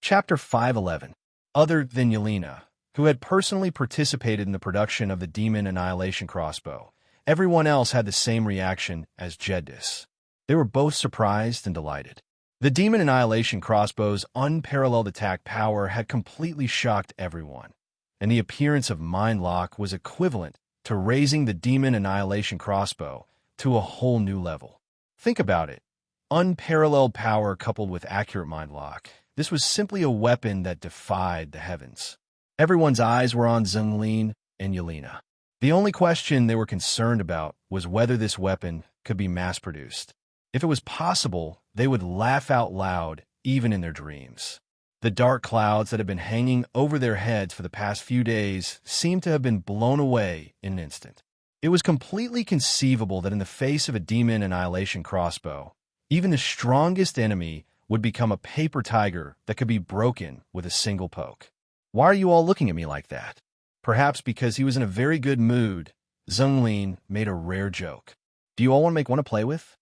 Chapter 511. Other than Yelena, who had personally participated in the production of the Demon Annihilation Crossbow, everyone else had the same reaction as Jedis. They were both surprised and delighted. The Demon Annihilation Crossbow's unparalleled attack power had completely shocked everyone, and the appearance of Mind Lock was equivalent to raising the Demon Annihilation Crossbow to a whole new level. Think about it. Unparalleled power coupled with accurate Mind Lock. This was simply a weapon that defied the heavens. Everyone's eyes were on Zhenglin and Yelena. The only question they were concerned about was whether this weapon could be mass-produced. If it was possible, they would laugh out loud, even in their dreams. The dark clouds that had been hanging over their heads for the past few days seemed to have been blown away in an instant. It was completely conceivable that in the face of a Demon Annihilation Crossbow, even the strongest enemy would become a paper tiger that could be broken with a single poke. Why are you all looking at me like that? Perhaps because he was in a very good mood, Zhenglin made a rare joke. Do you all want to make one to play with?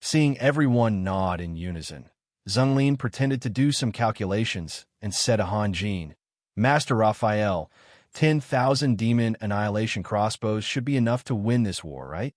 Seeing everyone nod in unison, Zhenglin pretended to do some calculations and said to Han Jin, "Master Raphael, 10,000 Demon Annihilation Crossbows should be enough to win this war, right?"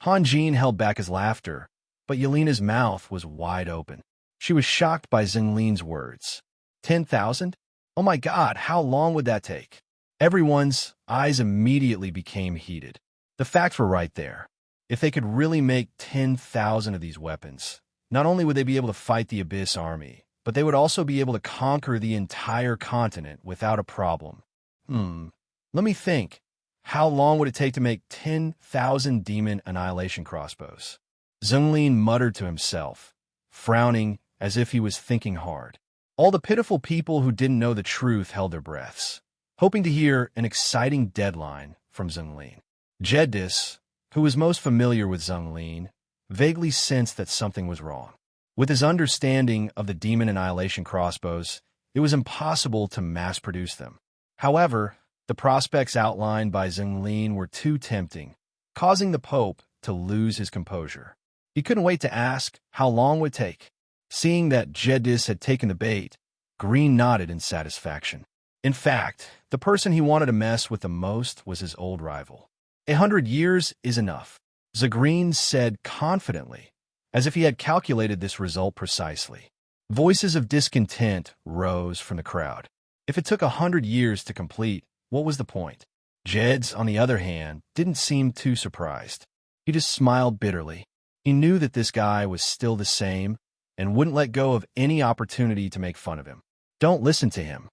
Han Jin held back his laughter, but Yelena's mouth was wide open. She was shocked by Zhenglin's words. 10,000? Oh my God, how long would that take? Everyone's eyes immediately became heated. The facts were right there. If they could really make 10,000 of these weapons, not only would they be able to fight the Abyss army, but they would also be able to conquer the entire continent without a problem. Let me think. How long would it take to make 10,000 Demon Annihilation Crossbows? Zhenglin muttered to himself, frowning as if he was thinking hard. All the pitiful people who didn't know the truth held their breaths, hoping to hear an exciting deadline from Zhenglin. Jedis, who was most familiar with Zhenglin, vaguely sensed that something was wrong. With his understanding of the Demon Annihilation Crossbows, it was impossible to mass-produce them. However, the prospects outlined by Zhenglin were too tempting, causing the Pope to lose his composure. He couldn't wait to ask how long it would take. Seeing that Jedis had taken the bait, Green nodded in satisfaction. In fact, the person he wanted to mess with the most was his old rival. 100 years is enough, Zagreen said confidently, as if he had calculated this result precisely. Voices of discontent rose from the crowd. If it took 100 years to complete, what was the point? Jeds, on the other hand, didn't seem too surprised. He just smiled bitterly. He knew that this guy was still the same and wouldn't let go of any opportunity to make fun of him. Don't listen to him.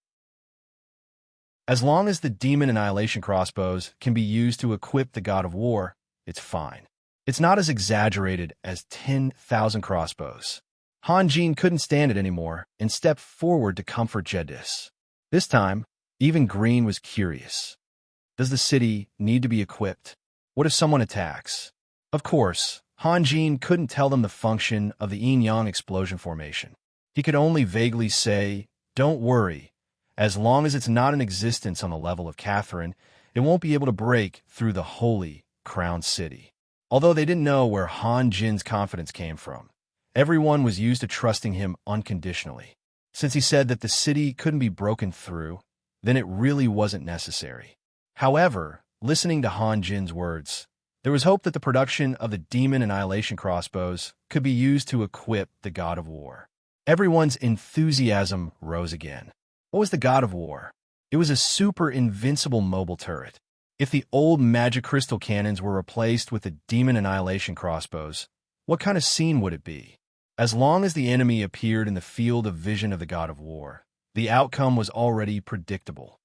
As long as the Demon Annihilation Crossbows can be used to equip the God of War, it's fine. It's not as exaggerated as 10,000 crossbows. Han Jin couldn't stand it anymore and stepped forward to comfort Jedis. This time, even Green was curious. Does the city need to be equipped? What if someone attacks? Of course, Han Jin couldn't tell them the function of the yin-yang explosion formation. He could only vaguely say, "Don't worry. As long as it's not in existence on the level of Catherine, it won't be able to break through the holy crown city." Although they didn't know where Han Jin's confidence came from, everyone was used to trusting him unconditionally. Since he said that the city couldn't be broken through, then it really wasn't necessary. However, listening to Han Jin's words, there was hope that the production of the Demon Annihilation Crossbows could be used to equip the God of War. Everyone's enthusiasm rose again. What was the God of War? It was a super invincible mobile turret. If the old magic crystal cannons were replaced with the Demon Annihilation Crossbows, what kind of scene would it be? As long as the enemy appeared in the field of vision of the God of War, the outcome was already predictable.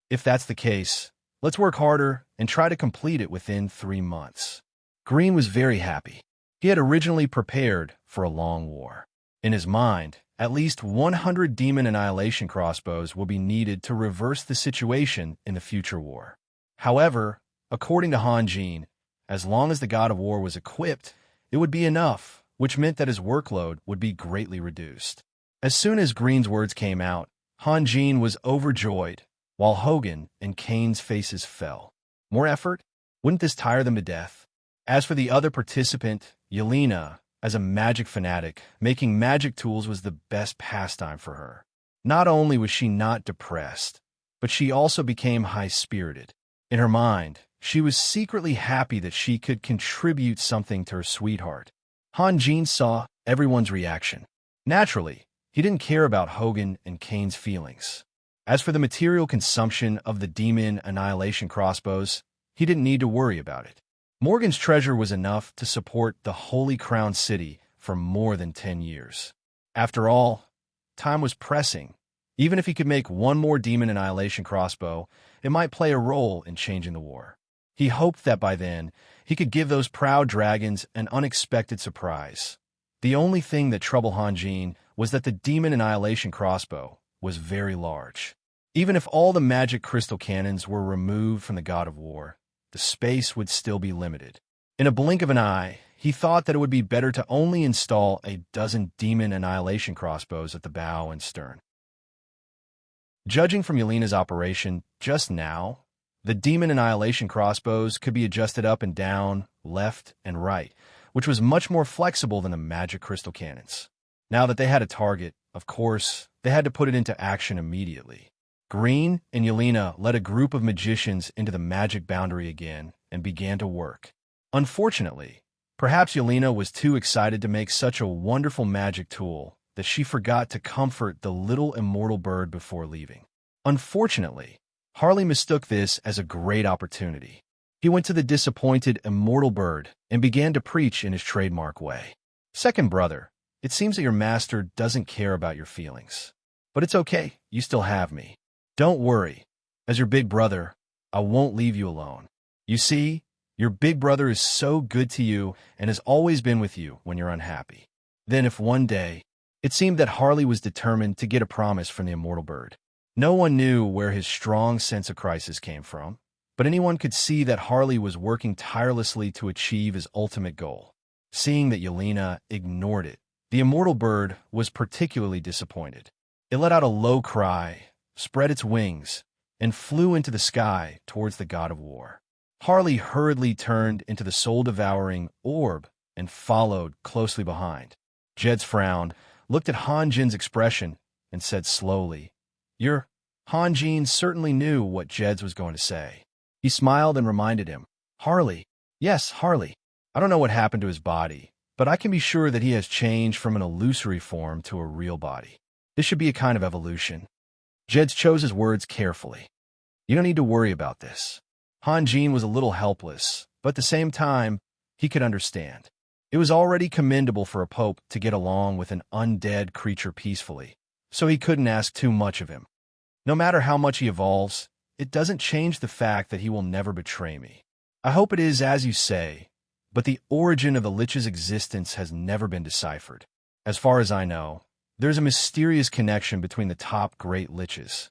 If that's the case, let's work harder and try to complete it within 3 months. Green was very happy. He had originally prepared for a long war. In his mind, at least 100 Demon Annihilation Crossbows will be needed to reverse the situation in the future war. However, according to Han Jin, as long as the God of War was equipped, it would be enough, which meant that his workload would be greatly reduced. As soon as Green's words came out, Han Jin was overjoyed, while Hogan and Kane's faces fell. More effort? Wouldn't this tire them to death? As for the other participant, Yelena, as a magic fanatic, making magic tools was the best pastime for her. Not only was she not depressed, but she also became high-spirited. In her mind, she was secretly happy that she could contribute something to her sweetheart. Han Jin saw everyone's reaction. Naturally, he didn't care about Hogan and Kane's feelings. As for the material consumption of the demon annihilation crossbows, he didn't need to worry about it. Morgan's treasure was enough to support the Holy Crown City for more than 10 years. After all, time was pressing. Even if he could make one more demon annihilation crossbow, it might play a role in changing the war. He hoped that by then, he could give those proud dragons an unexpected surprise. The only thing that troubled Han Jin was that the demon annihilation crossbow was very large. Even if all the magic crystal cannons were removed from the God of War, the space would still be limited. In a blink of an eye, he thought that it would be better to only install a dozen demon annihilation crossbows at the bow and stern. Judging from Yelena's operation just now, the demon annihilation crossbows could be adjusted up and down, left and right, which was much more flexible than the magic crystal cannons. Now that they had a target, of course, they had to put it into action immediately. Green and Yelena led a group of magicians into the magic boundary again and began to work. Unfortunately, perhaps Yelena was too excited to make such a wonderful magic tool that she forgot to comfort the little immortal bird before leaving. Unfortunately, Harley mistook this as a great opportunity. He went to the disappointed immortal bird and began to preach in his trademark way. "Second brother, it seems that your master doesn't care about your feelings. But it's okay, you still have me. Don't worry. As your big brother, I won't leave you alone. You see, your big brother is so good to you and has always been with you when you're unhappy." Then if one day, it seemed that Harley was determined to get a promise from the immortal bird. No one knew where his strong sense of crisis came from, but anyone could see that Harley was working tirelessly to achieve his ultimate goal. Seeing that Yelena ignored it, the immortal bird was particularly disappointed. It let out a low cry, spread its wings, and flew into the sky towards the God of War. Harley hurriedly turned into the soul-devouring orb and followed closely behind. Jed's frowned, looked at Han Jin's expression, and said slowly, Han Jin certainly knew what Jed's was going to say. He smiled and reminded him, "Harley. Yes, Harley. I don't know what happened to his body, but I can be sure that he has changed from an illusory form to a real body. This should be a kind of evolution." Jed chose his words carefully. "You don't need to worry about this." Han Jin was a little helpless, but at the same time, he could understand. It was already commendable for a pope to get along with an undead creature peacefully, so he couldn't ask too much of him. No matter how much he evolves, it doesn't change the fact that he will never betray me. I hope it is as you say, but the origin of the Lich's existence has never been deciphered. As far as I know, there's a mysterious connection between the top great Liches.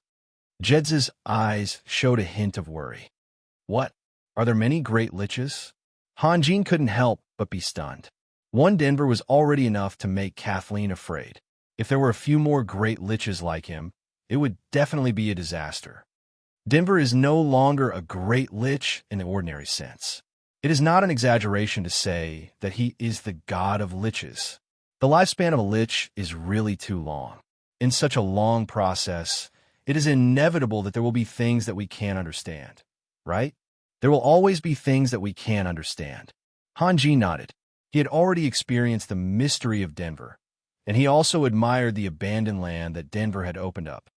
Jed's eyes showed a hint of worry. What? Are there many great Liches? Han Jin couldn't help but be stunned. One Denver was already enough to make Kathleen afraid. If there were a few more great Liches like him, it would definitely be a disaster. Denver is no longer a great Lich in the ordinary sense. It is not an exaggeration to say that he is the god of Liches. The lifespan of a Lich is really too long. In such a long process, it is inevitable that there will be things that we can't understand, right? There will always be things that we can't understand. Han Jin nodded. He had already experienced the mystery of Denver, and he also admired the abandoned land that Denver had opened up.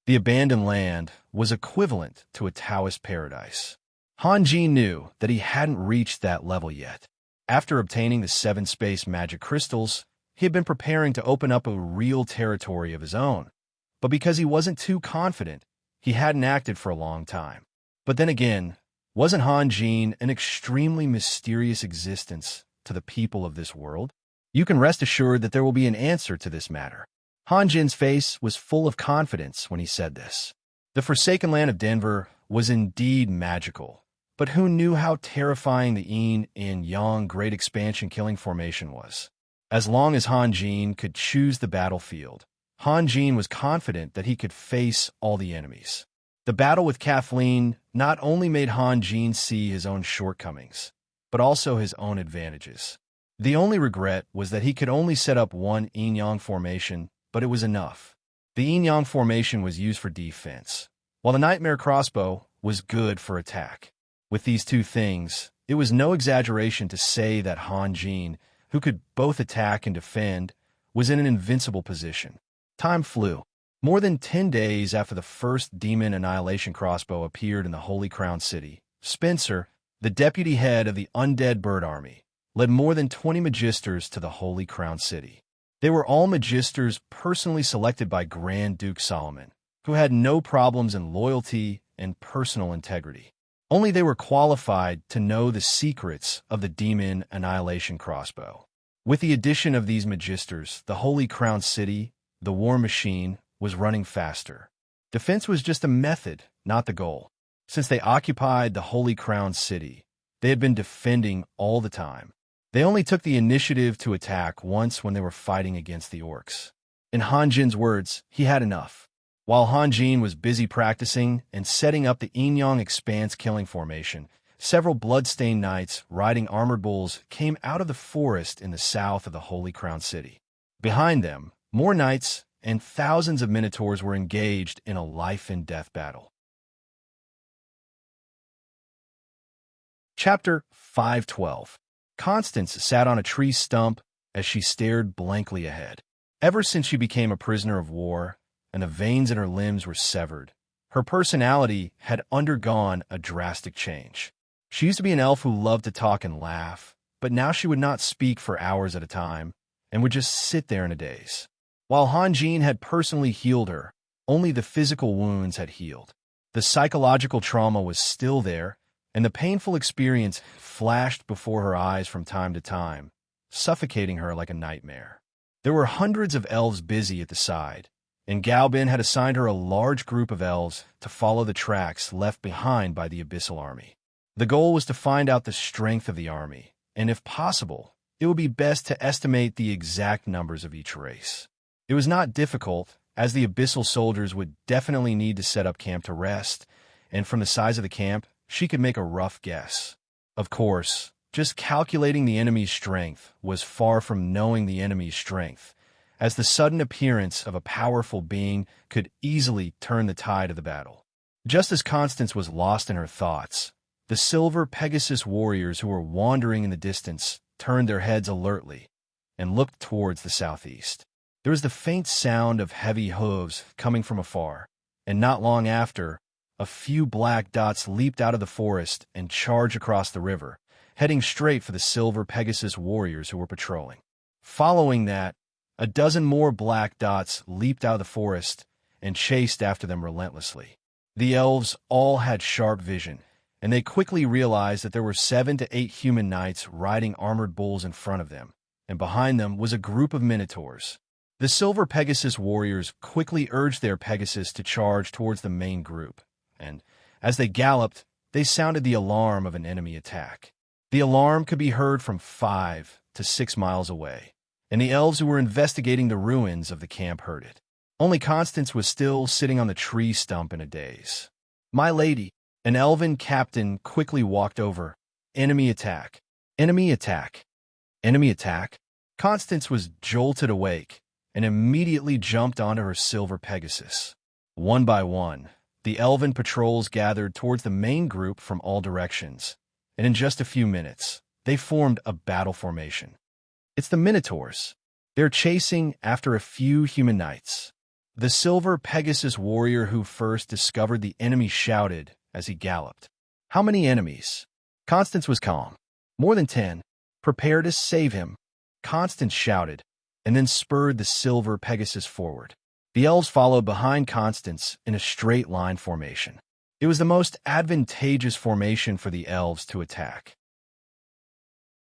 The abandoned land was equivalent to a Taoist paradise. Han Jin knew that he hadn't reached that level yet. After obtaining the 7 space magic crystals, he had been preparing to open up a real territory of his own. But because he wasn't too confident, he hadn't acted for a long time. But then again, wasn't Han Jin an extremely mysterious existence to the people of this world? You can rest assured that there will be an answer to this matter. Han Jin's face was full of confidence when he said this. The Forsaken Land of Denver was indeed magical, but who knew how terrifying the Yin and Yang Great Expansion Killing Formation was? As long as Han Jin could choose the battlefield, Han Jin was confident that he could face all the enemies. The battle with Kathleen not only made Han Jin see his own shortcomings, but also his own advantages. The only regret was that he could only set up one Yin-Yang formation but it was enough. The yin-yang formation was used for defense, while the nightmare crossbow was good for attack. With these two things, it was no exaggeration to say that Han Jin, who could both attack and defend, was in an invincible position. Time flew. More than 10 days after the first demon annihilation crossbow appeared in the Holy Crown City, Spencer, the deputy head of the undead bird army, led more than 20 magisters to the Holy Crown City. They were all magisters personally selected by Grand Duke Solomon, who had no problems in loyalty and personal integrity. Only they were qualified to know the secrets of the demon annihilation crossbow. With the addition of these magisters, the Holy Crown City, the war machine, was running faster. Defense was just a method, not the goal. Since they occupied the Holy Crown City, they had been defending all the time. They only took the initiative to attack once when they were fighting against the orcs. In Han Jin's words, he had enough. While Han Jin was busy practicing and setting up the yin-yang expanse killing formation, several blood-stained knights riding armored bulls came out of the forest in the south of the Holy Crown City. Behind them, more knights and thousands of minotaurs were engaged in a life-and-death battle. Chapter 512. Constance sat on a tree stump as she stared blankly ahead. Ever since she became a prisoner of war and the veins in her limbs were severed, her personality had undergone a drastic change. She used to be an elf who loved to talk and laugh, but now she would not speak for hours at a time and would just sit there in a daze. While Han Jin had personally healed her, only the physical wounds had healed. The psychological trauma was still there, and the painful experience flashed before her eyes from time to time, suffocating her like a nightmare. There were hundreds of elves busy at the side, and Galbin had assigned her a large group of elves to follow the tracks left behind by the Abyssal army. The goal was to find out the strength of the army, and if possible, it would be best to estimate the exact numbers of each race. It was not difficult, as the Abyssal soldiers would definitely need to set up camp to rest, and from the size of the camp, she could make a rough guess. Of course, just calculating the enemy's strength was far from knowing the enemy's strength, as the sudden appearance of a powerful being could easily turn the tide of the battle. Just as Constance was lost in her thoughts, the silver Pegasus warriors who were wandering in the distance turned their heads alertly and looked towards the southeast. There was the faint sound of heavy hooves coming from afar, and not long after, a few black dots leaped out of the forest and charged across the river, heading straight for the silver Pegasus warriors who were patrolling. Following that, a dozen more black dots leaped out of the forest and chased after them relentlessly. The elves all had sharp vision, and they quickly realized that there were 7 to 8 human knights riding armored bulls in front of them, and behind them was a group of minotaurs. The silver Pegasus warriors quickly urged their Pegasus to charge towards the main group, and as they galloped, they sounded the alarm of an enemy attack. The alarm could be heard from 5 to 6 miles away, and the elves who were investigating the ruins of the camp heard it. Only Constance was still sitting on the tree stump in a daze. "My lady," an elven captain quickly walked over. "Enemy attack. Enemy attack. Enemy attack." Constance was jolted awake and immediately jumped onto her silver Pegasus. One by one, the elven patrols gathered towards the main group from all directions, and in just a few minutes, they formed a battle formation. It's the Minotaurs. They're chasing after a few human knights. The silver Pegasus warrior who first discovered the enemy shouted as he galloped. "How many enemies?" Constance was calm. "More than 10. Prepare to save him," Constance shouted, and then spurred the silver Pegasus forward. The elves followed behind Constance in a straight line formation. It was the most advantageous formation for the elves to attack.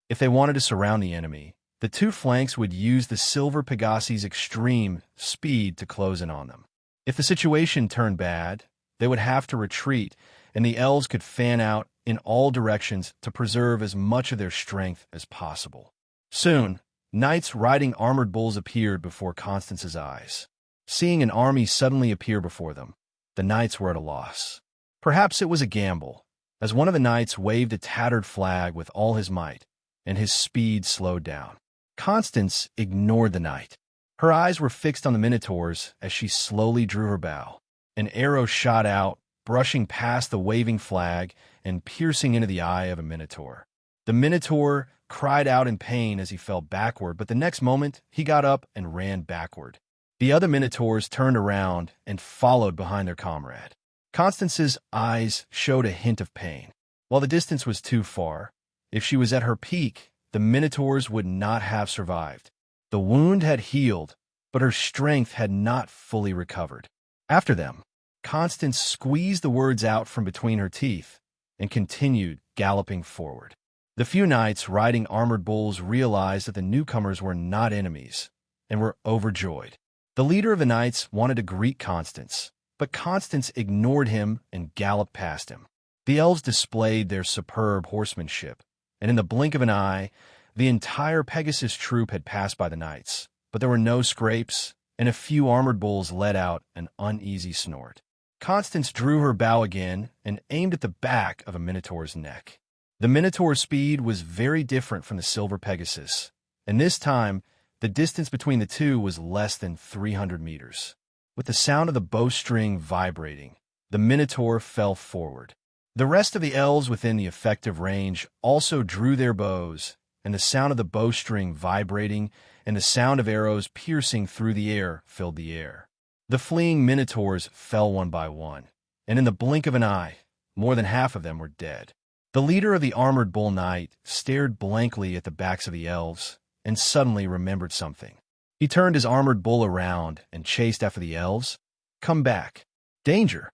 If they wanted to surround the enemy, the two flanks would use the silver Pegasus' extreme speed to close in on them. If the situation turned bad, they would have to retreat, and the elves could fan out in all directions to preserve as much of their strength as possible. Soon, knights riding armored bulls appeared before Constance's eyes. Seeing an army suddenly appear before them, the knights were at a loss. Perhaps it was a gamble, as one of the knights waved a tattered flag with all his might, and his speed slowed down. Constance ignored the knight. Her eyes were fixed on the Minotaurs as she slowly drew her bow. An arrow shot out, brushing past the waving flag and piercing into the eye of a Minotaur. The Minotaur cried out in pain as he fell backward, but the next moment he got up and ran backward. The other Minotaurs turned around and followed behind their comrade. Constance's eyes showed a hint of pain. While the distance was too far, if she was at her peak, the Minotaurs would not have survived. The wound had healed, but her strength had not fully recovered. After them, Constance squeezed the words out from between her teeth and continued galloping forward. The few knights riding armored bulls realized that the newcomers were not enemies and were overjoyed. The leader of the knights wanted to greet Constance, but Constance ignored him and galloped past him. The elves displayed their superb horsemanship, and in the blink of an eye, the entire Pegasus troop had passed by the knights, but there were no scrapes, and a few armored bulls let out an uneasy snort. Constance drew her bow again and aimed at the back of a Minotaur's neck. The Minotaur's speed was very different from the silver Pegasus, and this time, the distance between the two was less than 300 meters. With the sound of the bowstring vibrating, the Minotaur fell forward. The rest of the elves within the effective range also drew their bows, and the sound of the bowstring vibrating and the sound of arrows piercing through the air filled the air. The fleeing Minotaurs fell one by one, and in the blink of an eye, more than half of them were dead. The leader of the armored bull knight stared blankly at the backs of the elves and suddenly remembered something. He turned his armored bull around and chased after the elves. Come back. Danger.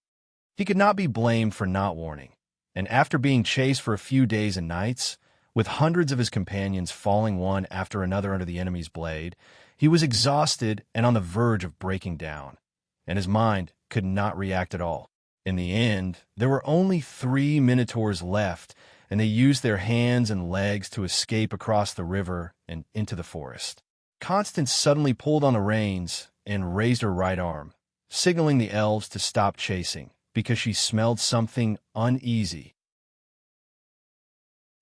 He could not be blamed for not warning, and after being chased for a few days and nights, with hundreds of his companions falling one after another under the enemy's blade, he was exhausted and on the verge of breaking down, and his mind could not react at all. In the end, there were only 3 Minotaurs left, and they used their hands and legs to escape across the river and into the forest. Constance suddenly pulled on the reins and raised her right arm, signaling the elves to stop chasing because she smelled something uneasy.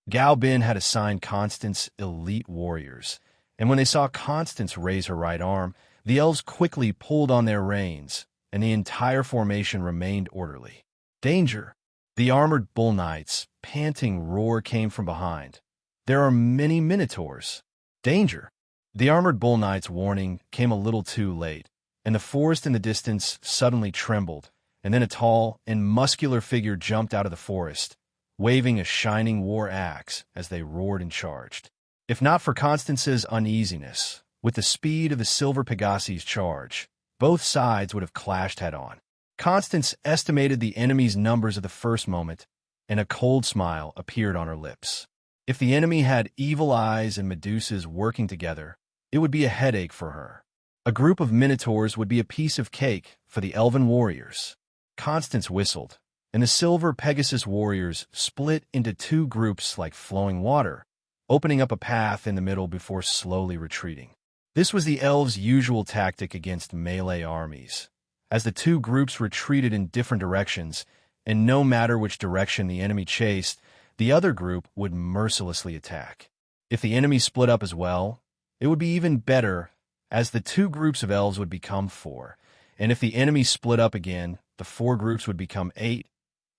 Gao Bin had assigned Constance elite warriors, and when they saw Constance raise her right arm, the elves quickly pulled on their reins, and the entire formation remained orderly. Danger! The armored bull knights' panting roar came from behind. There are many Minotaurs. Danger! The armored bull knight's warning came a little too late, and the forest in the distance suddenly trembled, and then a tall and muscular figure jumped out of the forest, waving a shining war axe as they roared and charged. If not for Constance's uneasiness, with the speed of the silver Pegasus' charge, both sides would have clashed head-on. Constance estimated the enemy's numbers at the first moment, and a cold smile appeared on her lips. If the enemy had evil eyes and Medusas working together, it would be a headache for her. A group of Minotaurs would be a piece of cake for the elven warriors. Constance whistled, and the silver Pegasus warriors split into 2 groups like flowing water, opening up a path in the middle before slowly retreating. This was the elves' usual tactic against melee armies, as the 2 groups retreated in different directions, and no matter which direction the enemy chased, the other group would mercilessly attack. If the enemy split up as well, it would be even better, as the 2 groups of elves would become 4, and if the enemy split up again, the 4 groups would become 8,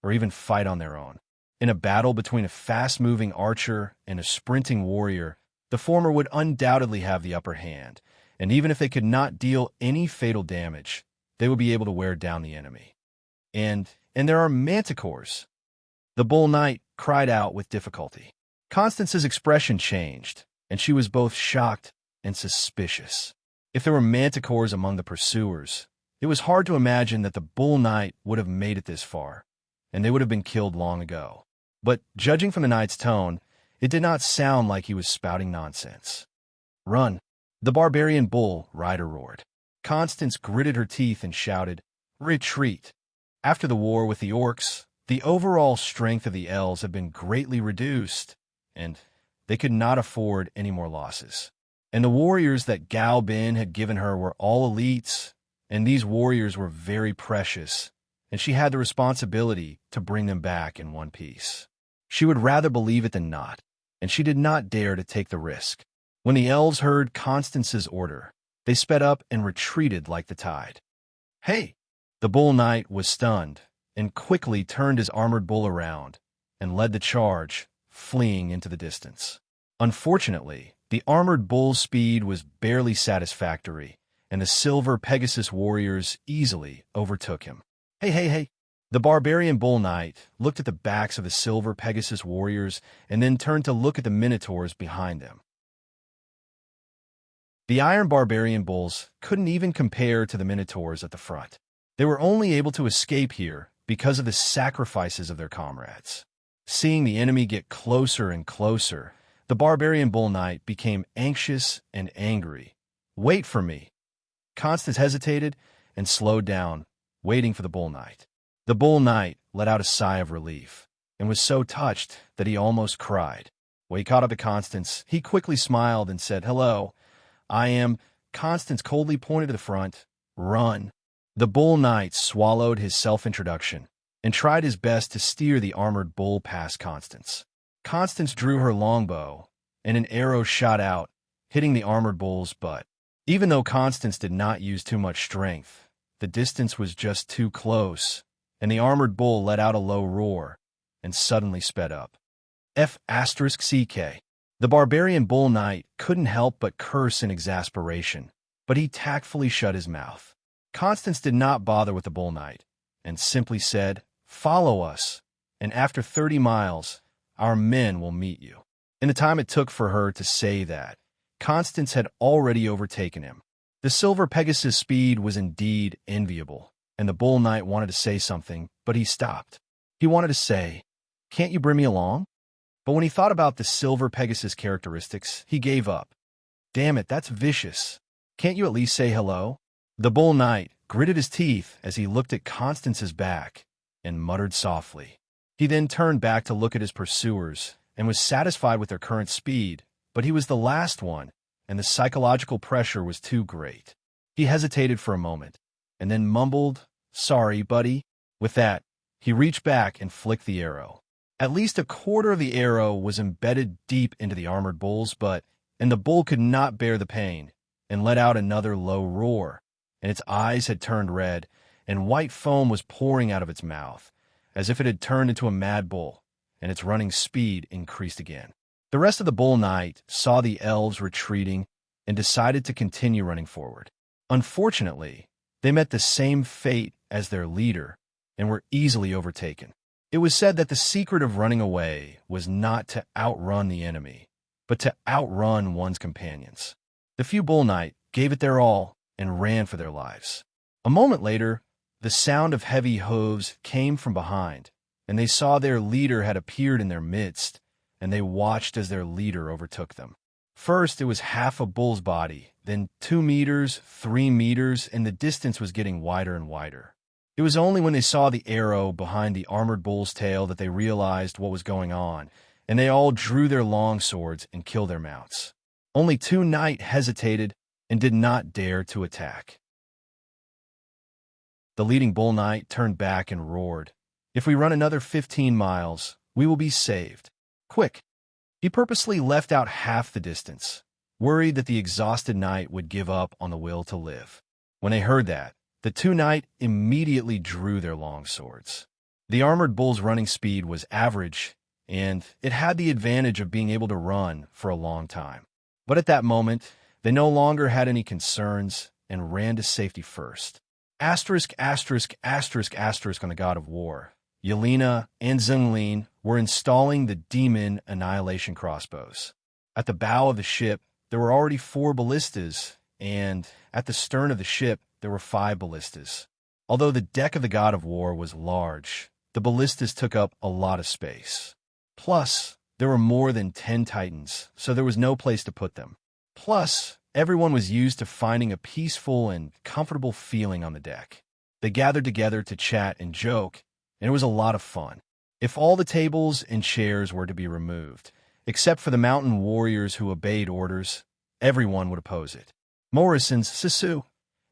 or even fight on their own. In a battle between a fast-moving archer and a sprinting warrior, the former would undoubtedly have the upper hand, and even if they could not deal any fatal damage, they would be able to wear down the enemy. And there are manticores. The bull knight cried out with difficulty. Constance's expression changed, and she was both shocked and suspicious. If there were manticores among the pursuers, it was hard to imagine that the bull knight would have made it this far, and they would have been killed long ago. But judging from the knight's tone, it did not sound like he was spouting nonsense. Run! The barbarian bull rider roared. Constance gritted her teeth and shouted, Retreat! After the war with the orcs, the overall strength of the elves had been greatly reduced, and they could not afford any more losses. And the warriors that Gao Bin had given her were all elites, and these warriors were very precious, and she had the responsibility to bring them back in one piece. She would rather believe it than not, and she did not dare to take the risk. When the elves heard Constance's order, They sped up and retreated like the tide. "Hey!" The bull knight was stunned and quickly turned his armored bull around and led the charge, fleeing into the distance. Unfortunately, the armored bull's speed was barely satisfactory, and the silver Pegasus warriors easily overtook him. "Hey, hey, hey!" The barbarian bull knight looked at the backs of the silver Pegasus warriors and then turned to look at the minotaurs behind them. The iron barbarian bulls couldn't even compare to the minotaurs at the front. They were only able to escape here because of the sacrifices of their comrades. Seeing the enemy get closer and closer, the barbarian bull knight became anxious and angry. "Wait for me." Constance hesitated and slowed down, waiting for the bull knight. The bull knight let out a sigh of relief and was so touched that he almost cried. When he caught up to Constance, he quickly smiled and said, "Hello, I am—" Constance coldly pointed to the front. "Run." The bull knight swallowed his self-introduction and tried his best to steer the armored bull past Constance. Constance drew her longbow, and an arrow shot out, hitting the armored bull's butt. Even though Constance did not use too much strength, the distance was just too close, and the armored bull let out a low roar and suddenly sped up. F***CK. The barbarian bull knight couldn't help but curse in exasperation, but he tactfully shut his mouth. Constance did not bother with the bull knight and simply said, "Follow us, and after 30 miles, our men will meet you." In the time it took for her to say that, Constance had already overtaken him. The silver Pegasus' speed was indeed enviable, and the bull knight wanted to say something, but he stopped. He wanted to say, "Can't you bring me along?" But when he thought about the silver Pegasus characteristics, he gave up. "Damn it, that's vicious. Can't you at least say hello?" The bull knight gritted his teeth as he looked at Constance's back and muttered softly. He then turned back to look at his pursuers and was satisfied with their current speed, but he was the last one, and the psychological pressure was too great. He hesitated for a moment and then mumbled, "Sorry, buddy." With that, he reached back and flicked the arrow. At least a quarter of the arrow was embedded deep into the armored bull's butt, and the bull could not bear the pain and let out another low roar, and its eyes had turned red, and white foam was pouring out of its mouth, as if it had turned into a mad bull, and its running speed increased again. The rest of the bull knight saw the elves retreating and decided to continue running forward. Unfortunately, they met the same fate as their leader and were easily overtaken. It was said that the secret of running away was not to outrun the enemy, but to outrun one's companions. The few bull knight gave it their all and ran for their lives. A moment later, the sound of heavy hooves came from behind, and they saw their leader had appeared in their midst, and they watched as their leader overtook them. First, it was half a bull's body, then 2 meters, 3 meters, and the distance was getting wider and wider. It was only when they saw the arrow behind the armored bull's tail that they realized what was going on, and they all drew their long swords and killed their mounts. Only 2 knight hesitated and did not dare to attack. The leading bull knight turned back and roared, "If we run another 15 miles, we will be saved. Quick!" He purposely left out half the distance, worried that the exhausted knight would give up on the will to live. When they heard that, the 2 knight immediately drew their long swords. The armored bull's running speed was average, and it had the advantage of being able to run for a long time. But at that moment, they no longer had any concerns and ran to safety first. Asterisk, asterisk, asterisk, asterisk on the god of war. Yelena and Zhenglin were installing the demon annihilation crossbows. At the bow of the ship, there were already 4 ballistas, and at the stern of the ship, there were 5 ballistas. Although the deck of the god of war was large, the ballistas took up a lot of space. Plus, there were more than 10 titans, so there was no place to put them. Plus, everyone was used to finding a peaceful and comfortable feeling on the deck. They gathered together to chat and joke, and it was a lot of fun. If all the tables and chairs were to be removed, except for the mountain warriors who obeyed orders, everyone would oppose it. Morrison's Sisu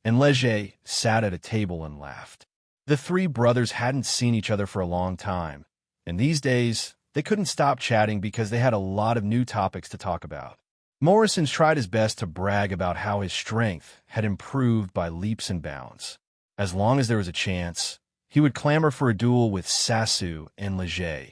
and Leger sat at a table and laughed. The 3 brothers hadn't seen each other for a long time, and these days, they couldn't stop chatting because they had a lot of new topics to talk about. Morrison's tried his best to brag about how his strength had improved by leaps and bounds. As long as there was a chance, he would clamor for a duel with Sassu and Leger,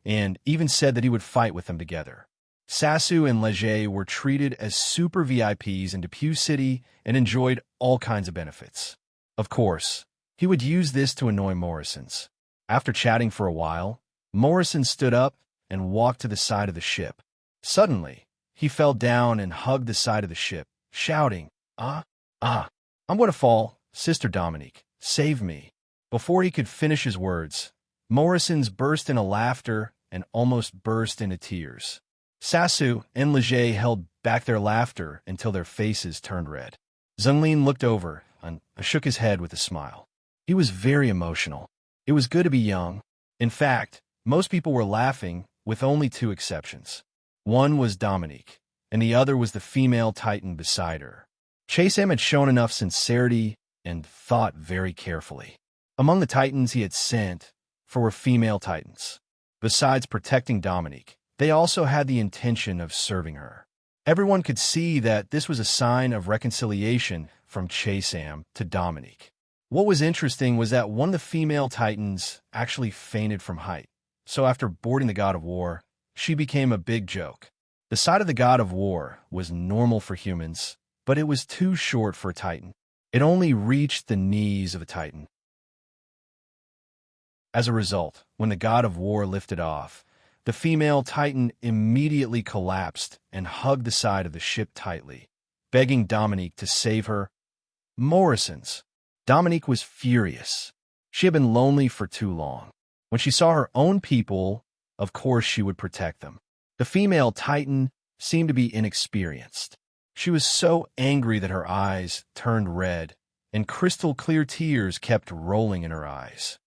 and even said that he would fight with them together. Sassu and Leger were treated as super VIPs in Depew City and enjoyed all kinds of benefits. Of course, he would use this to annoy Morrison's. After chatting for a while, Morrison stood up and walked to the side of the ship. Suddenly, he fell down and hugged the side of the ship, shouting, I'm going to fall, Sister Dominique, save me." Before he could finish his words, Morrison's burst into laughter and almost burst into tears. Sassu and Leger held back their laughter until their faces turned red. Zunglin looked over and shook his head with a smile. He was very emotional. It was good to be young. In fact, most people were laughing, with only two exceptions. One was Dominique, and the other was the female titan beside her. Chasam had shown enough sincerity and thought very carefully. Among the titans he had sent were female titans. Besides protecting Dominique, they also had the intention of serving her. Everyone could see that this was a sign of reconciliation from Chasam to Dominique. What was interesting was that one of the female titans actually fainted from height. So after boarding the god of war, she became a big joke. The side of the god of war was normal for humans, but it was too short for a titan. It only reached the knees of a titan. As a result, when the god of war lifted off, the female titan immediately collapsed and hugged the side of the ship tightly, begging Dominique to save her. Morrison's. Dominique was furious. She had been lonely for too long. When she saw her own people, of course she would protect them. The female titan seemed to be inexperienced. She was so angry that her eyes turned red, and crystal-clear tears kept rolling in her eyes.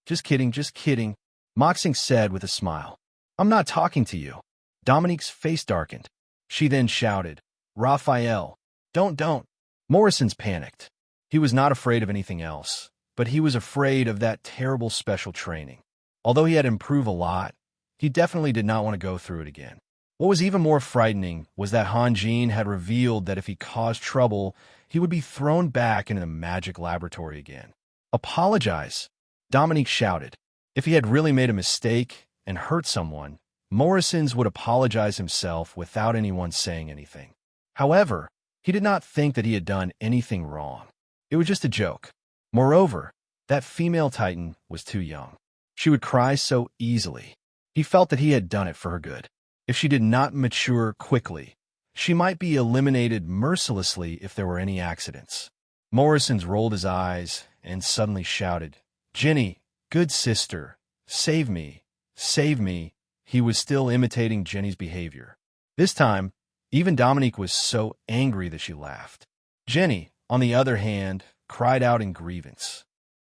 Just kidding, Moxing said with a smile. "I'm not talking to you." Dominique's face darkened. She then shouted, "Raphael, don't." Morrison's panicked. He was not afraid of anything else, but he was afraid of that terrible special training. Although he had improved a lot, he definitely did not want to go through it again. What was even more frightening was that Hanjin had revealed that if he caused trouble, he would be thrown back into the magic laboratory again. "Apologize," Dominique shouted. If he had really made a mistake and hurt someone, Morrison's would apologize himself without anyone saying anything. However, he did not think that he had done anything wrong. It was just a joke. Moreover, that female titan was too young. She would cry so easily. He felt that he had done it for her good. If she did not mature quickly, she might be eliminated mercilessly if there were any accidents. Morrison's rolled his eyes and suddenly shouted, "Jenny, good sister, save me, save me." He was still imitating Jenny's behavior. This time, even Dominique was so angry that she laughed. Jenny, on the other hand, cried out in grievance.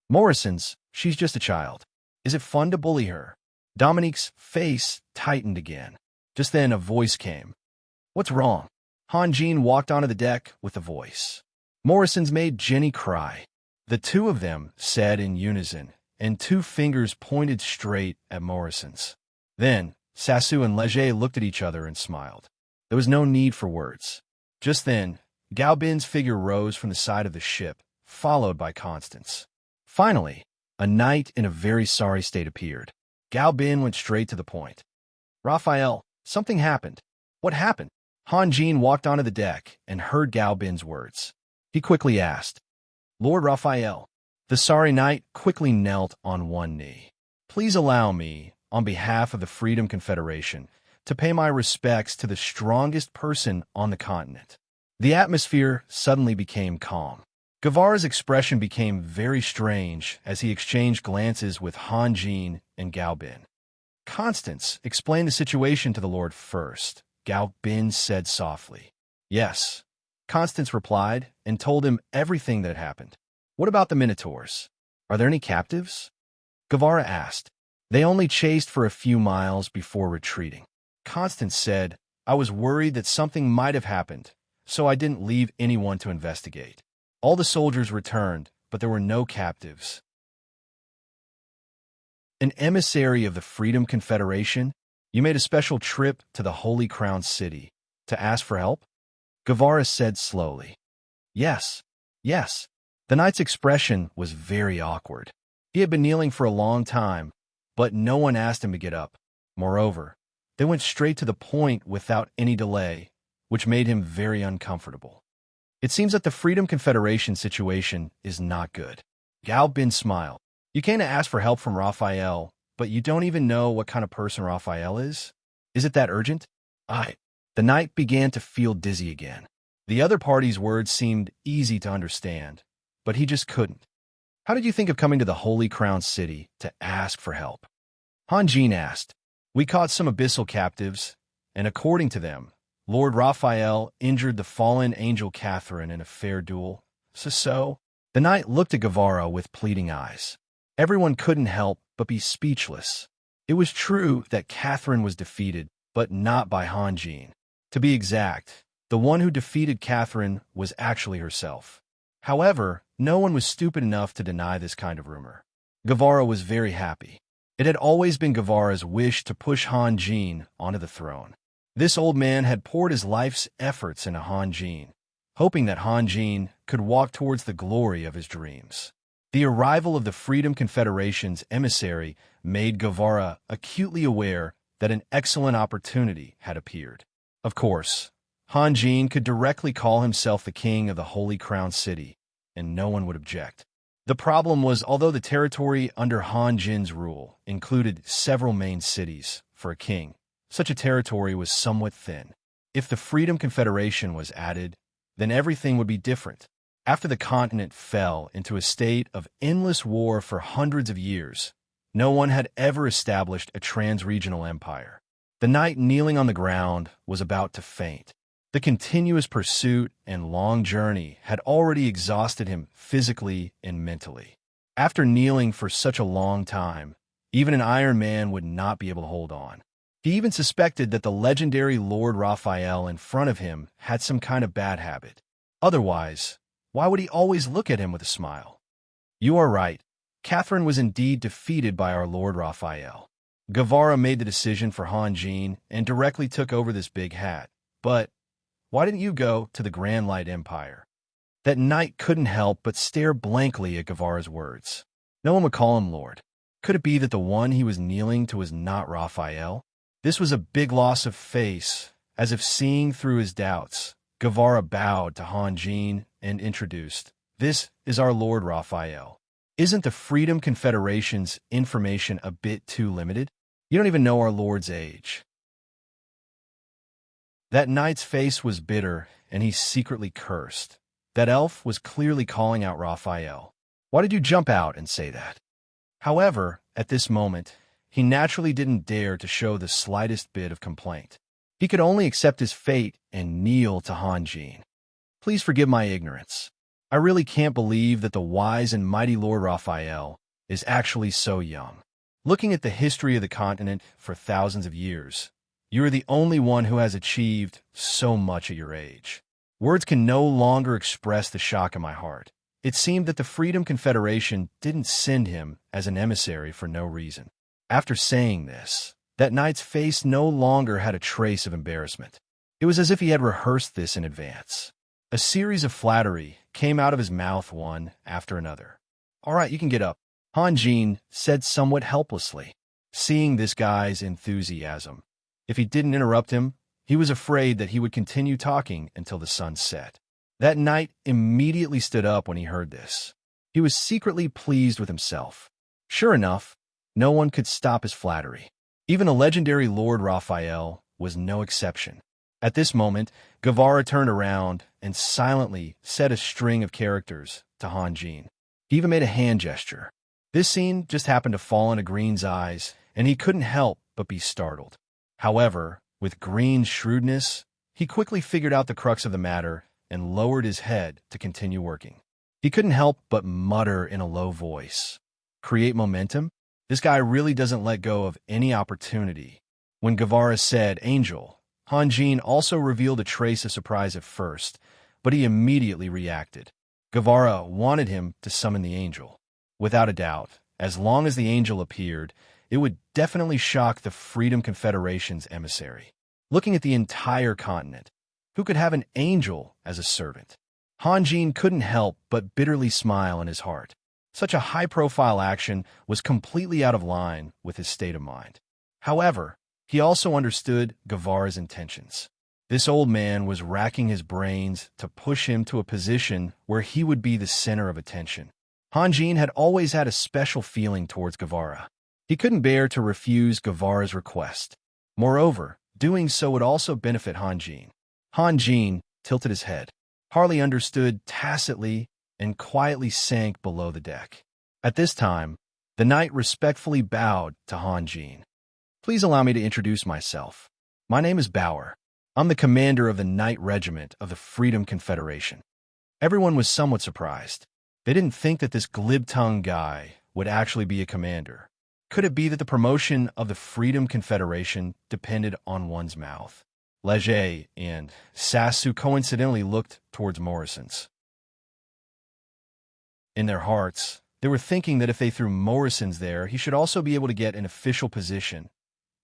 "Morrison's, she's just a child. Is it fun to bully her?" Dominique's face tightened again. Just then a voice came. "What's wrong?" Hanjin walked onto the deck with a voice. "Morrison's made Jenny cry." The two of them said in unison, and two fingers pointed straight at Morrison's. Then, Sassu and Leger looked at each other and smiled. There was no need for words. Just then, Gaobin's figure rose from the side of the ship, followed by Constance. Finally, a knight in a very sorry state appeared. Gaobin went straight to the point. "Raphael, something happened." "What happened?" Hanjin walked onto the deck and heard Gaobin's words. He quickly asked, "Lord Raphael." The sorry knight quickly knelt on one knee. "Please allow me, on behalf of the Freedom Confederation, to pay my respects to the strongest person on the continent." The atmosphere suddenly became calm. Guevara's expression became very strange as he exchanged glances with Hanjin and Gaobin. "Constance, explain the situation to the Lord first," Gaobin said softly. "Yes," Constance replied and told him everything that had happened. "What about the Minotaurs? Are there any captives?" Guevara asked. "They only chased for a few miles before retreating." Constance said, "I was worried that something might have happened, so I didn't leave anyone to investigate. All the soldiers returned, but there were no captives." An emissary of the Freedom Confederation, you made a special trip to the Holy Crown City. To ask for help? Guevara said slowly. Yes, yes. The knight's expression was very awkward. He had been kneeling for a long time, but no one asked him to get up. Moreover, they went straight to the point without any delay, which made him very uncomfortable. It seems that the Freedom Confederation situation is not good. Gao Bin smiled. You came to ask for help from Raphael, but you don't even know what kind of person Raphael is? Is it that urgent? The knight began to feel dizzy again. The other party's words seemed easy to understand, but he just couldn't. How did you think of coming to the Holy Crown City to ask for help? Han Jin asked. We caught some abyssal captives, and according to them, Lord Raphael injured the fallen angel Catherine in a fair duel. So? The knight looked at Guevara with pleading eyes. Everyone couldn't help but be speechless. It was true that Catherine was defeated, but not by Han Jin. To be exact, the one who defeated Catherine was actually herself. However, no one was stupid enough to deny this kind of rumor. Guevara was very happy. It had always been Guevara's wish to push Han Jin onto the throne. This old man had poured his life's efforts into Han Jin, hoping that Han Jin could walk towards the glory of his dreams. The arrival of the Freedom Confederation's emissary made Guevara acutely aware that an excellent opportunity had appeared. Of course, Han Jin could directly call himself the king of the Holy Crown City, and no one would object. The problem was, although the territory under Han Jin's rule included several main cities, for a king, such a territory was somewhat thin. If the Freedom Confederation was added, then everything would be different. After the continent fell into a state of endless war for hundreds of years, no one had ever established a trans-regional empire. The knight kneeling on the ground was about to faint. The continuous pursuit and long journey had already exhausted him physically and mentally. After kneeling for such a long time, even an Iron Man would not be able to hold on. He even suspected that the legendary Lord Raphael in front of him had some kind of bad habit. Otherwise, why would he always look at him with a smile? You are right. Catherine was indeed defeated by our Lord Raphael. Guevara made the decision for Han Jin and directly took over this big hat. But why didn't you go to the Grand Light Empire? That knight couldn't help but stare blankly at Guevara's words. No one would call him Lord. Could it be that the one he was kneeling to was not Raphael? This was a big loss of face, as if seeing through his doubts. Guevara bowed to Han Jin and introduced, "This is our Lord Raphael. Isn't the Freedom Confederation's information a bit too limited? You don't even know our Lord's age." That knight's face was bitter, and he secretly cursed. That elf was clearly calling out Raphael. Why did you jump out and say that? However, at this moment, he naturally didn't dare to show the slightest bit of complaint. He could only accept his fate and kneel to Han Jin. Please forgive my ignorance. I really can't believe that the wise and mighty Lord Raphael is actually so young. Looking at the history of the continent for thousands of years, you are the only one who has achieved so much at your age. Words can no longer express the shock in my heart. It seemed that the Freedom Confederation didn't send him as an emissary for no reason. After saying this, that knight's face no longer had a trace of embarrassment. It was as if he had rehearsed this in advance. A series of flattery came out of his mouth one after another. All right, you can get up, Han Jin said somewhat helplessly. Seeing this guy's enthusiasm, if he didn't interrupt him, he was afraid that he would continue talking until the sun set. That knight immediately stood up when he heard this. He was secretly pleased with himself. Sure enough, no one could stop his flattery. Even the legendary Lord Raphael was no exception. At this moment, Guevara turned around and silently said a string of characters to Han Jin. He even made a hand gesture. This scene just happened to fall into Green's eyes, and he couldn't help but be startled. However, with Green's shrewdness, he quickly figured out the crux of the matter and lowered his head to continue working. He couldn't help but mutter in a low voice, "Create momentum? This guy really doesn't let go of any opportunity." When Guevara said angel, Han Jin also revealed a trace of surprise at first, but he immediately reacted. Guevara wanted him to summon the angel. Without a doubt, as long as the angel appeared, it would definitely shock the Freedom Confederation's emissary. Looking at the entire continent, who could have an angel as a servant? Hanjin couldn't help but bitterly smile in his heart. Such a high-profile action was completely out of line with his state of mind. However, he also understood Guevara's intentions. This old man was racking his brains to push him to a position where he would be the center of attention. Hanjin had always had a special feeling towards Guevara. He couldn't bear to refuse Guevara's request. Moreover, doing so would also benefit Hanjin. Hanjin tilted his head. Harley understood tacitly and quietly sank below the deck. At this time, the knight respectfully bowed to Hanjin. Please allow me to introduce myself. My name is Bauer. I'm the commander of the Knight Regiment of the Freedom Confederation. Everyone was somewhat surprised. They didn't think that this glib-tongued guy would actually be a commander. Could it be that the promotion of the Freedom Confederation depended on one's mouth? Leger and Sassu coincidentally looked towards Morrison's. In their hearts, they were thinking that if they threw Morrison's there, he should also be able to get an official position.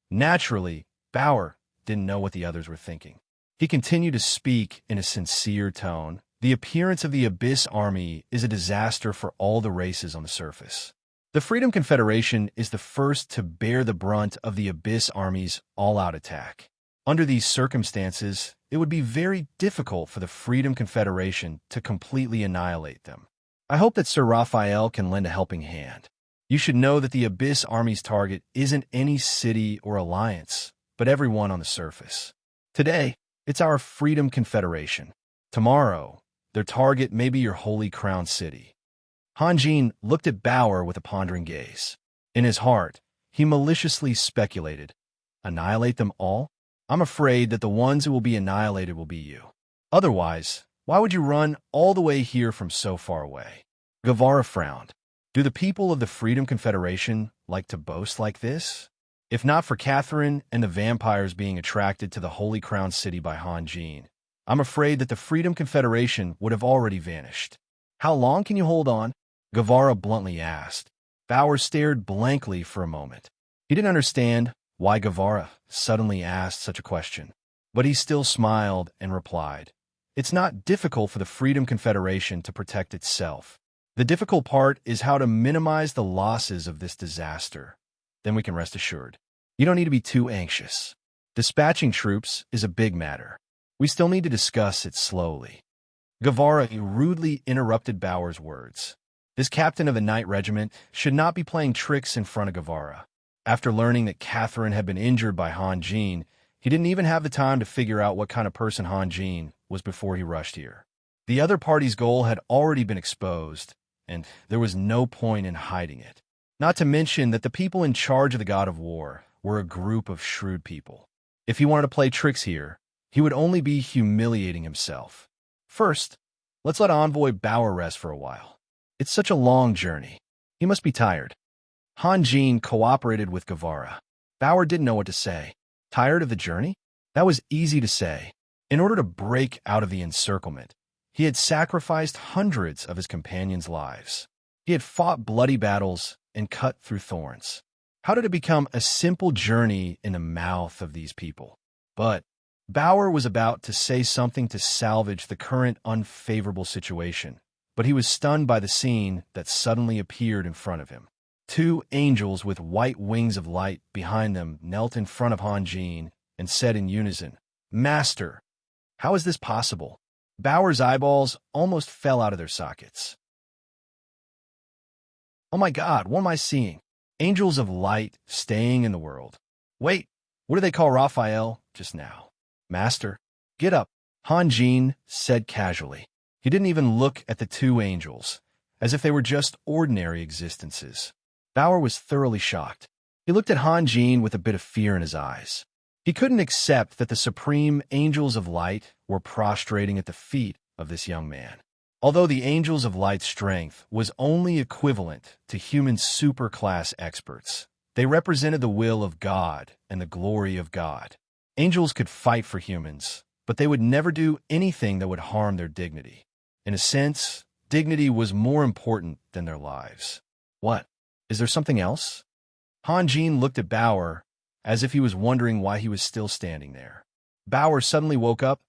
Naturally, Bauer didn't know what the others were thinking. He continued to speak in a sincere tone. The appearance of the Abyss Army is a disaster for all the races on the surface. The Freedom Confederation is the first to bear the brunt of the Abyss Army's all-out attack. Under these circumstances, it would be very difficult for the Freedom Confederation to completely annihilate them. I hope that Sir Raphael can lend a helping hand. You should know that the Abyss Army's target isn't any city or alliance, but everyone on the surface. Today, it's our Freedom Confederation. Tomorrow, their target may be your Holy Crown City. Hanjin looked at Bauer with a pondering gaze. In his heart, he maliciously speculated, annihilate them all? I'm afraid that the ones who will be annihilated will be you. Otherwise, why would you run all the way here from so far away? Guevara frowned. Do the people of the Freedom Confederation like to boast like this? If not for Catherine and the vampires being attracted to the Holy Crown City by Hanjin, I'm afraid that the Freedom Confederation would have already vanished. How long can you hold on? Guevara bluntly asked. Bauer stared blankly for a moment. He didn't understand why Guevara suddenly asked such a question, but he still smiled and replied, it's not difficult for the Freedom Confederation to protect itself. The difficult part is how to minimize the losses of this disaster. Then we can rest assured. You don't need to be too anxious. Dispatching troops is a big matter. We still need to discuss it slowly. Guevara rudely interrupted Bauer's words. This captain of the Knight Regiment should not be playing tricks in front of Guevara. After learning that Catherine had been injured by Hanjin, he didn't even have the time to figure out what kind of person Hanjin was before he rushed here. The other party's goal had already been exposed, and there was no point in hiding it. Not to mention that the people in charge of the God of War were a group of shrewd people. If he wanted to play tricks here, he would only be humiliating himself. First, let's let Envoy Bauer rest for a while. It's such a long journey. He must be tired. Hanjin cooperated with Guevara. Bauer didn't know what to say. Tired of the journey? That was easy to say. In order to break out of the encirclement, he had sacrificed hundreds of his companions' lives. He had fought bloody battles and cut through thorns. How did it become a simple journey in the mouth of these people? But Bauer was about to say something to salvage the current unfavorable situation, but he was stunned by the scene that suddenly appeared in front of him. Two angels with white wings of light behind them knelt in front of Hanjin and said in unison, Master, how is this possible? Bauer's eyeballs almost fell out of their sockets. Oh my God, what am I seeing? Angels of light staying in the world. Wait, what do they call Raphael just now? Master, get up, Hanjin said casually. He didn't even look at the two angels, as if they were just ordinary existences. Bauer was thoroughly shocked. He looked at Hanjin with a bit of fear in his eyes. He couldn't accept that the supreme angels of light were prostrating at the feet of this young man. Although the angels of light's strength was only equivalent to human superclass experts, they represented the will of God and the glory of God. Angels could fight for humans, but they would never do anything that would harm their dignity. In a sense, dignity was more important than their lives. What? Is there something else? Hanjin looked at Bauer as if he was wondering why he was still standing there. Bauer suddenly woke up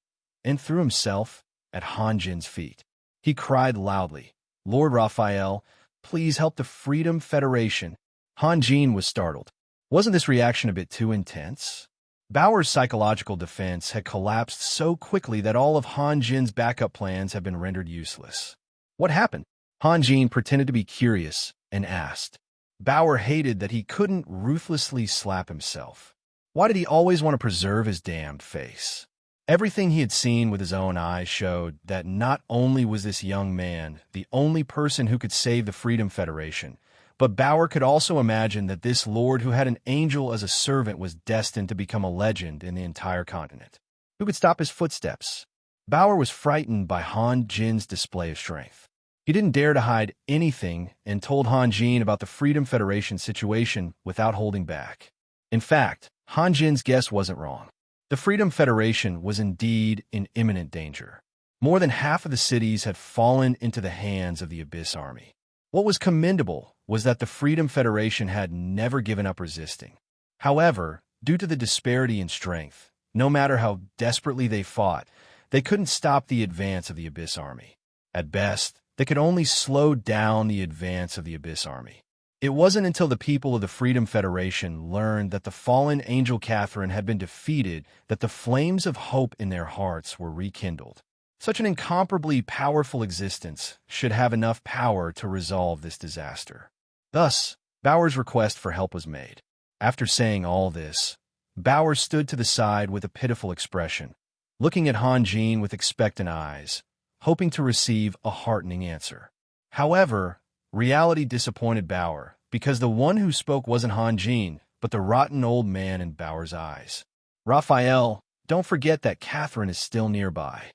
and threw himself at Han Jin's feet. He cried loudly, "Lord Raphael, please help the Freedom Federation." Han Jin was startled. Wasn't this reaction a bit too intense? Bauer's psychological defense had collapsed so quickly that all of Han Jin's backup plans had been rendered useless. What happened? Han Jin pretended to be curious and asked. Bauer hated that he couldn't ruthlessly slap himself. Why did he always want to preserve his damned face? Everything he had seen with his own eyes showed that not only was this young man the only person who could save the Freedom Federation, but Bauer could also imagine that this lord who had an angel as a servant was destined to become a legend in the entire continent. Who could stop his footsteps? Bauer was frightened by Han Jin's display of strength. He didn't dare to hide anything and told Han Jin about the Freedom Federation situation without holding back. In fact, Han Jin's guess wasn't wrong. The Freedom Federation was indeed in imminent danger. More than half of the cities had fallen into the hands of the Abyss Army. What was commendable was that the Freedom Federation had never given up resisting. However, due to the disparity in strength, no matter how desperately they fought, they couldn't stop the advance of the Abyss Army. At best, they could only slow down the advance of the Abyss Army. It wasn't until the people of the Freedom Federation learned that the fallen Angel Catherine had been defeated that the flames of hope in their hearts were rekindled. Such an incomparably powerful existence should have enough power to resolve this disaster. Thus, Bauer's request for help was made. After saying all this, Bauer stood to the side with a pitiful expression, looking at Han Jin with expectant eyes, hoping to receive a heartening answer. However, reality disappointed Bauer, because the one who spoke wasn't Han Jin, but the rotten old man in Bauer's eyes. "Raphael, don't forget that Catherine is still nearby,"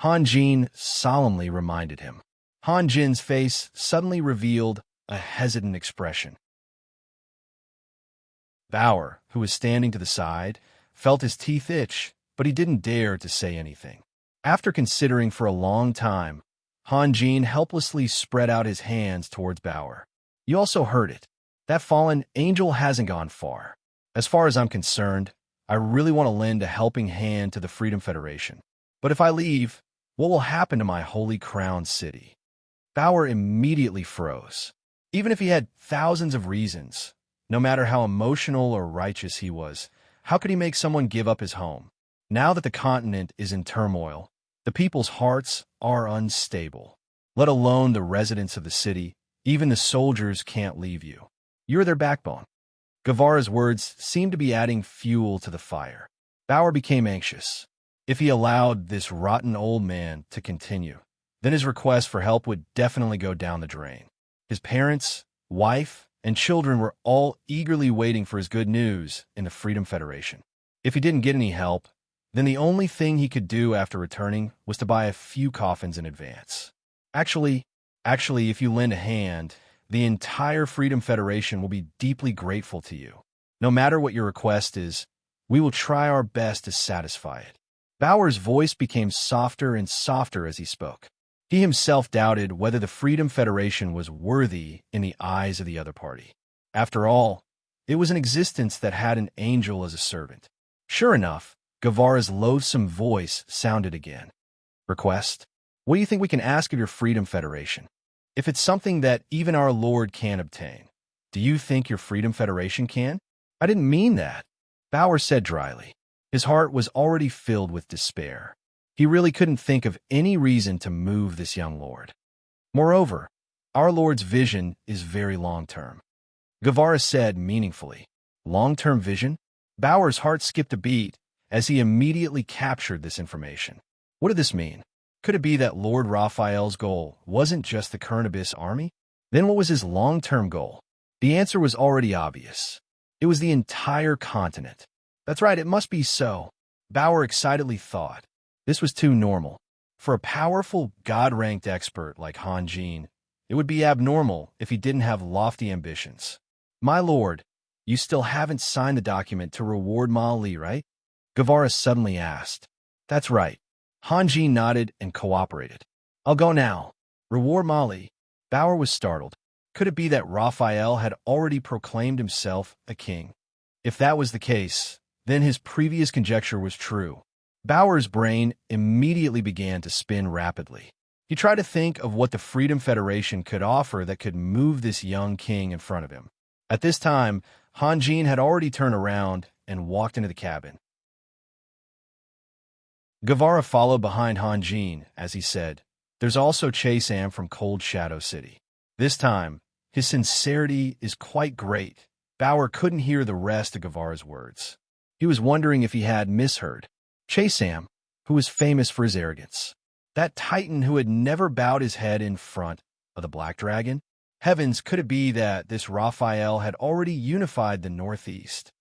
Han Jin solemnly reminded him. Han Jin's face suddenly revealed a hesitant expression. Bauer, who was standing to the side, felt his teeth itch, but he didn't dare to say anything. After considering for a long time, Han Jin helplessly spread out his hands towards Bauer. "You also heard it. That fallen angel hasn't gone far. As far as I'm concerned, I really want to lend a helping hand to the Freedom Federation. But if I leave, what will happen to my holy crown city?" Bauer immediately froze. Even if he had thousands of reasons, no matter how emotional or righteous he was, how could he make someone give up his home? Now that the continent is in turmoil, the people's hearts are unstable. Let alone the residents of the city, even the soldiers can't leave you. You're their backbone. Guevara's words seemed to be adding fuel to the fire. Bauer became anxious. If he allowed this rotten old man to continue, then his request for help would definitely go down the drain. His parents, wife, and children were all eagerly waiting for his good news in the Freedom Federation. If he didn't get any help, then the only thing he could do after returning was to buy a few coffins in advance. Actually, if you lend a hand, the entire Freedom Federation will be deeply grateful to you. No matter what your request is, we will try our best to satisfy it. Bauer's voice became softer and softer as he spoke. He himself doubted whether the Freedom Federation was worthy in the eyes of the other party. After all, it was an existence that had an angel as a servant. Sure enough, Guevara's loathsome voice sounded again. "Request? What do you think we can ask of your Freedom Federation? If it's something that even our Lord can't obtain, do you think your Freedom Federation can?" "I didn't mean that," Bauer said dryly. His heart was already filled with despair. He really couldn't think of any reason to move this young lord. Moreover, our Lord's vision is very long-term. Guevara said meaningfully. Long-term vision? Bauer's heart skipped a beat as he immediately captured this information. What did this mean? Could it be that Lord Raphael's goal wasn't just the current Abyss army? Then what was his long-term goal? The answer was already obvious. It was the entire continent. That's right, it must be so, Bauer excitedly thought. This was too normal. For a powerful, God-ranked expert like Han Jin, it would be abnormal if he didn't have lofty ambitions. "My lord, you still haven't signed the document to reward Ma Li, right?" Guevara suddenly asked. "That's right." Han Jin nodded and cooperated. "I'll go now. Reward Ma Li." Bauer was startled. Could it be that Raphael had already proclaimed himself a king? If that was the case, then his previous conjecture was true. Bauer's brain immediately began to spin rapidly. He tried to think of what the Freedom Federation could offer that could move this young king in front of him. At this time, Hanjin had already turned around and walked into the cabin. Guevara followed behind Hanjin as he said, "There's also Sam from Cold Shadow City." This time, his sincerity is quite great. Bauer couldn't hear the rest of Guevara's words. He was wondering if he had misheard. Sam, who was famous for his arrogance. That titan who had never bowed his head in front of the Black Dragon? Heavens, could it be that this Raphael had already unified the Northeast?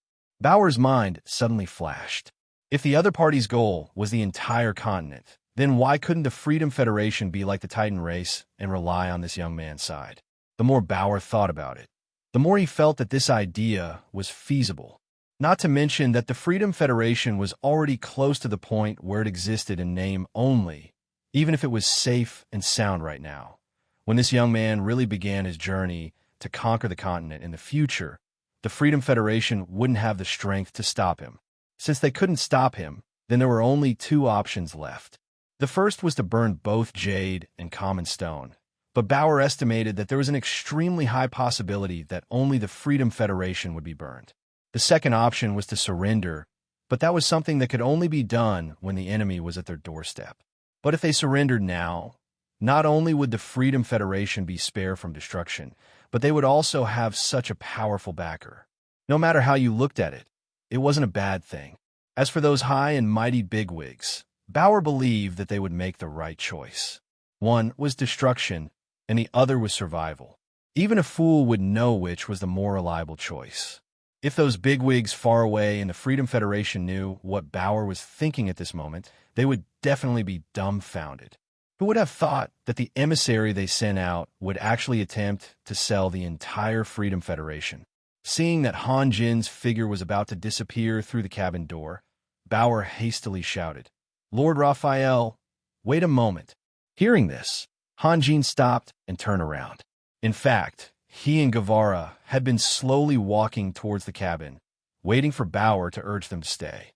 Bauer's mind suddenly flashed. If the other party's goal was the entire continent, then why couldn't the Freedom Federation be like the Titan race and rely on this young man's side? The more Bauer thought about it, the more he felt that this idea was feasible. Not to mention that the Freedom Federation was already close to the point where it existed in name only, even if it was safe and sound right now. When this young man really began his journey to conquer the continent in the future, the Freedom Federation wouldn't have the strength to stop him. Since they couldn't stop him, then there were only two options left. The first was to burn both jade and common stone, but Bauer estimated that there was an extremely high possibility that only the Freedom Federation would be burned. The second option was to surrender, but that was something that could only be done when the enemy was at their doorstep. But if they surrendered now, not only would the Freedom Federation be spared from destruction, but they would also have such a powerful backer. No matter how you looked at it, it wasn't a bad thing. As for those high and mighty bigwigs, Bauer believed that they would make the right choice. One was destruction, and the other was survival. Even a fool would know which was the more reliable choice. If those bigwigs far away in the Freedom Federation knew what Bauer was thinking at this moment, they would definitely be dumbfounded. Who would have thought that the emissary they sent out would actually attempt to sell the entire Freedom Federation? Seeing that Hanjin's figure was about to disappear through the cabin door, Bauer hastily shouted, "Lord Raphael, wait a moment." Hearing this, Hanjin stopped and turned around. In fact, he and Guevara had been slowly walking towards the cabin, waiting for Bauer to urge them to stay.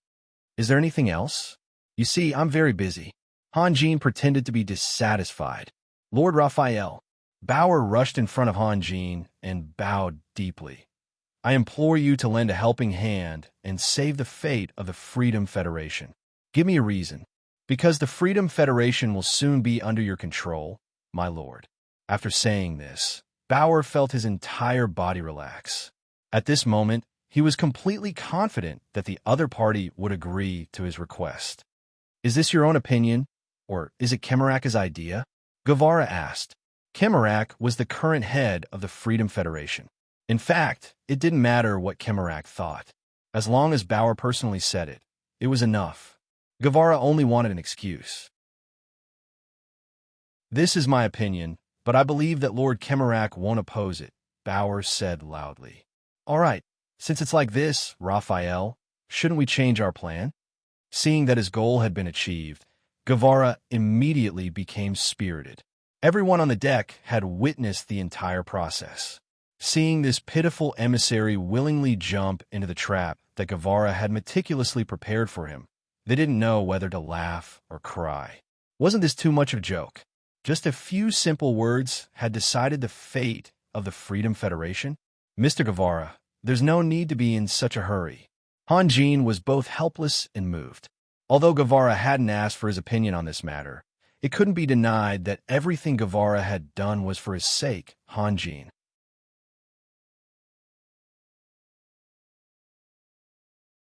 "Is there anything else? You see, I'm very busy." Hanjin pretended to be dissatisfied. "Lord Raphael." Bauer rushed in front of Hanjin and bowed deeply. "I implore you to lend a helping hand and save the fate of the Freedom Federation. Give me a reason." "Because the Freedom Federation will soon be under your control, my lord." After saying this, Bauer felt his entire body relax. At this moment, he was completely confident that the other party would agree to his request. "Is this your own opinion, or is it Kemaraka's idea?" Guevara asked. Kemarak was the current head of the Freedom Federation. In fact, it didn't matter what Kemarak thought. As long as Bauer personally said it, it was enough. Guevara only wanted an excuse. "This is my opinion, but I believe that Lord Kemarak won't oppose it," Bauer said loudly. "All right, since it's like this, Raphael, shouldn't we change our plan?" Seeing that his goal had been achieved, Guevara immediately became spirited. Everyone on the deck had witnessed the entire process. Seeing this pitiful emissary willingly jump into the trap that Guevara had meticulously prepared for him, they didn't know whether to laugh or cry. Wasn't this too much of a joke? Just a few simple words had decided the fate of the Freedom Federation? "Mr. Guevara, there's no need to be in such a hurry." Hanjin was both helpless and moved. Although Guevara hadn't asked for his opinion on this matter, it couldn't be denied that everything Guevara had done was for his sake, Hanjin.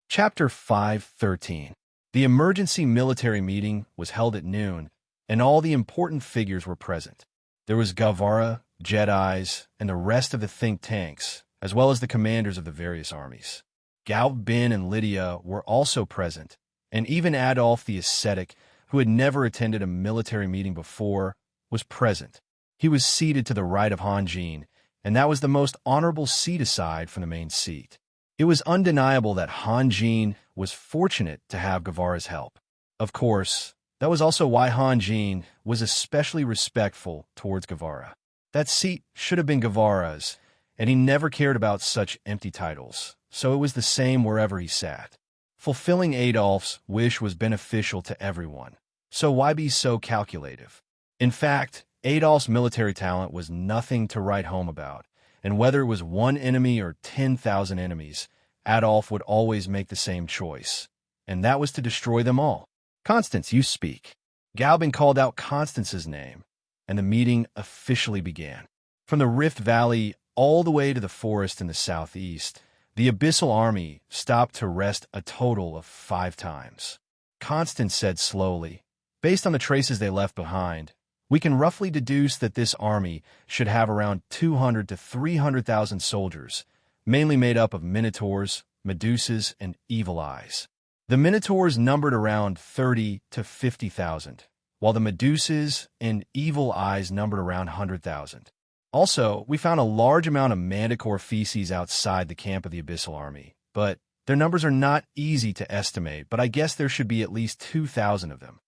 Chapter 5:13. The emergency military meeting was held at noon, and all the important figures were present. There was Guevara, Jedis, and the rest of the think tanks, as well as the commanders of the various armies. Gaub Bin and Lydia were also present, and even Adolf the ascetic, who had never attended a military meeting before, was present. He was seated to the right of Hanjin, and that was the most honorable seat aside from the main seat. It was undeniable that Hanjin was fortunate to have Guevara's help. Of course, that was also why Hanjin was especially respectful towards Guevara. That seat should have been Guevara's, and he never cared about such empty titles, so it was the same wherever he sat. Fulfilling Adolf's wish was beneficial to everyone, so why be so calculative? In fact, Adolf's military talent was nothing to write home about, and whether it was one enemy or 10,000 enemies, Adolf would always make the same choice, and that was to destroy them all. "Constance, you speak." Galbin called out Constance's name, and the meeting officially began. From the Rift Valley all the way to the forest in the southeast, the Abyssal Army stopped to rest a total of 5 times. Constance said slowly, "Based on the traces they left behind, we can roughly deduce that this army should have around 200 to 300,000 soldiers, mainly made up of minotaurs, medusas, and evil eyes. The minotaurs numbered around 30 to 50,000, while the medusas and evil eyes numbered around 100,000. Also, we found a large amount of manticore feces outside the camp of the Abyssal Army, but their numbers are not easy to estimate, but I guess there should be at least 2,000 of them."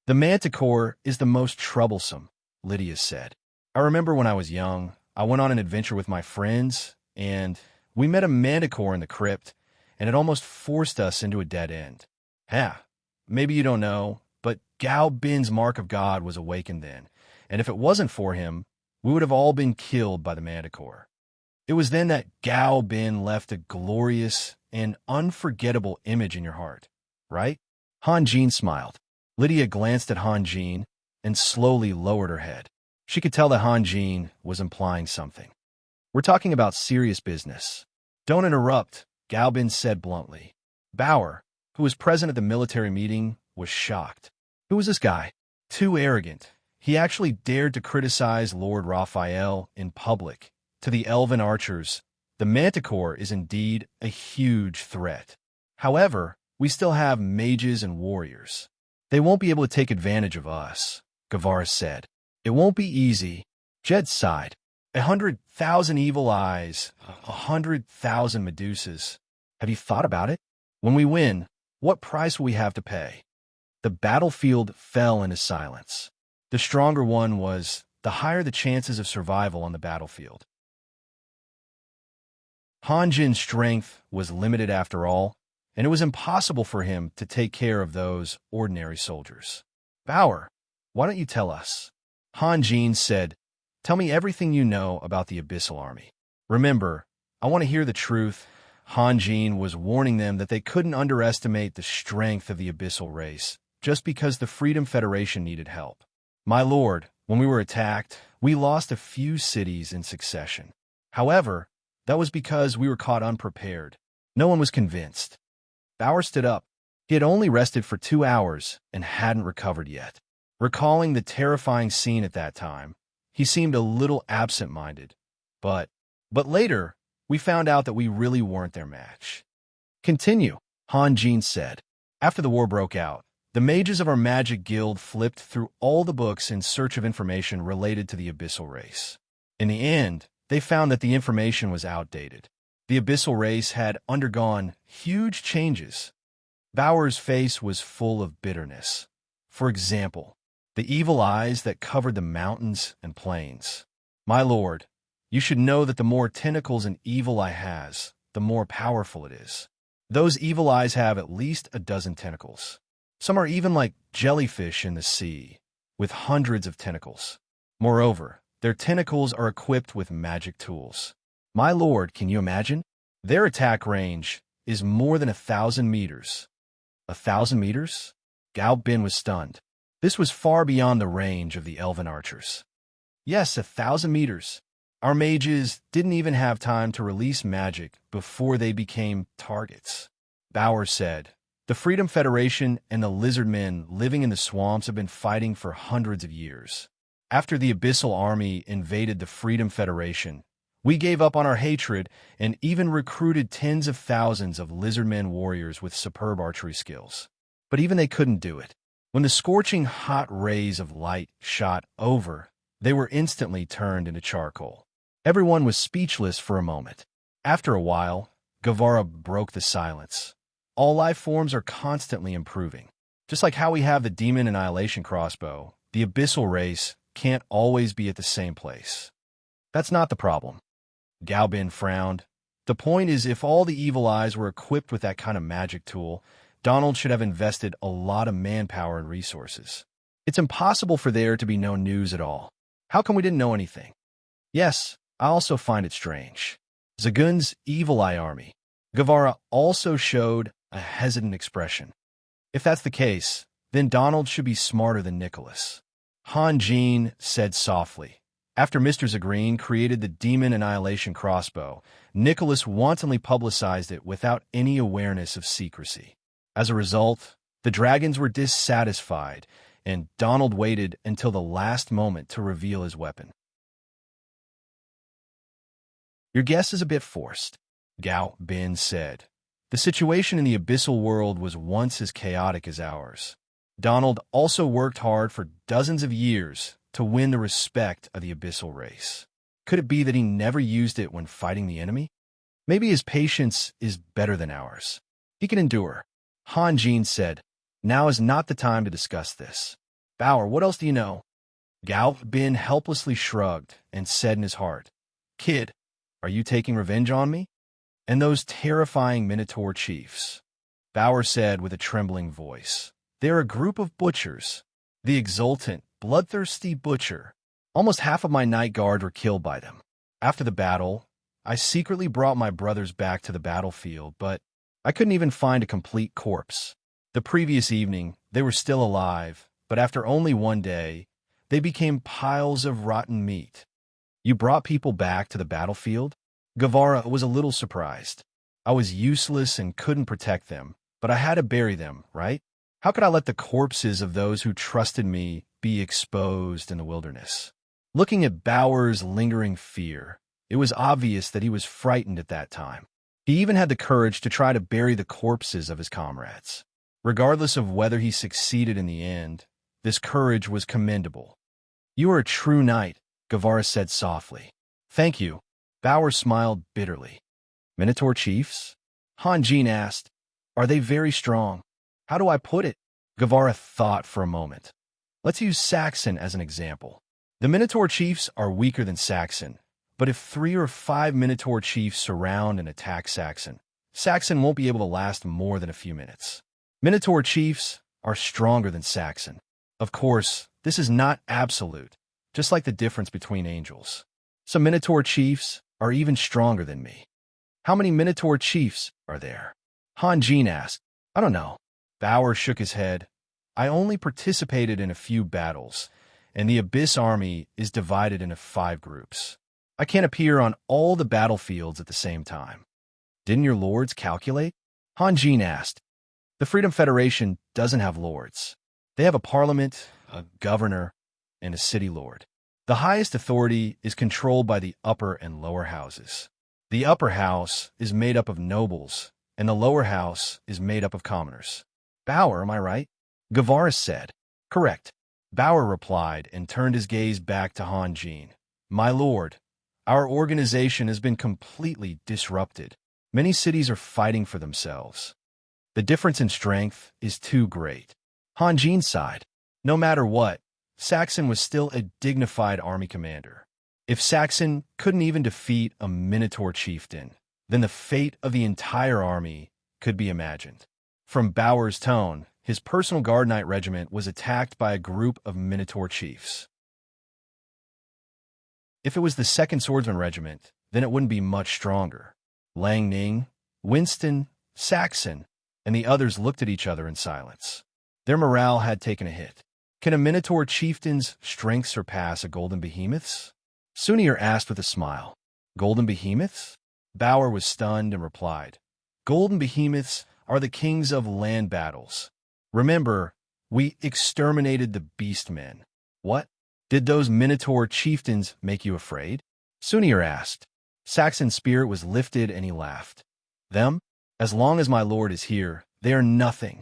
"The manticore is the most troublesome," Lydia said. "I remember when I was young, I went on an adventure with my friends, and we met a manticore in the crypt, and it almost forced us into a dead end. Maybe you don't know, but Gao Bin's Mark of God was awakened then, and if it wasn't for him, we would have all been killed by the manticore. It was then that Gao Bin left a glorious and unforgettable image in your heart, right?" Han Jin smiled. Lydia glanced at Han Jin and slowly lowered her head. She could tell that Han Jin was implying something. "We're talking about serious business." "Don't interrupt," Gao Bin said bluntly. Bauer, who was present at the military meeting, was shocked. Who was this guy? Too arrogant. He actually dared to criticize Lord Raphael in public. To the elven archers, the manticore is indeed a huge threat. However, we still have mages and warriors. They won't be able to take advantage of us, Guevara said. "It won't be easy." Jed sighed. 100,000 evil eyes, 100,000 medusas. Have you thought about it? When we win, what price will we have to pay? The battlefield fell into silence. The stronger one was, the higher the chances of survival on the battlefield. Han Jin's strength was limited after all, and it was impossible for him to take care of those ordinary soldiers. "Bauer, why don't you tell us?" Han Jin said, "Tell me everything you know about the Abyssal Army. Remember, I want to hear the truth." Han Jin was warning them that they couldn't underestimate the strength of the Abyssal race, just because the Freedom Federation needed help. "My lord, when we were attacked, we lost a few cities in succession. However, that was because we were caught unprepared. No one was convinced." Bauer stood up. He had only rested for 2 hours and hadn't recovered yet. Recalling the terrifying scene at that time, he seemed a little absent-minded. But later, we found out that we really weren't their match. "Continue," Han Jin said. "After the war broke out, the mages of our magic guild flipped through all the books in search of information related to the Abyssal race. In the end, they found that the information was outdated. The Abyssal race had undergone huge changes." Bauer's face was full of bitterness. "For example, the evil eyes that covered the mountains and plains. My lord, you should know that the more tentacles an evil eye has, the more powerful it is. Those evil eyes have at least a dozen tentacles. Some are even like jellyfish in the sea, with hundreds of tentacles. Moreover, their tentacles are equipped with magic tools. My lord, can you imagine? Their attack range is more than 1,000 meters. 1,000 meters? Gao Bin was stunned. This was far beyond the range of the elven archers. Yes, 1,000 meters. Our mages didn't even have time to release magic before they became targets." Bauer said, "The Freedom Federation and the lizard men living in the swamps have been fighting for hundreds of years. After the Abyssal Army invaded the Freedom Federation, we gave up on our hatred and even recruited tens of thousands of lizardmen warriors with superb archery skills. But even they couldn't do it. When the scorching hot rays of light shot over, they were instantly turned into charcoal." Everyone was speechless for a moment. After a while, Guevara broke the silence. "All life forms are constantly improving. Just like how we have the demon annihilation crossbow, the Abyssal race can't always be at the same place. That's not the problem." Gao Bin frowned. The point is, if all the evil eyes were equipped with that kind of magic tool, Donald should have invested a lot of manpower and resources. It's impossible for there to be no news at all. How come we didn't know anything? Yes, I also find it strange. Zagun's Evil Eye Army. Guevara also showed a hesitant expression. If that's the case, then Donald should be smarter than Nicholas. Han Jean said softly. After Mr. Zagreen created the Demon Annihilation crossbow, Nicholas wantonly publicized it without any awareness of secrecy. As a result, the dragons were dissatisfied, and Donald waited until the last moment to reveal his weapon. Your guess is a bit forced, Gao Bin said. The situation in the abyssal world was once as chaotic as ours. Donald also worked hard for dozens of years to win the respect of the abyssal race. Could it be that he never used it when fighting the enemy? Maybe his patience is better than ours. He can endure. Han Jean said, now is not the time to discuss this. Bauer, what else do you know? Gao Bin helplessly shrugged and said in his heart, Kid, are you taking revenge on me? And those terrifying Minotaur chiefs? Bauer said with a trembling voice, they're a group of butchers. The exultant, bloodthirsty butcher. Almost half of my night guard were killed by them. After the battle, I secretly brought my brothers back to the battlefield, but I couldn't even find a complete corpse. The previous evening, they were still alive, but after only one day, they became piles of rotten meat. You brought people back to the battlefield? Guevara was a little surprised. I was useless and couldn't protect them, but I had to bury them, right? How could I let the corpses of those who trusted me be exposed in the wilderness? Looking at Bauer's lingering fear, it was obvious that he was frightened at that time. He even had the courage to try to bury the corpses of his comrades. Regardless of whether he succeeded in the end, this courage was commendable. You are a true knight, Guevara said softly. Thank you. Bauer smiled bitterly. Minotaur chiefs? Han Jean asked. Are they very strong? How do I put it? Guevara thought for a moment. Let's use Saxon as an example. The Minotaur chiefs are weaker than Saxon, but if 3 or 5 Minotaur chiefs surround and attack Saxon, Saxon won't be able to last more than a few minutes. Minotaur chiefs are stronger than Saxon. Of course, this is not absolute, just like the difference between angels. Some Minotaur chiefs are even stronger than me. How many Minotaur chiefs are there? Han Jean asked. I don't know. Bauer shook his head. I only participated in a few battles, and the Abyss Army is divided into 5 groups. I can't appear on all the battlefields at the same time. Didn't your lords calculate? Han Jean asked. The Freedom Federation doesn't have lords. They have a parliament, a governor, and a city lord. The highest authority is controlled by the upper and lower houses. The upper house is made up of nobles, and the lower house is made up of commoners. Bauer, am I right? Guevara said. Correct. Bauer replied and turned his gaze back to Han Jean. My lord, our organization has been completely disrupted. Many cities are fighting for themselves. The difference in strength is too great. Han Jean sighed. No matter what, Saxon was still a dignified army commander. If Saxon couldn't even defeat a Minotaur chieftain, then the fate of the entire army could be imagined. From Bauer's tone, his personal guard knight regiment was attacked by a group of Minotaur chiefs. If it was the 2nd Swordsman Regiment, then it wouldn't be much stronger. Lang Ning, Winston, Saxon, and the others looked at each other in silence. Their morale had taken a hit. Can a Minotaur chieftain's strength surpass a Golden Behemoth's? Sunir asked with a smile. Golden Behemoths? Bauer was stunned and replied. Golden Behemoths are the kings of land battles. Remember, we exterminated the beastmen. What? Did those Minotaur chieftains make you afraid? Sunir asked. Saxon's spirit was lifted and he laughed. Them? As long as my lord is here, they are nothing.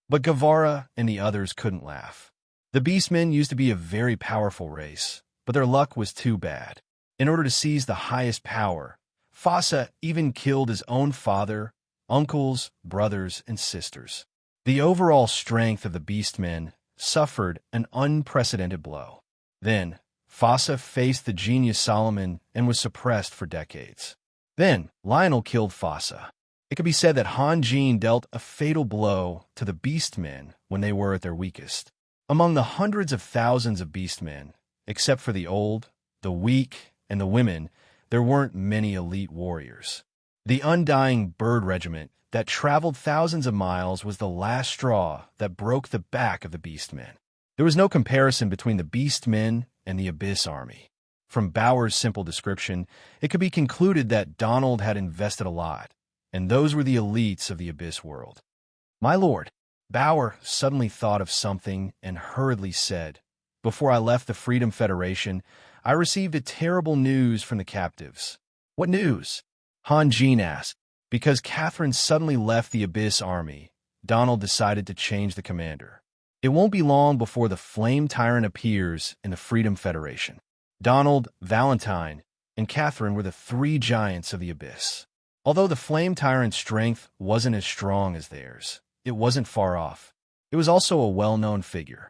But Guevara and the others couldn't laugh. The beastmen used to be a very powerful race, but their luck was too bad. In order to seize the highest power, Fossa even killed his own father, uncles, brothers, and sisters. The overall strength of the beastmen suffered an unprecedented blow. Then, Fossa faced the genius Solomon and was suppressed for decades. Then, Lionel killed Fossa. It could be said that Han Jin dealt a fatal blow to the Beastmen when they were at their weakest. Among the hundreds of thousands of Beastmen, except for the old, the weak, and the women, there weren't many elite warriors. The Undying Bird Regiment that traveled thousands of miles was the last straw that broke the back of the Beastmen. There was no comparison between the Beastmen and the Abyss Army. From Bauer's simple description, it could be concluded that Donald had invested a lot, and those were the elites of the Abyss world. "My lord," Bauer suddenly thought of something and hurriedly said, "Before I left the Freedom Federation, I received a terrible news from the captives." "What news?" Han Jin asked. Because Catherine suddenly left the Abyss Army, Donald decided to change the commander. It won't be long before the Flame Tyrant appears in the Freedom Federation. Donald, Valentine, and Catherine were the three giants of the Abyss. Although the Flame Tyrant's strength wasn't as strong as theirs, it wasn't far off. It was also a well-known figure.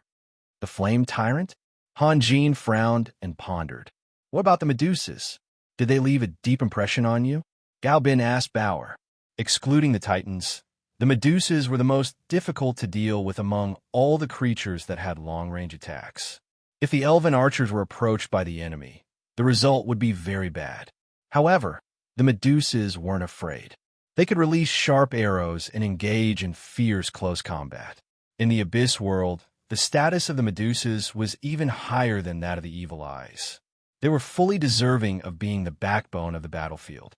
The Flame Tyrant? Han Jin frowned and pondered. What about the Medusas? Did they leave a deep impression on you? Gao Bin asked Bauer. Excluding the Titans, the Medusas were the most difficult to deal with among all the creatures that had long-range attacks. If the elven archers were approached by the enemy, the result would be very bad. However, the Medusas weren't afraid. They could release sharp arrows and engage in fierce close combat. In the Abyss world, the status of the Medusas was even higher than that of the Evil Eyes. They were fully deserving of being the backbone of the battlefield.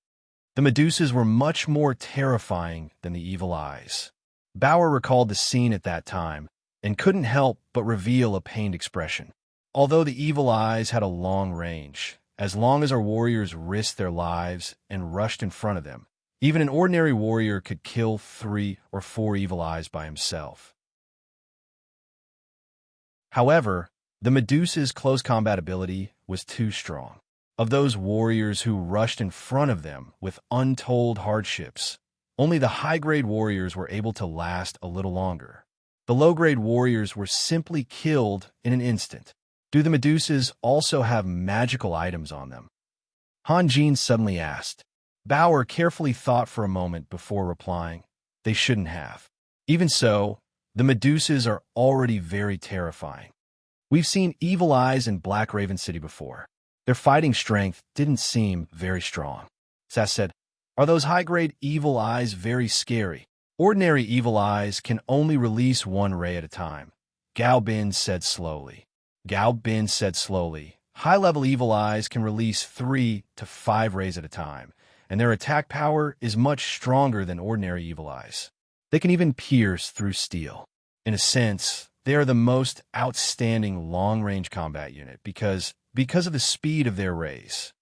The Medusas were much more terrifying than the Evil Eyes. Bauer recalled the scene at that time and couldn't help but reveal a pained expression. Although the Evil Eyes had a long range, as long as our warriors risked their lives and rushed in front of them, even an ordinary warrior could kill 3 or 4 Evil Eyes by himself. However, the Medusa's close combat ability was too strong. Of those warriors who rushed in front of them with untold hardships, only the high-grade warriors were able to last a little longer. The low-grade warriors were simply killed in an instant. Do the Medusas also have magical items on them? Han Jin suddenly asked. Bauer carefully thought for a moment before replying. They shouldn't have. Even so, the Medusas are already very terrifying. We've seen Evil Eyes in Black Raven City before. Their fighting strength didn't seem very strong. Sass said, "Are those high-grade Evil Eyes very scary?" "Ordinary Evil Eyes can only release 1 ray at a time," Gao Bin said slowly. High-level Evil Eyes can release 3 to 5 rays at a time, and their attack power is much stronger than ordinary Evil Eyes. They can even pierce through steel. In a sense, they are the most outstanding long-range combat unit because of the speed of their rays.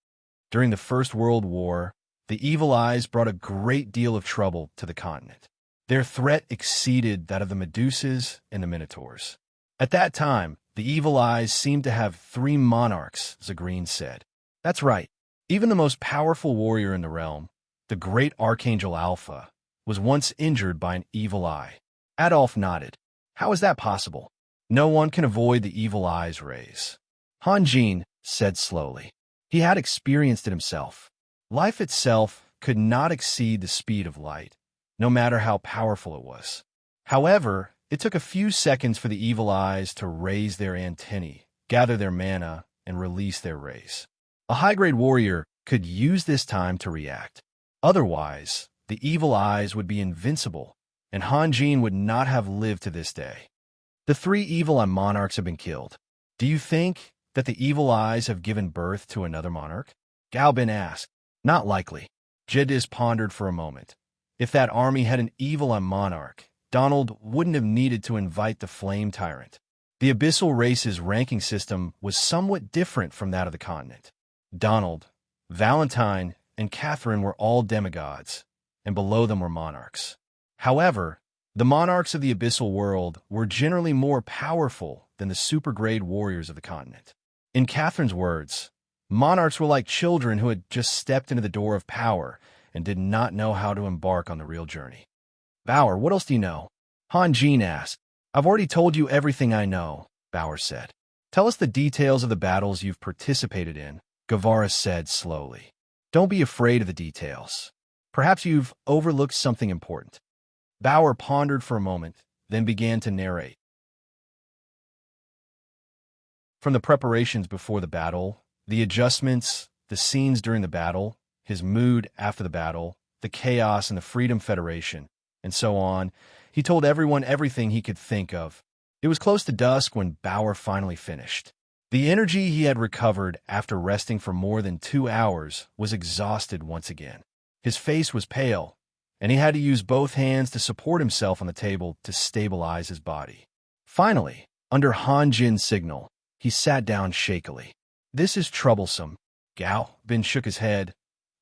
During the First World War, the Evil Eyes brought a great deal of trouble to the continent. Their threat exceeded that of the Medusas and the Minotaurs. At that time, the Evil Eyes seemed to have 3 monarchs, Zagreen said. That's right. Even the most powerful warrior in the realm, the great Archangel Alpha, was once injured by an Evil Eye. Adolf nodded. How is that possible? No one can avoid the Evil Eye's rays. Han Jin said slowly. He had experienced it himself. Life itself could not exceed the speed of light, no matter how powerful it was. However, it took a few seconds for the Evil Eyes to raise their antennae, gather their mana, and release their rays. A high-grade warrior could use this time to react. Otherwise, the Evil Eyes would be invincible, and Han Jin would not have lived to this day. The 3 Evil Eye monarchs have been killed. Do you think that the Evil Eyes have given birth to another monarch? Gao Bin asked. Not likely. Jedis pondered for a moment. If that army had an Evil Eye monarch, Donald wouldn't have needed to invite the Flame Tyrant. The Abyssal race's ranking system was somewhat different from that of the continent. Donald, Valentine, and Catherine were all demigods, and below them were monarchs. However, the monarchs of the Abyssal world were generally more powerful than the super-grade warriors of the continent. In Catherine's words, monarchs were like children who had just stepped into the door of power and did not know how to embark on the real journey. Bauer, what else do you know? Han Jin asked. I've already told you everything I know, Bauer said. Tell us the details of the battles you've participated in, Guevara said slowly. Don't be afraid of the details. Perhaps you've overlooked something important. Bauer pondered for a moment, then began to narrate. From the preparations before the battle, the adjustments, the scenes during the battle, his mood after the battle, the chaos in the Freedom Federation, and so on, he told everyone everything he could think of. It was close to dusk when Bauer finally finished. The energy he had recovered after resting for more than 2 hours was exhausted once again. His face was pale, and he had to use both hands to support himself on the table to stabilize his body. Finally, under Han Jin's signal, he sat down shakily. This is troublesome. Gao Bin shook his head.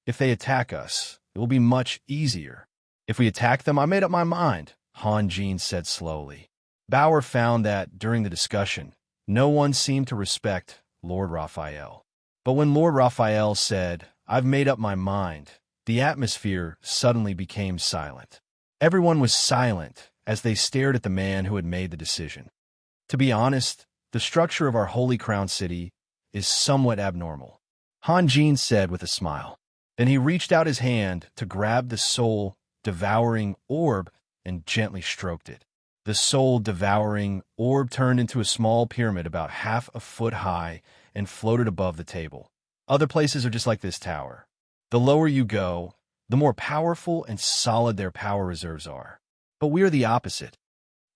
If they attack us, it will be much easier. If we attack them, I made up my mind, Han Jin said slowly. Bauer found that, during the discussion, no one seemed to respect Lord Raphael. But when Lord Raphael said, I've made up my mind, the atmosphere suddenly became silent. Everyone was silent as they stared at the man who had made the decision. To be honest, the structure of our Holy Crown City is somewhat abnormal, Han Jin said with a smile. Then he reached out his hand to grab the soul-devouring orb and gently stroked it. The soul-devouring orb turned into a small pyramid about half a foot high and floated above the table. Other places are just like this tower. The lower you go, the more powerful and solid their power reserves are. But we are the opposite.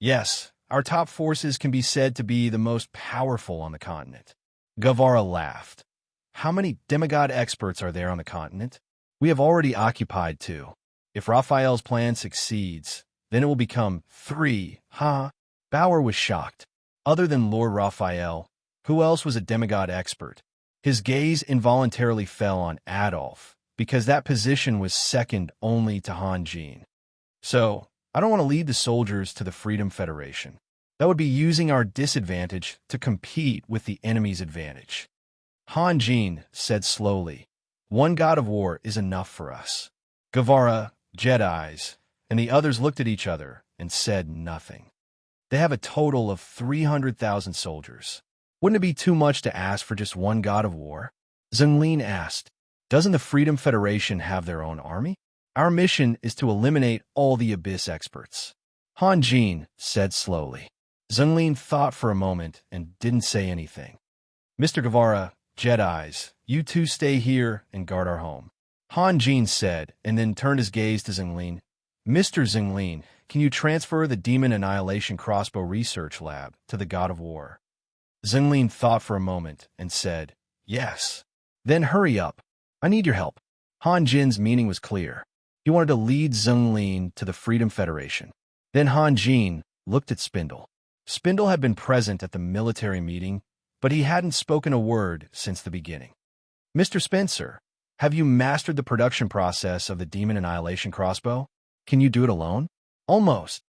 Yes, our top forces can be said to be the most powerful on the continent. Guevara laughed. How many demigod experts are there on the continent? We have already occupied 2. If Raphael's plan succeeds, then it will become 3, huh? Bauer was shocked. Other than Lord Raphael, who else was a demigod expert? His gaze involuntarily fell on Adolf, because that position was second only to Han Jin. So, I don't want to lead the soldiers to the Freedom Federation. That would be using our disadvantage to compete with the enemy's advantage. Han Jin said slowly, 1 god of war is enough for us. Guevara, Jedis, and the others looked at each other and said nothing. They have a total of 300,000 soldiers. Wouldn't it be too much to ask for just 1 god of war? Zhenglin asked, doesn't the Freedom Federation have their own army? Our mission is to eliminate all the Abyss experts. Han Jin said slowly. Zhenglin thought for a moment and didn't say anything. Mr. Guevara, Jedis, you 2 stay here and guard our home. Han Jin said, and then turned his gaze to Zhenglin. Mr. Zhenglin, can you transfer the Demon Annihilation Crossbow Research Lab to the God of War? Zhenglin thought for a moment and said, yes. Then hurry up. I need your help. Han Jin's meaning was clear. He wanted to lead Zhenglin to the Freedom Federation. Then Han Jin looked at Spindle. Spindle had been present at the military meeting, but he hadn't spoken a word since the beginning. Mr. Spencer, have you mastered the production process of the Demon Annihilation Crossbow? Can you do it alone? Almost.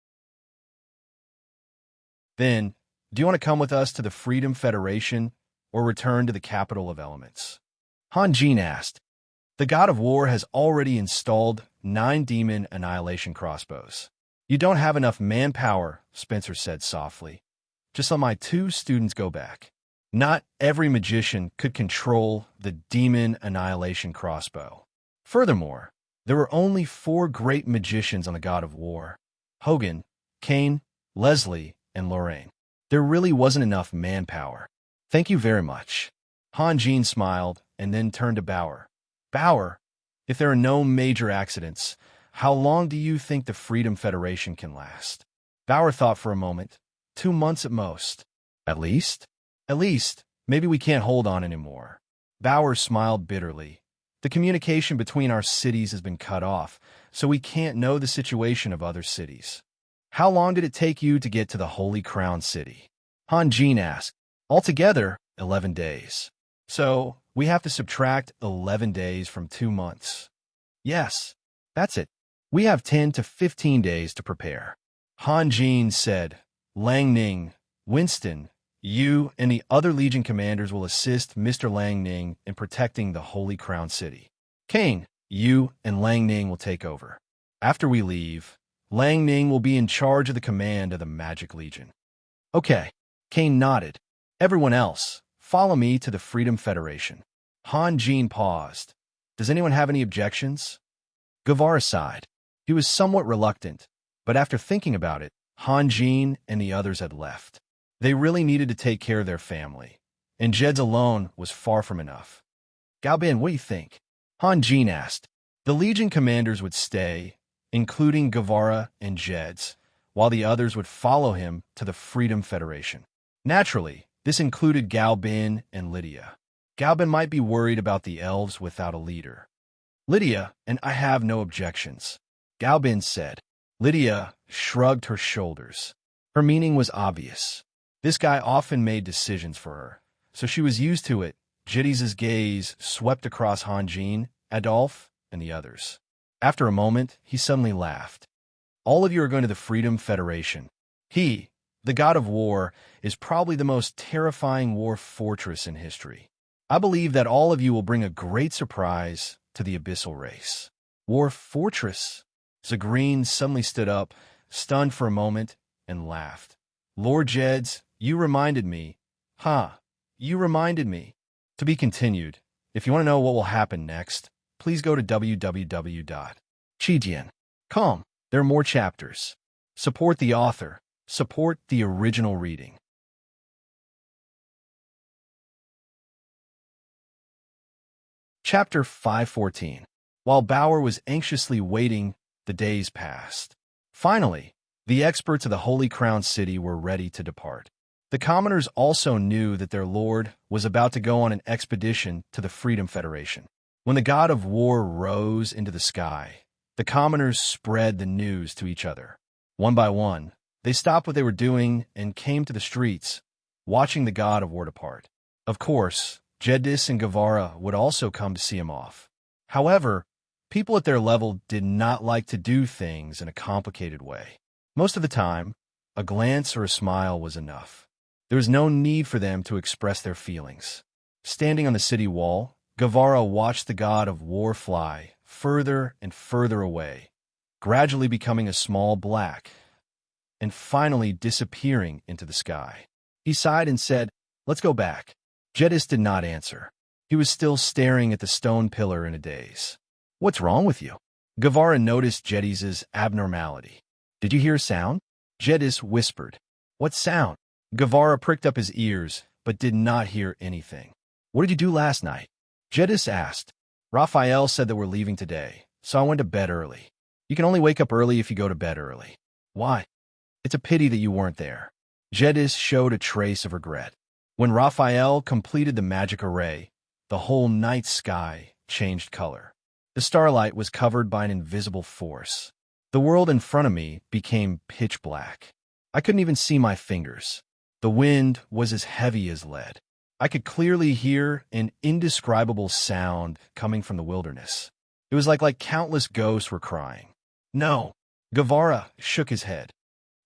Then, do you want to come with us to the Freedom Federation or return to the Capital of Elements? Han Jin asked. The God of War has already installed 9 Demon Annihilation Crossbows. You don't have enough manpower, Spencer said softly. Just let my 2 students go back. Not every magician could control the Demon Annihilation Crossbow. Furthermore, there were only 4 great magicians on the God of War: Hogan, Kane, Leslie, and Lorraine. There really wasn't enough manpower. Thank you very much. Han Jin smiled and then turned to Bauer. Bauer, if there are no major accidents, how long do you think the Freedom Federation can last? Bauer thought for a moment. 2 months at most. At least? At least, maybe we can't hold on anymore. Bauer smiled bitterly. The communication between our cities has been cut off, so we can't know the situation of other cities. How long did it take you to get to the Holy Crown City? Han Jin asked. Altogether, 11 days. So, we have to subtract 11 days from 2 months. Yes, that's it. We have 10 to 15 days to prepare. Han Jin said, Lang Ning, Winston, you and the other Legion commanders will assist Mr. Lang Ning in protecting the Holy Crown City. Kane, you and Lang Ning will take over. After we leave, Lang Ning will be in charge of the command of the Magic Legion. Okay, Kane nodded. Everyone else, follow me to the Freedom Federation. Han Jin paused. Does anyone have any objections? Guevara sighed. He was somewhat reluctant, but after thinking about it, Hanjin and the others had left. They really needed to take care of their family, and Jed's alone was far from enough. Gaobin, what do you think? Hanjin asked. The Legion commanders would stay, including Guevara and Jed's, while the others would follow him to the Freedom Federation. Naturally, this included Gaobin and Lydia. Gaobin might be worried about the elves without a leader. Lydia and I have no objections, Gaobin said. Lydia shrugged her shoulders. Her meaning was obvious. This guy often made decisions for her, so she was used to it. Jeddy's gaze swept across Hanjin, Adolphe, and the others. After a moment, he suddenly laughed. All of you are going to the Freedom Federation. He, the god of war, is probably the most terrifying war fortress in history. I believe that all of you will bring a great surprise to the abyssal race. War fortress? Zagreen suddenly stood up, stunned for a moment, and laughed. Lord Jed's, you reminded me. You reminded me. To be continued. If you want to know what will happen next, please go to www.chijian.com. There are more chapters. Support the author. Support the original reading. Chapter 514. While Bauer was anxiously waiting, the days passed. Finally, the experts of the Holy Crown City were ready to depart. The commoners also knew that their lord was about to go on an expedition to the Freedom Federation. When the god of war rose into the sky, the commoners spread the news to each other. One by one, they stopped what they were doing and came to the streets, watching the god of war depart. Of course, Jedis and Guevara would also come to see him off. However, people at their level did not like to do things in a complicated way. Most of the time, a glance or a smile was enough. There was no need for them to express their feelings. Standing on the city wall, Guevara watched the god of war fly further and further away, gradually becoming a small black, and finally disappearing into the sky. He sighed and said, "Let's go back." Jedis did not answer. He was still staring at the stone pillar in a daze. "What's wrong with you?" Guevara noticed Jedis' abnormality. "Did you hear a sound?" Jedis whispered. "What sound?" Guevara pricked up his ears, but did not hear anything. "What did you do last night?" Jedis asked. "Raphael said that we're leaving today, so I went to bed early." "You can only wake up early if you go to bed early." "Why?" "It's a pity that you weren't there." Jedis showed a trace of regret. When Raphael completed the magic array, the whole night sky changed color. The starlight was covered by an invisible force. The world in front of me became pitch black. I couldn't even see my fingers. The wind was as heavy as lead. I could clearly hear an indescribable sound coming from the wilderness. It was like countless ghosts were crying. "No." Guevara shook his head.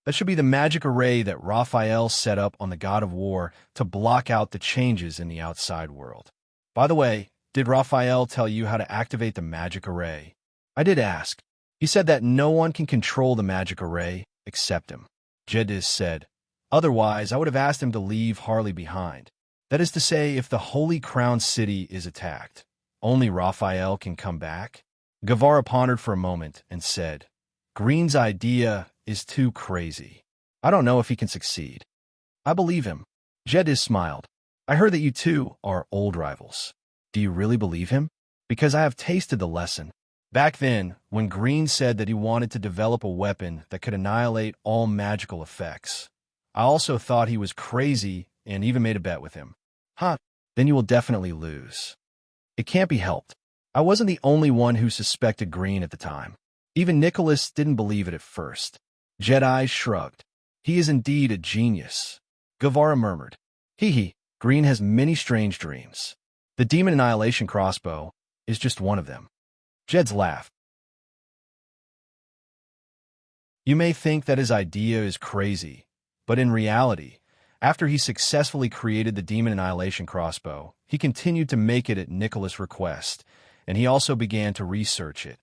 "That should be the magic array that Raphael set up on the god of war to block out the changes in the outside world. By the way, did Raphael tell you how to activate the magic array?" "I did ask. He said that no one can control the magic array except him." Jedis said. "Otherwise, I would have asked him to leave Harley behind. That is to say, if the Holy Crown City is attacked, only Raphael can come back." Guevara pondered for a moment and said, "Green's idea is too crazy. I don't know if he can succeed." "I believe him." Jedis smiled. "I heard that you two are old rivals. Do you really believe him?" "Because I have tasted the lesson. Back then, when Green said that he wanted to develop a weapon that could annihilate all magical effects, I also thought he was crazy and even made a bet with him." Then you will definitely lose." "It can't be helped. I wasn't the only one who suspected Green at the time. Even Nicholas didn't believe it at first." Jedi shrugged. "He is indeed a genius." Guevara murmured. Green has many strange dreams. The demon annihilation crossbow is just one of them." Jed's laughed. "You may think that his idea is crazy, but in reality, after he successfully created the demon annihilation crossbow, he continued to make it at Nicholas' request, and he also began to research it.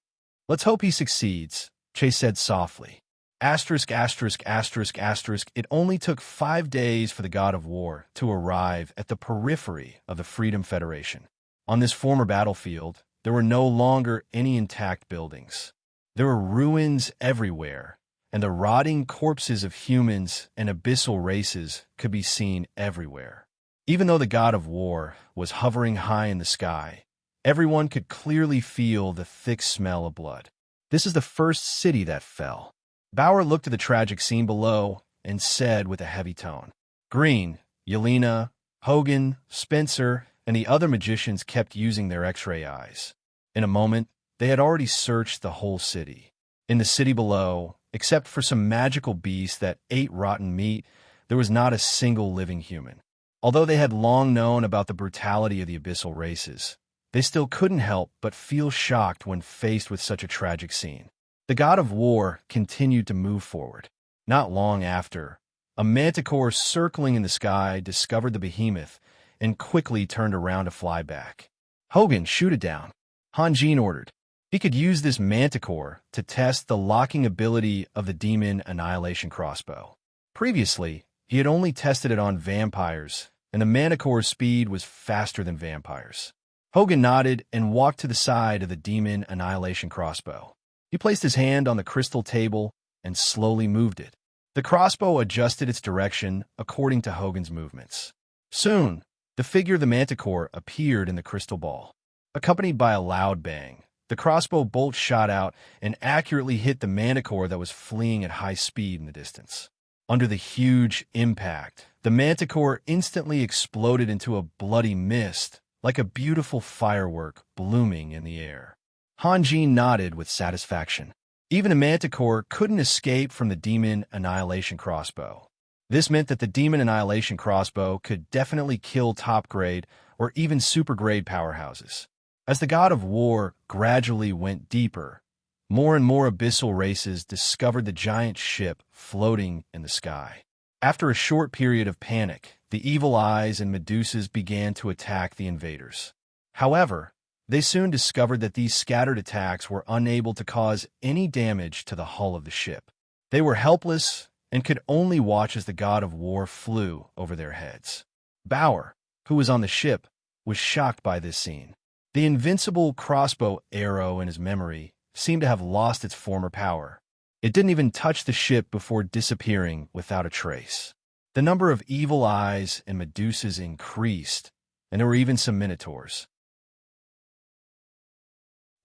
Let's hope he succeeds, Chase said softly. Asterisk, asterisk, asterisk, asterisk. It only took 5 days for the god of war to arrive at the periphery of the Freedom Federation. On this former battlefield, there were no longer any intact buildings. There were ruins everywhere, and the rotting corpses of humans and abyssal races could be seen everywhere. Even though the god of war was hovering high in the sky, everyone could clearly feel the thick smell of blood. This is the first city that fell. Bauer looked at the tragic scene below and said with a heavy tone, "Green, Yelena, Hogan, Spencer, and the other magicians kept using their X-ray eyes. In a moment, they had already searched the whole city. In the city below, except for some magical beast that ate rotten meat, there was not a single living human. Although they had long known about the brutality of the abyssal races, they still couldn't help but feel shocked when faced with such a tragic scene. The god of war continued to move forward. Not long after, a manticore circling in the sky discovered the behemoth and quickly turned around to fly back. "Hogan, shoot it down," Hanjin ordered. He could use this manticore to test the locking ability of the demon annihilation crossbow. Previously, he had only tested it on vampires, and the manticore's speed was faster than vampires. Hogan nodded and walked to the side of the demon annihilation crossbow. He placed his hand on the crystal table and slowly moved it. The crossbow adjusted its direction according to Hogan's movements. Soon, the figure of the manticore appeared in the crystal ball. Accompanied by a loud bang, the crossbow bolt shot out and accurately hit the manticore that was fleeing at high speed in the distance. Under the huge impact, the manticore instantly exploded into a bloody mist, like a beautiful firework blooming in the air. Hanjin nodded with satisfaction. Even a manticore couldn't escape from the demon annihilation crossbow. This meant that the demon annihilation crossbow could definitely kill top-grade or even super-grade powerhouses. As the god of war gradually went deeper, more and more abyssal races discovered the giant ship floating in the sky. After a short period of panic, the evil eyes and Medusas began to attack the invaders. However, they soon discovered that these scattered attacks were unable to cause any damage to the hull of the ship. They were helpless and could only watch as the god of war flew over their heads. Bauer, who was on the ship, was shocked by this scene. The invincible crossbow arrow in his memory seemed to have lost its former power. It didn't even touch the ship before disappearing without a trace. The number of evil eyes and Medusas increased, and there were even some minotaurs.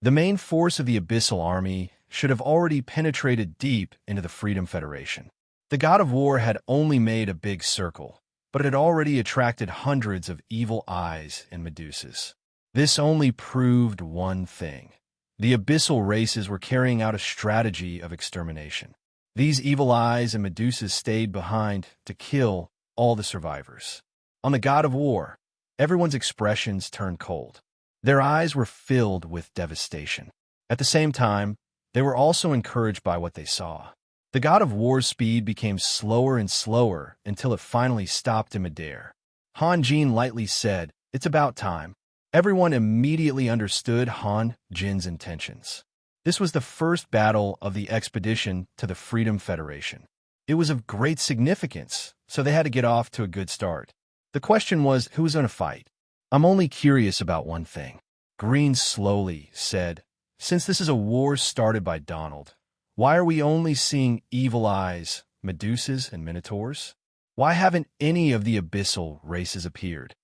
The main force of the abyssal army should have already penetrated deep into the Freedom Federation. The god of war had only made a big circle, but it had already attracted hundreds of evil eyes and Medusas. This only proved one thing. The abyssal races were carrying out a strategy of extermination. These evil eyes and Medusas stayed behind to kill all the survivors. On the god of war, everyone's expressions turned cold. Their eyes were filled with devastation. At the same time, they were also encouraged by what they saw. The god of war's speed became slower and slower until it finally stopped in midair. Hanjin lightly said, "It's about time." Everyone immediately understood Hanjin's intentions. This was the first battle of the expedition to the Freedom Federation. It was of great significance, so they had to get off to a good start. The question was, who was going to fight? "I'm only curious about one thing," Green slowly said. "Since this is a war started by Donald, why are we only seeing evil eyes, Medusas, and Minotaurs? Why haven't any of the abyssal races appeared?"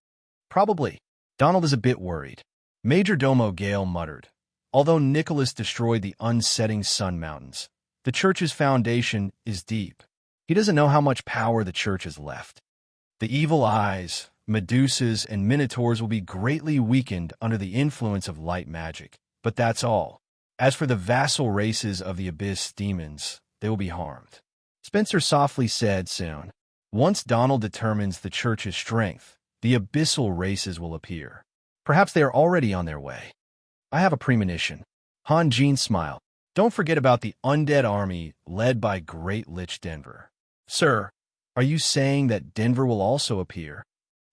"Probably. Donald is a bit worried," Major Domo Gale muttered. "Although Nicholas destroyed the unsetting sun mountains, the church's foundation is deep. He doesn't know how much power the church has left. The evil eyes, Medusas, and Minotaurs will be greatly weakened under the influence of light magic, but that's all. As for the vassal races of the abyss demons, they will be harmed." Spencer softly said soon, "Once Donald determines the church's strength, the abyssal races will appear. Perhaps they are already on their way." "I have a premonition." Hanjin smiled. "Don't forget about the undead army led by Great Lich Denver." "Sir, are you saying that Denver will also appear?"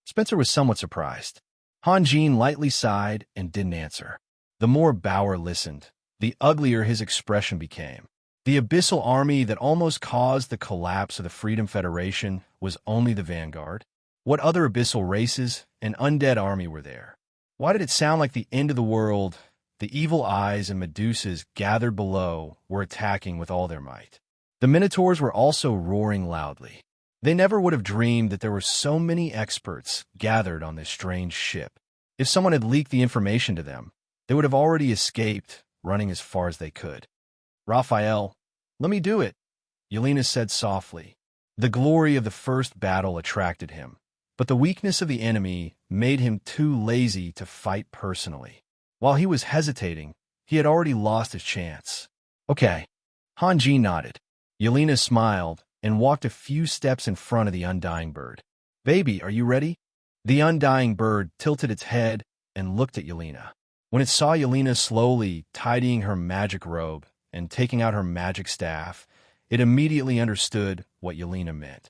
Spencer was somewhat surprised. Hanjin lightly sighed and didn't answer. The more Bauer listened, the uglier his expression became. The abyssal army that almost caused the collapse of the Freedom Federation was only the vanguard. What other abyssal races and undead army were there? Why did it sound like the end of the world The evil eyes and Medusas gathered below were attacking with all their might. The Minotaurs were also roaring loudly. They never would have dreamed that there were so many experts gathered on this strange ship. If someone had leaked the information to them, they would have already escaped, running as far as they could. "Raphael, let me do it," Yelena said softly. The glory of the first battle attracted him, but the weakness of the enemy made him too lazy to fight personally. While he was hesitating, he had already lost his chance. "Okay." Hanji nodded. Yelena smiled and walked a few steps in front of the undying bird. "Baby, are you ready?" The undying bird tilted its head and looked at Yelena. When it saw Yelena slowly tidying her magic robe and taking out her magic staff, it immediately understood what Yelena meant.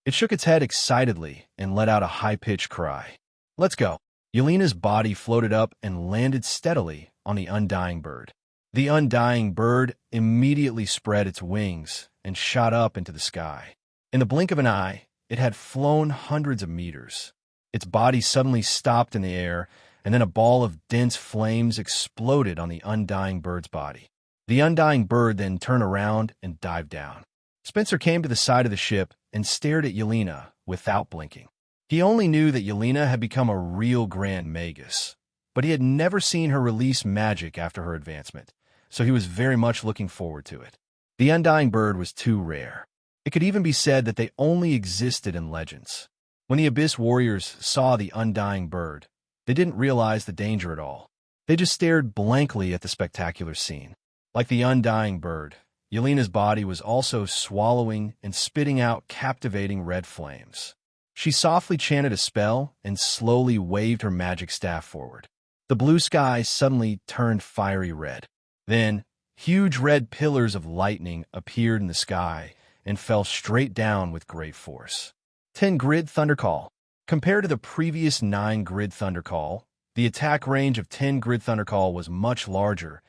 It shook its head excitedly and let out a high-pitched cry. "Let's go." Yelena's body floated up and landed steadily on the undying bird. The undying bird immediately spread its wings and shot up into the sky. In the blink of an eye, it had flown hundreds of meters. Its body suddenly stopped in the air, and then a ball of dense flames exploded on the undying bird's body. The undying bird then turned around and dived down. Spencer came to the side of the ship and stared at Yelena without blinking. He only knew that Yelena had become a real Grand Magus, but he had never seen her release magic after her advancement, so he was very much looking forward to it. The undying bird was too rare. It could even be said that they only existed in legends. When the Abyss Warriors saw the undying bird, they didn't realize the danger at all. They just stared blankly at the spectacular scene. Like the undying bird, Yelena's body was also swallowing and spitting out captivating red flames. She softly chanted a spell and slowly waved her magic staff forward. The blue sky suddenly turned fiery red. Then, huge red pillars of lightning appeared in the sky and fell straight down with great force. 10 Grid Thundercall. Compared to the previous 9 Grid Thundercall, the attack range of 10 Grid Thundercall was much larger,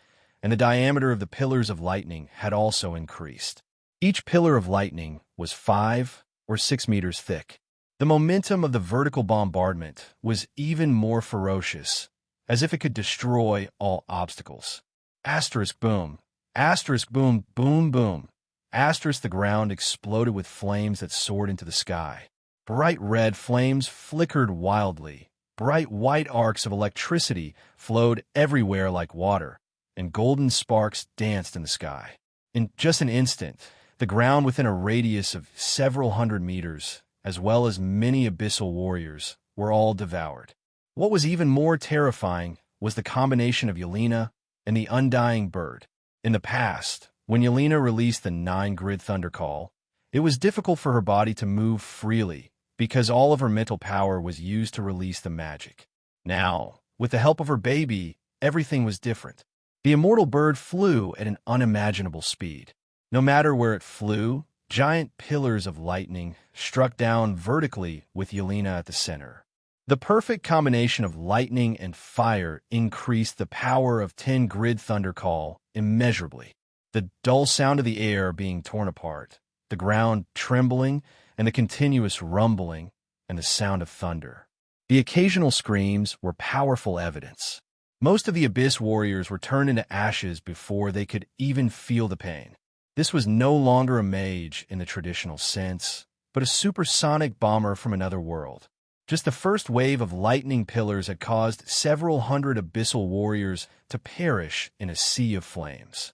and the diameter of the pillars of lightning had also increased. Each pillar of lightning was 5 or 6 meters thick. The momentum of the vertical bombardment was even more ferocious, as if it could destroy all obstacles. Asterisk boom, asterisk boom, boom boom. Asterisk the ground exploded with flames that soared into the sky. Bright red flames flickered wildly. Bright white arcs of electricity flowed everywhere like water, and golden sparks danced in the sky. In just an instant, the ground within a radius of several hundred meters, as well as many abyssal warriors, were all devoured. What was even more terrifying was the combination of Yelena and the undying bird. In the past, when Yelena released the 9 Grid Thunder Call, it was difficult for her body to move freely because all of her mental power was used to release the magic. Now, with the help of her baby, everything was different. The immortal bird flew at an unimaginable speed. No matter where it flew, giant pillars of lightning struck down vertically with Yelena at the center. The perfect combination of lightning and fire increased the power of 10 Grid Thunder Call immeasurably. The dull sound of the air being torn apart, the ground trembling, and the continuous rumbling and the sound of thunder. The occasional screams were powerful evidence. Most of the Abyss Warriors were turned into ashes before they could even feel the pain. This was no longer a mage in the traditional sense, but a supersonic bomber from another world. Just the first wave of lightning pillars had caused several hundred Abyssal Warriors to perish in a sea of flames.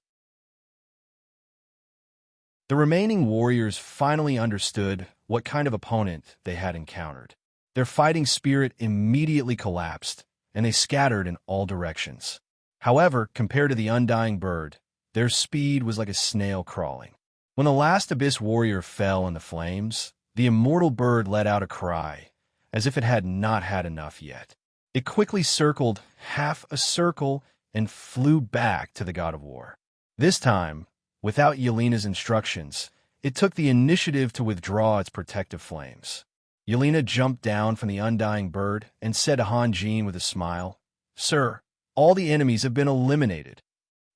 The remaining warriors finally understood what kind of opponent they had encountered. Their fighting spirit immediately collapsed, and they scattered in all directions. However, compared to the undying bird, their speed was like a snail crawling. When the last Abyss Warrior fell in the flames, the immortal bird let out a cry, as if it had not had enough yet. It quickly circled half a circle and flew back to the God of War. This time, without Yelena's instructions, it took the initiative to withdraw its protective flames. Yelena jumped down from the undying bird and said to Hanjin with a smile, "Sir, all the enemies have been eliminated."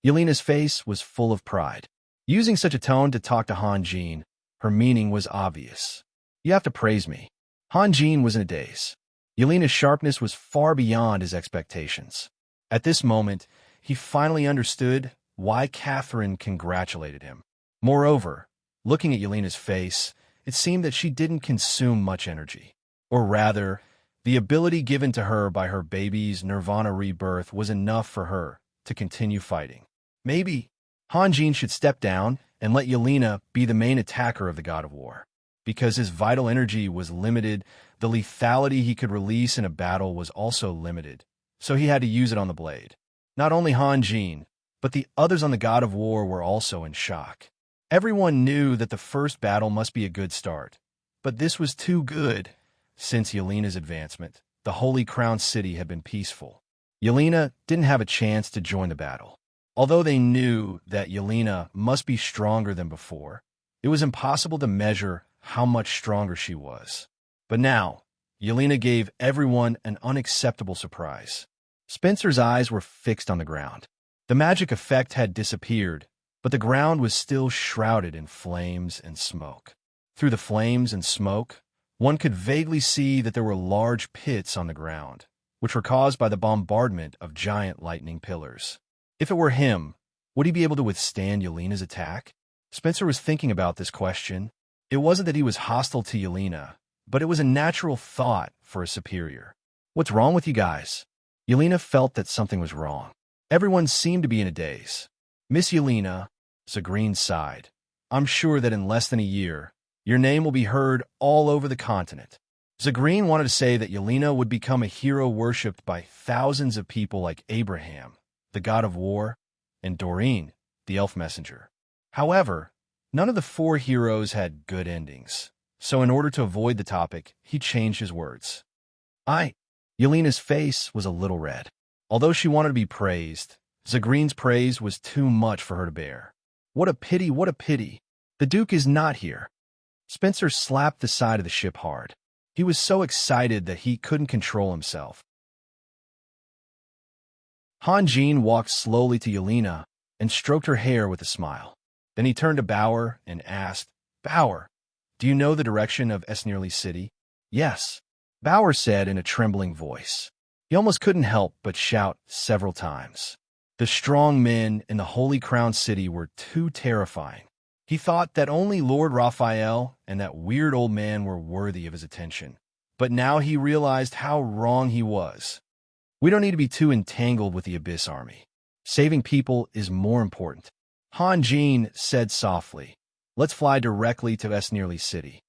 Yelena's face was full of pride. Using such a tone to talk to Hanjin, her meaning was obvious. "You have to praise me." Hanjin was in a daze. Yelena's sharpness was far beyond his expectations. At this moment, he finally understood why Catherine congratulated him. Moreover, looking at Yelena's face, it seemed that she didn't consume much energy. Or rather, the ability given to her by her baby's nirvana rebirth was enough for her to continue fighting. Maybe Hanjin should step down and let Yelena be the main attacker of the God of War. Because his vital energy was limited, the lethality he could release in a battle was also limited, so he had to use it on the blade. Not only Hanjin, but the others on the God of War were also in shock. Everyone knew that the first battle must be a good start, but this was too good. Since Yelena's advancement, the Holy Crown City had been peaceful. Yelena didn't have a chance to join the battle. Although they knew that Yelena must be stronger than before, it was impossible to measure how much stronger she was. But now, Yelena gave everyone an unacceptable surprise. Spencer's eyes were fixed on the ground. The magic effect had disappeared, but the ground was still shrouded in flames and smoke. Through the flames and smoke, one could vaguely see that there were large pits on the ground, which were caused by the bombardment of giant lightning pillars. If it were him, would he be able to withstand Yelena's attack? Spencer was thinking about this question. It wasn't that he was hostile to Yelena, but it was a natural thought for a superior. What's wrong with you guys? Yelena felt that something was wrong. Everyone seemed to be in a daze. Miss Yelena, Serene sighed. I'm sure that in less than a year, your name will be heard all over the continent. Serene wanted to say that Yelena would become a hero worshipped by thousands of people like Abraham, the god of war, and Doreen, the elf messenger. However, none of the four heroes had good endings, so in order to avoid the topic, he changed his words. Yelena's face was a little red. Although she wanted to be praised, Serene's praise was too much for her to bear. What a pity, what a pity. The Duke is not here. Spencer slapped the side of the ship hard. He was so excited that he couldn't control himself. Hanjin walked slowly to Yelena and stroked her hair with a smile. Then he turned to Bauer and asked, Bauer, do you know the direction of Esnierly City? Yes, Bauer said in a trembling voice. He almost couldn't help but shout several times. The strong men in the Holy Crown City were too terrifying. He thought that only Lord Raphael and that weird old man were worthy of his attention. But now he realized how wrong he was. We don't need to be too entangled with the Abyss Army. Saving people is more important. Hanjin said softly, let's fly directly to Esnierly City.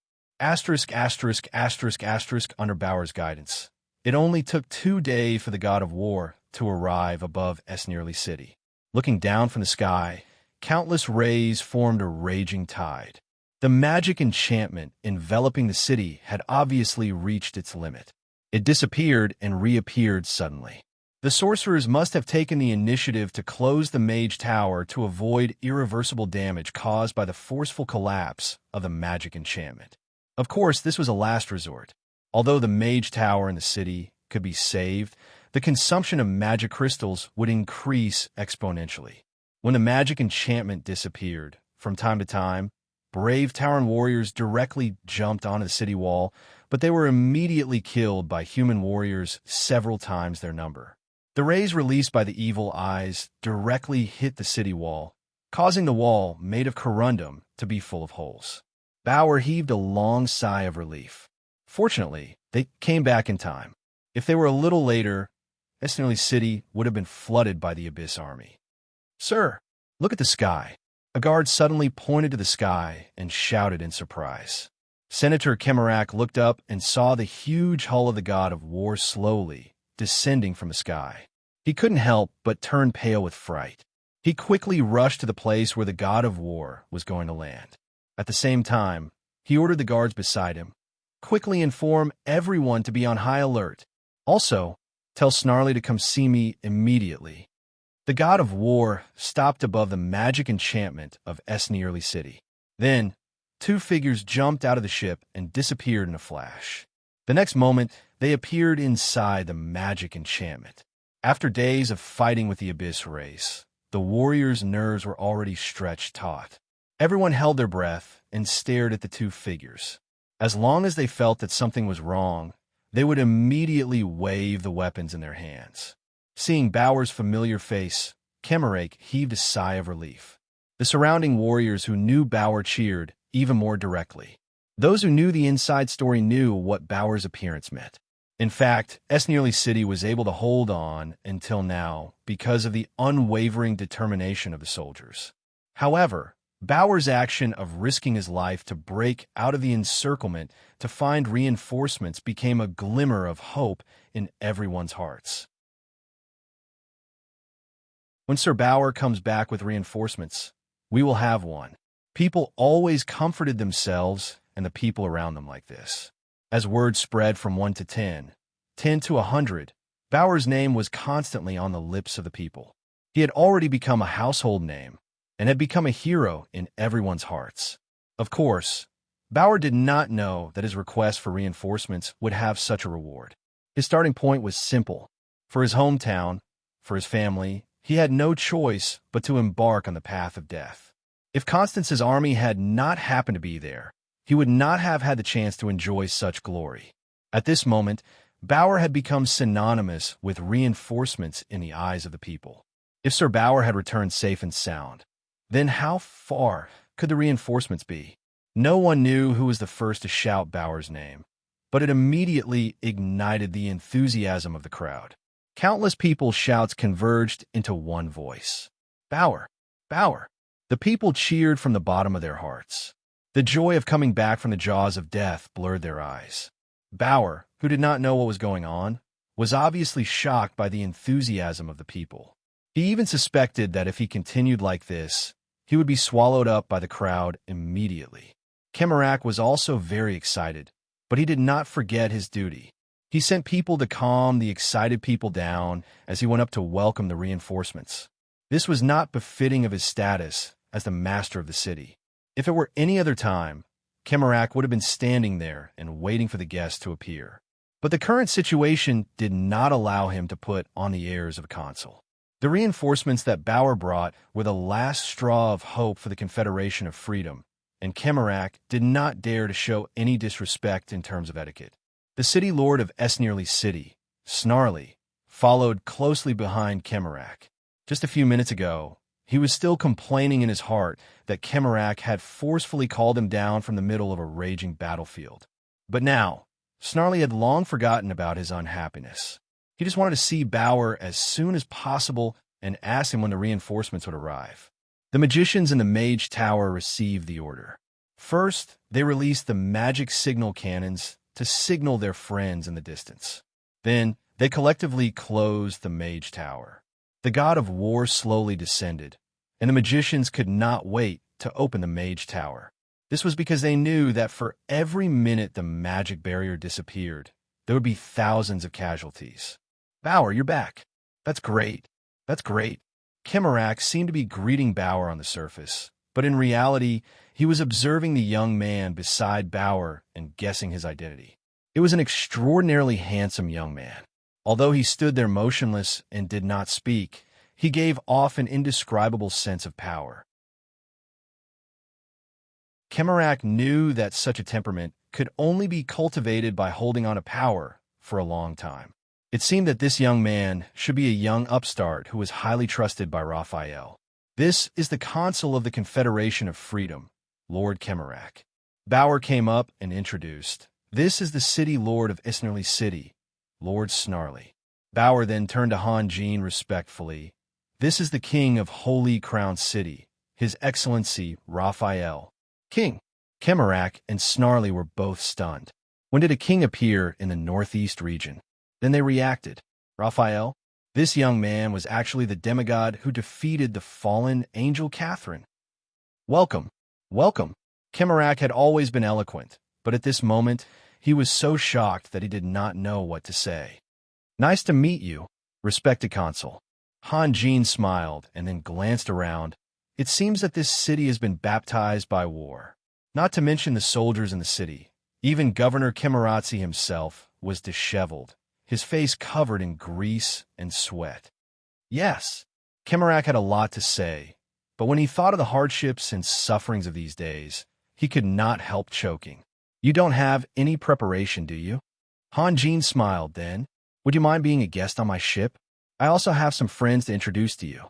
Under Bauer's guidance. It only took 2 days for the God of War to arrive above Esnierly City. Looking down from the sky, countless rays formed a raging tide. The magic enchantment enveloping the city had obviously reached its limit. It disappeared and reappeared suddenly. The sorcerers must have taken the initiative to close the mage tower to avoid irreversible damage caused by the forceful collapse of the magic enchantment. Of course, this was a last resort. Although the mage tower in the city could be saved, the consumption of magic crystals would increase exponentially. When the magic enchantment disappeared, from time to time, brave Tauren warriors directly jumped onto the city wall, but they were immediately killed by human warriors several times their number. The rays released by the evil eyes directly hit the city wall, causing the wall, made of corundum, to be full of holes. Bauer heaved a long sigh of relief. Fortunately, they came back in time. If they were a little later, Esnierly City would have been flooded by the Abyss Army. Sir, look at the sky. A guard suddenly pointed to the sky and shouted in surprise. Senator Kemarak looked up and saw the huge hull of the God of War slowly descending from the sky. He couldn't help but turn pale with fright. He quickly rushed to the place where the God of War was going to land. At the same time, he ordered the guards beside him, quickly inform everyone to be on high alert. Also, tell Snarly to come see me immediately. The God of War stopped above the magic enchantment of Esnierly City. Then, 2 figures jumped out of the ship and disappeared in a flash. The next moment, they appeared inside the magic enchantment. After days of fighting with the Abyss race, the warriors' nerves were already stretched taut. Everyone held their breath and stared at the 2 figures. As long as they felt that something was wrong, they would immediately wave the weapons in their hands. Seeing Bauer's familiar face, Kemarake heaved a sigh of relief. The surrounding warriors who knew Bauer cheered even more directly. Those who knew the inside story knew what Bauer's appearance meant. In fact, Esnearly City was able to hold on until now because of the unwavering determination of the soldiers. However, Bauer's action of risking his life to break out of the encirclement to find reinforcements became a glimmer of hope in everyone's hearts. When Sir Bauer comes back with reinforcements, we will have one. People always comforted themselves and the people around them like this. As word spread from 1 to 10, 10 to 100, Bauer's name was constantly on the lips of the people. He had already become a household name and had become a hero in everyone's hearts. Of course, Bauer did not know that his request for reinforcements would have such a reward. His starting point was simple. For his hometown, for his family, he had no choice but to embark on the path of death. If Constance's army had not happened to be there, he would not have had the chance to enjoy such glory. At this moment, Bauer had become synonymous with reinforcements in the eyes of the people. If Sir Bauer had returned safe and sound, then how far could the reinforcements be? No one knew who was the first to shout Bauer's name, but it immediately ignited the enthusiasm of the crowd. Countless people's shouts converged into one voice. Bauer! Bauer! The people cheered from the bottom of their hearts. The joy of coming back from the jaws of death blurred their eyes. Bauer, who did not know what was going on, was obviously shocked by the enthusiasm of the people. He even suspected that if he continued like this, he would be swallowed up by the crowd immediately. Kemarake was also very excited, but he did not forget his duty. He sent people to calm the excited people down as he went up to welcome the reinforcements. This was not befitting of his status as the master of the city. If it were any other time, Kemarake would have been standing there and waiting for the guests to appear. But the current situation did not allow him to put on the airs of a consul. The reinforcements that Bauer brought were the last straw of hope for the Confederation of Freedom, and Kemarake did not dare to show any disrespect in terms of etiquette. The city lord of Esnearly City, Snarly, followed closely behind Kemarake. Just a few minutes ago, he was still complaining in his heart that Kemarake had forcefully called him down from the middle of a raging battlefield. But now, Snarly had long forgotten about his unhappiness. He just wanted to see Bauer as soon as possible and asked him when the reinforcements would arrive. The magicians in the Mage Tower received the order. First, they released the magic signal cannons to signal their friends in the distance. Then, they collectively closed the Mage Tower. The god of war slowly descended, and the magicians could not wait to open the Mage Tower. This was because they knew that for every minute the magic barrier disappeared, there would be thousands of casualties. Bauer, you're back. That's great. That's great. Kemarake seemed to be greeting Bauer on the surface, but in reality, he was observing the young man beside Bauer and guessing his identity. It was an extraordinarily handsome young man. Although he stood there motionless and did not speak, he gave off an indescribable sense of power. Kemarake knew that such a temperament could only be cultivated by holding on to power for a long time. It seemed that this young man should be a young upstart who was highly trusted by Raphael. This is the consul of the Confederation of Freedom, Lord Kemarake. Bauer came up and introduced. This is the city lord of Esnearly City, Lord Snarly. Bauer then turned to Han Jean respectfully. This is the king of Holy Crown City, His Excellency Raphael. King. Kemarake and Snarly were both stunned. When did a king appear in the northeast region? Then they reacted. Raphael? This young man was actually the demigod who defeated the fallen angel Catherine. Welcome. Welcome. Kemarake had always been eloquent, but at this moment, he was so shocked that he did not know what to say. Nice to meet you, respected consul. Han Jean smiled and then glanced around. It seems that this city has been baptized by war. Not to mention the soldiers in the city. Even Governor Kemarake himself was disheveled, his face covered in grease and sweat. Yes, Kemarake had a lot to say, but when he thought of the hardships and sufferings of these days, he could not help choking. You don't have any preparation, do you? Han Jin smiled then. Would you mind being a guest on my ship? I also have some friends to introduce to you.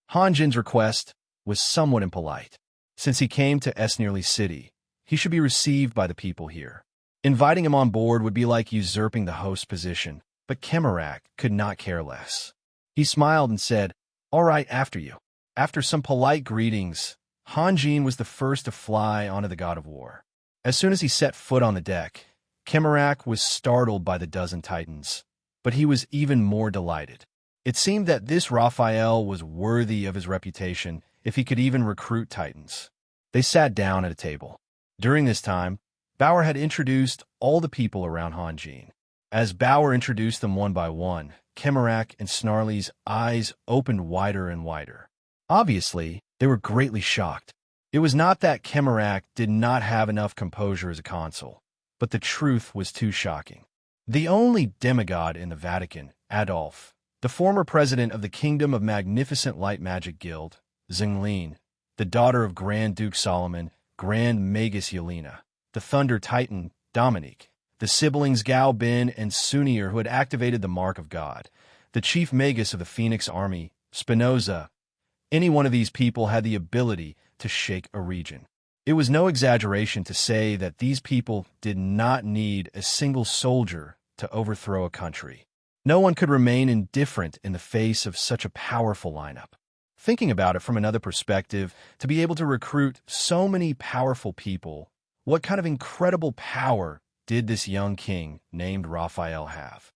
Han Jin's request was somewhat impolite. Since he came to Esnerly City, he should be received by the people here. Inviting him on board would be like usurping the host's position, but Kemarak could not care less. He smiled and said, "All right, after you." After some polite greetings, Han Jin was the first to fly onto the God of War. As soon as he set foot on the deck, Kemarak was startled by the dozen titans, but he was even more delighted. It seemed that this Raphael was worthy of his reputation if he could even recruit titans. They sat down at a table. During this time, Bauer had introduced all the people around Han Jin. As Bauer introduced them one by one, Kemarak and Snarly's eyes opened wider and wider. Obviously, they were greatly shocked. It was not that Kemarak did not have enough composure as a consul, but the truth was too shocking. The only demigod in the Vatican, Adolf, the former president of the Kingdom of Magnificent Light Magic Guild, Zhenglin, the daughter of Grand Duke Solomon, Grand Magus Yelena, the Thunder Titan, Dominique, the siblings Gao Bin and Sunir who had activated the Mark of God, the chief magus of the Phoenix Army, Spinoza. Any one of these people had the ability to shake a region. It was no exaggeration to say that these people did not need a single soldier to overthrow a country. No one could remain indifferent in the face of such a powerful lineup. Thinking about it from another perspective, to be able to recruit so many powerful people, what kind of incredible power did this young king named Raphael have?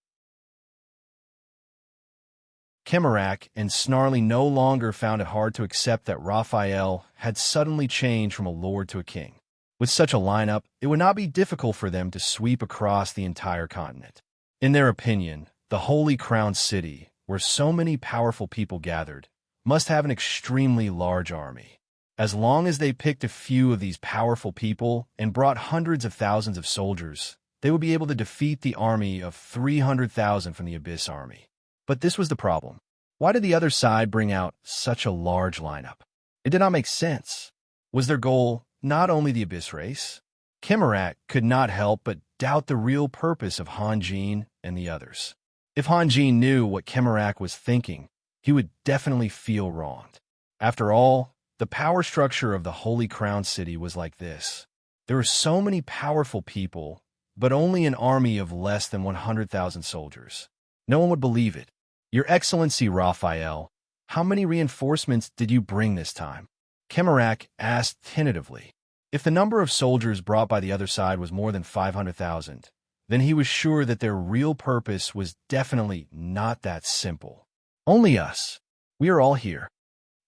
Kemarak and Snarly no longer found it hard to accept that Raphael had suddenly changed from a lord to a king. With such a lineup, it would not be difficult for them to sweep across the entire continent. In their opinion, the Holy Crown City, where so many powerful people gathered, must have an extremely large army. As long as they picked a few of these powerful people and brought hundreds of thousands of soldiers, they would be able to defeat the army of 300,000 from the Abyss Army. But this was the problem. Why did the other side bring out such a large lineup? It did not make sense. Was their goal not only the Abyss race? Kemarak could not help but doubt the real purpose of Han Jin and the others. If Han Jin knew what Kemarak was thinking, he would definitely feel wronged. After all, the power structure of the Holy Crown City was like this. There were so many powerful people, but only an army of less than 100,000 soldiers. No one would believe it. Your Excellency Raphael, how many reinforcements did you bring this time? Kemarak asked tentatively. If the number of soldiers brought by the other side was more than 500,000, then he was sure that their real purpose was definitely not that simple. Only us. We are all here.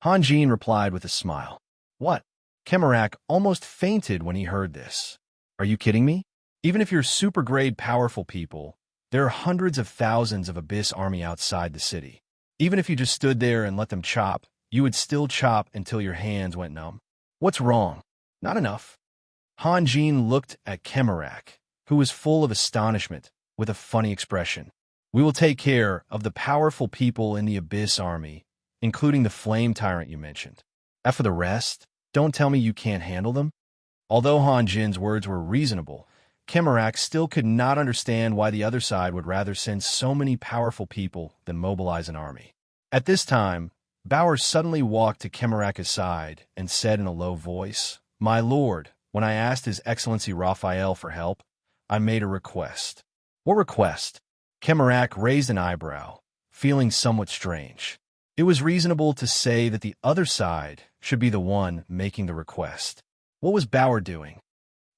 Han Jin replied with a smile. What? Kemarak almost fainted when he heard this. Are you kidding me? Even if you're super-grade powerful people, there are hundreds of thousands of Abyss Army outside the city. Even if you just stood there and let them chop, you would still chop until your hands went numb. What's wrong? Not enough. Han Jin looked at Kemarak, who was full of astonishment, with a funny expression. We will take care of the powerful people in the Abyss Army, including the Flame Tyrant you mentioned. As for the rest, don't tell me you can't handle them. Although Han Jin's words were reasonable, Kemarak still could not understand why the other side would rather send so many powerful people than mobilize an army. At this time, Bauer suddenly walked to Kemarak's side and said in a low voice, "My lord, when I asked His Excellency Raphael for help, I made a request." What request? Kemarak raised an eyebrow, feeling somewhat strange. It was reasonable to say that the other side should be the one making the request. What was Bauer doing?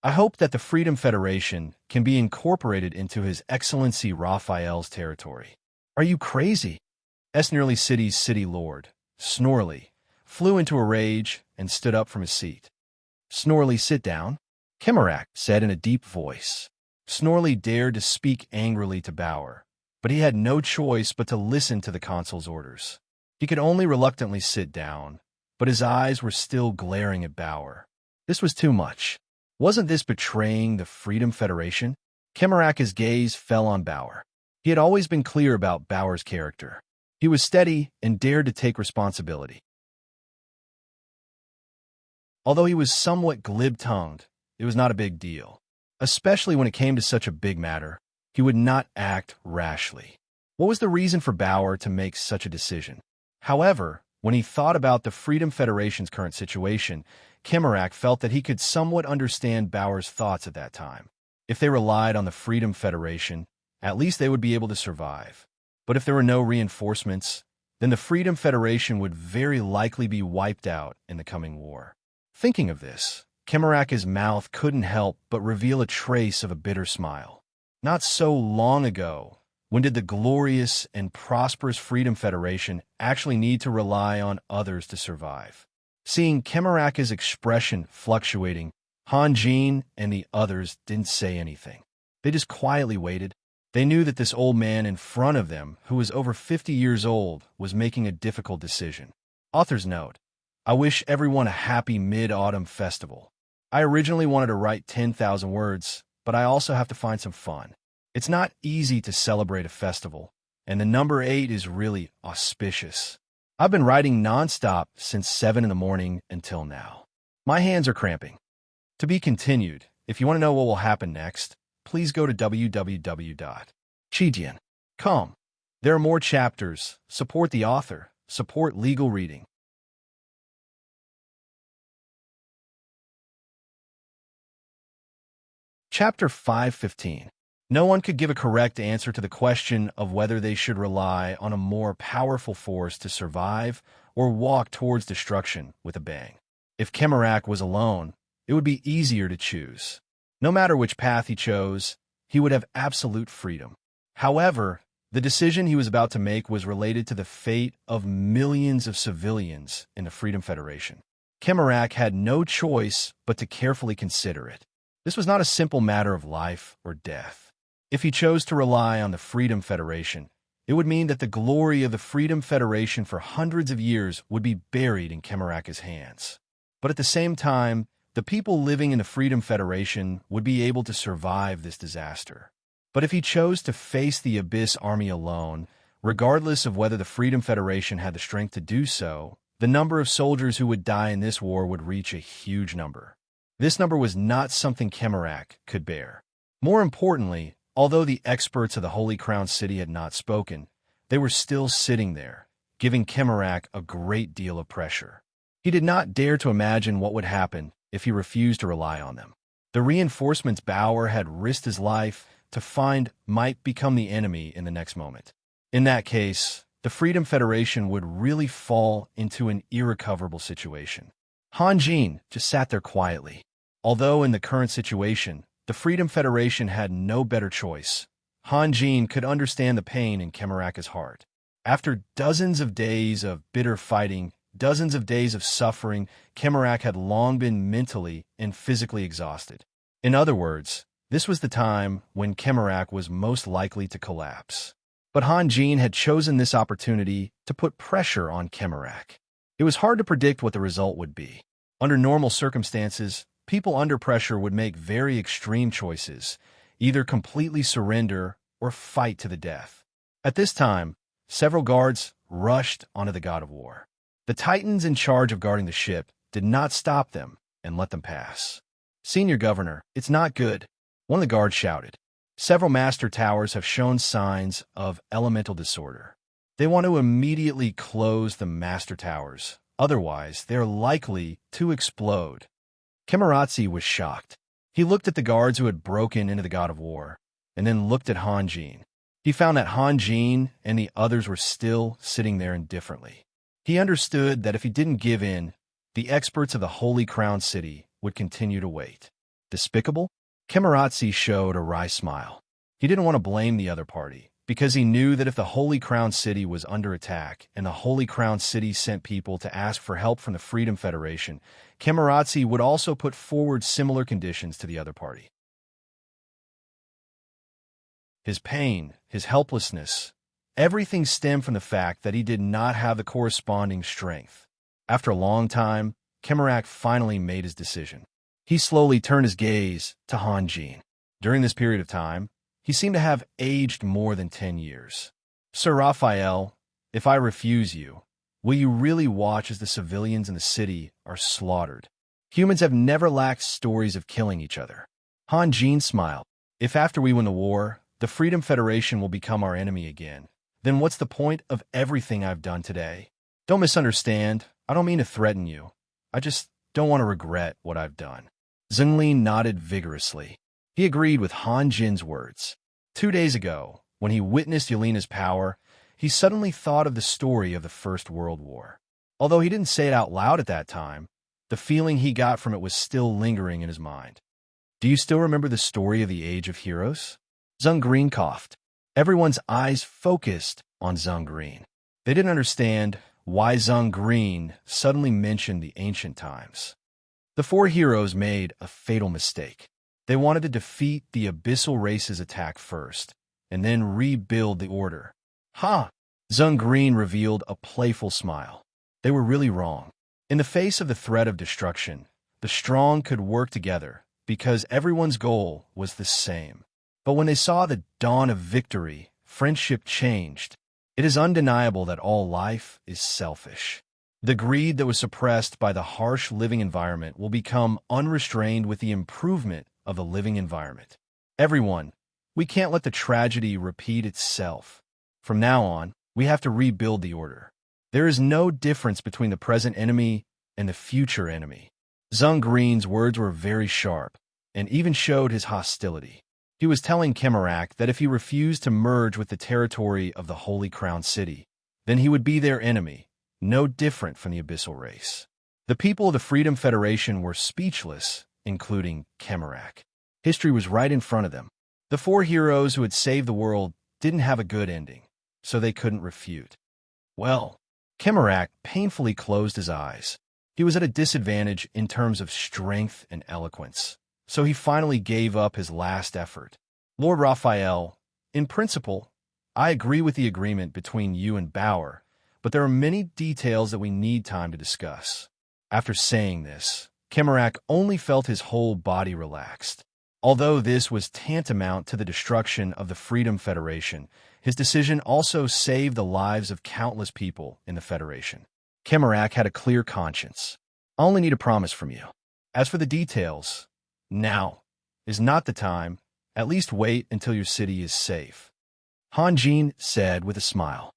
I hope that the Freedom Federation can be incorporated into His Excellency Raphael's territory. Are you crazy? Esnerly City's city lord, Snorly, flew into a rage and stood up from his seat. Snorly, sit down, Kemarak said in a deep voice. Snorly dared to speak angrily to Bauer, but he had no choice but to listen to the consul's orders. He could only reluctantly sit down, but his eyes were still glaring at Bauer. This was too much. Wasn't this betraying the Freedom Federation? Kemarak's gaze fell on Bauer. He had always been clear about Bauer's character. He was steady and dared to take responsibility. Although he was somewhat glib-tongued, it was not a big deal. Especially when it came to such a big matter, He would not act rashly. What was the reason for Bauer to make such a decision? However, when he thought about the Freedom Federation's current situation, Kemorak felt that he could somewhat understand Bauer's thoughts at that time. If they relied on the Freedom Federation, at least they would be able to survive. But if there were no reinforcements, then the Freedom Federation would very likely be wiped out in the coming war. Thinking of this, Kemorak's mouth couldn't help but reveal a trace of a bitter smile. Not so long ago, when did the glorious and prosperous Freedom Federation actually need to rely on others to survive? Seeing Kemorak's expression fluctuating, Hanjin and the others didn't say anything. They just quietly waited. They knew that this old man in front of them, who was over 50 years old, was making a difficult decision. Author's note: I wish everyone a happy Mid-Autumn Festival. I originally wanted to write 10,000 words, but I also have to find some fun. It's not easy to celebrate a festival, and the number 8 is really auspicious. I've been writing nonstop since 7 in the morning until now. My hands are cramping. To be continued. If you want to know what will happen next, please go to www.chidian.com. There are more chapters. Support the author. Support legal reading. Chapter 5:15. No one could give a correct answer to the question of whether they should rely on a more powerful force to survive or walk towards destruction with a bang. If Kemorak was alone, it would be easier to choose. No matter which path he chose, he would have absolute freedom. However, the decision he was about to make was related to the fate of millions of civilians in the Freedom Federation. Kemorak had no choice but to carefully consider it. This was not a simple matter of life or death. If he chose to rely on the Freedom Federation, it would mean that the glory of the Freedom Federation for hundreds of years would be buried in Kemorak's hands. But at the same time, the people living in the Freedom Federation would be able to survive this disaster. But if he chose to face the Abyss Army alone, regardless of whether the Freedom Federation had the strength to do so, the number of soldiers who would die in this war would reach a huge number. This number was not something Kemorak could bear. More importantly, although the experts of the Holy Crown City had not spoken, they were still sitting there, giving Kemorak a great deal of pressure. He did not dare to imagine what would happen if he refused to rely on them. The reinforcements Bauer had risked his life to find might become the enemy in the next moment. In that case, the Freedom Federation would really fall into an irrecoverable situation. Hanjin just sat there quietly. Although in the current situation, the Freedom Federation had no better choice, Hanjin could understand the pain in Kemorak's heart. After dozens of days of bitter fighting, dozens of days of suffering, Kemorak had long been mentally and physically exhausted. In other words, this was the time when Kemorak was most likely to collapse. But Hanjin had chosen this opportunity to put pressure on Kemorak. It was hard to predict what the result would be. Under normal circumstances, people under pressure would make very extreme choices, either completely surrender or fight to the death. At this time, several guards rushed onto the God of War. The Titans in charge of guarding the ship did not stop them and let them pass. "Senior Governor, it's not good," one of the guards shouted. "Several master towers have shown signs of elemental disorder. They want to immediately close the master towers, otherwise they're likely to explode." Kemoratsi was shocked. He looked at the guards who had broken into the God of War, and then looked at Hanjin. He found that Hanjin and the others were still sitting there indifferently. He understood that if he didn't give in, the experts of the Holy Crown City would continue to wait. Despicable? Kemoratsi showed a wry smile. He didn't want to blame the other party, because he knew that if the Holy Crown City was under attack and the Holy Crown City sent people to ask for help from the Freedom Federation, Kemoratsi would also put forward similar conditions to the other party. His pain, his helplessness, everything stemmed from the fact that he did not have the corresponding strength. After a long time, Kemorak finally made his decision. He slowly turned his gaze to Hanjin. During this period of time, he seemed to have aged more than 10 years. "Sir Raphael, if I refuse you, will you really watch as the civilians in the city are slaughtered? Humans have never lacked stories of killing each other." Hanjin smiled. "If after we win the war, the Freedom Federation will become our enemy again. Then what's the point of everything I've done today? Don't misunderstand. I don't mean to threaten you. I just don't want to regret what I've done. Zhonglin nodded vigorously. He agreed with Han Jin's words. 2 days ago, when he witnessed Yelena's power, he suddenly thought of the story of the First World War. Although he didn't say it out loud at that time, the feeling he got from it was still lingering in his mind. Do you still remember the story of the Age of Heroes? Zhonglin coughed. Everyone's eyes focused on Zhonglin. They didn't understand why Zhonglin suddenly mentioned the ancient times. The 4 heroes made a fatal mistake. They wanted to defeat the abyssal race's attack first, and then rebuild the order. Ha! Zhonglin revealed a playful smile. They were really wrong. In the face of the threat of destruction, the strong could work together because everyone's goal was the same. But when they saw the dawn of victory, friendship changed. It is undeniable that all life is selfish. The greed that was suppressed by the harsh living environment will become unrestrained with the improvement of the living environment. Everyone, we can't let the tragedy repeat itself. From now on, we have to rebuild the order. There is no difference between the present enemy and the future enemy. Zhonglin's words were very sharp, and even showed his hostility. He was telling Embark that if he refused to merge with the territory of the Holy Crown City, then he would be their enemy, no different from the abyssal race. The people of the Freedom Federation were speechless, including Embark. History was right in front of them. The 4 heroes who had saved the world didn't have a good ending, so they couldn't refute. Well, Embark painfully closed his eyes. He was at a disadvantage in terms of strength and eloquence, so he finally gave up his last effort. Lord Raphael, in principle, I agree with the agreement between you and Bauer, but there are many details that we need time to discuss. After saying this, Embark only felt his whole body relaxed. Although this was tantamount to the destruction of the Freedom Federation, his decision also saved the lives of countless people in the Federation. Embark had a clear conscience. I only need a promise from you. As for the details, now is not the time. At least wait until your city is safe. Han Jin said with a smile.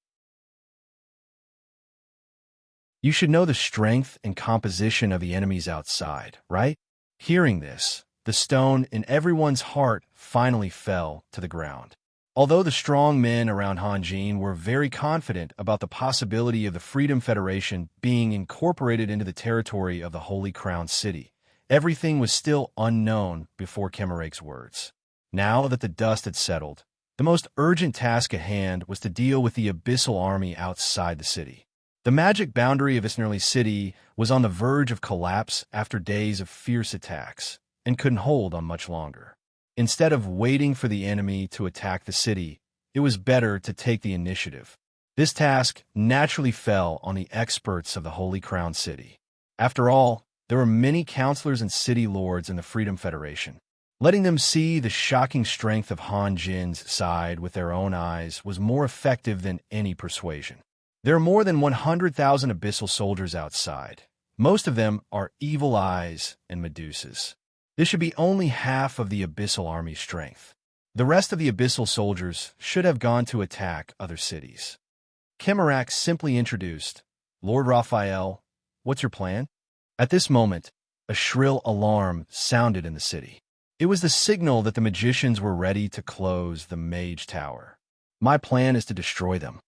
You should know the strength and composition of the enemies outside, right? Hearing this, the stone in everyone's heart finally fell to the ground. Although the strong men around Han Jin were very confident about the possibility of the Freedom Federation being incorporated into the territory of the Holy Crown City, everything was still unknown before Embark's words. Now that the dust had settled, the most urgent task at hand was to deal with the abyssal army outside the city. The magic boundary of Isnerly City was on the verge of collapse after days of fierce attacks, and couldn't hold on much longer. Instead of waiting for the enemy to attack the city, it was better to take the initiative. This task naturally fell on the experts of the Holy Crown City. After all, there were many counselors and city lords in the Freedom Federation. Letting them see the shocking strength of Han Jin's side with their own eyes was more effective than any persuasion. There are more than 100,000 abyssal soldiers outside. Most of them are evil eyes and Medusas. This should be only half of the abyssal army's strength. The rest of the abyssal soldiers should have gone to attack other cities. Embark simply introduced, Lord Raphael, what's your plan? At this moment, a shrill alarm sounded in the city. It was the signal that the magicians were ready to close the Mage Tower. My plan is to destroy them.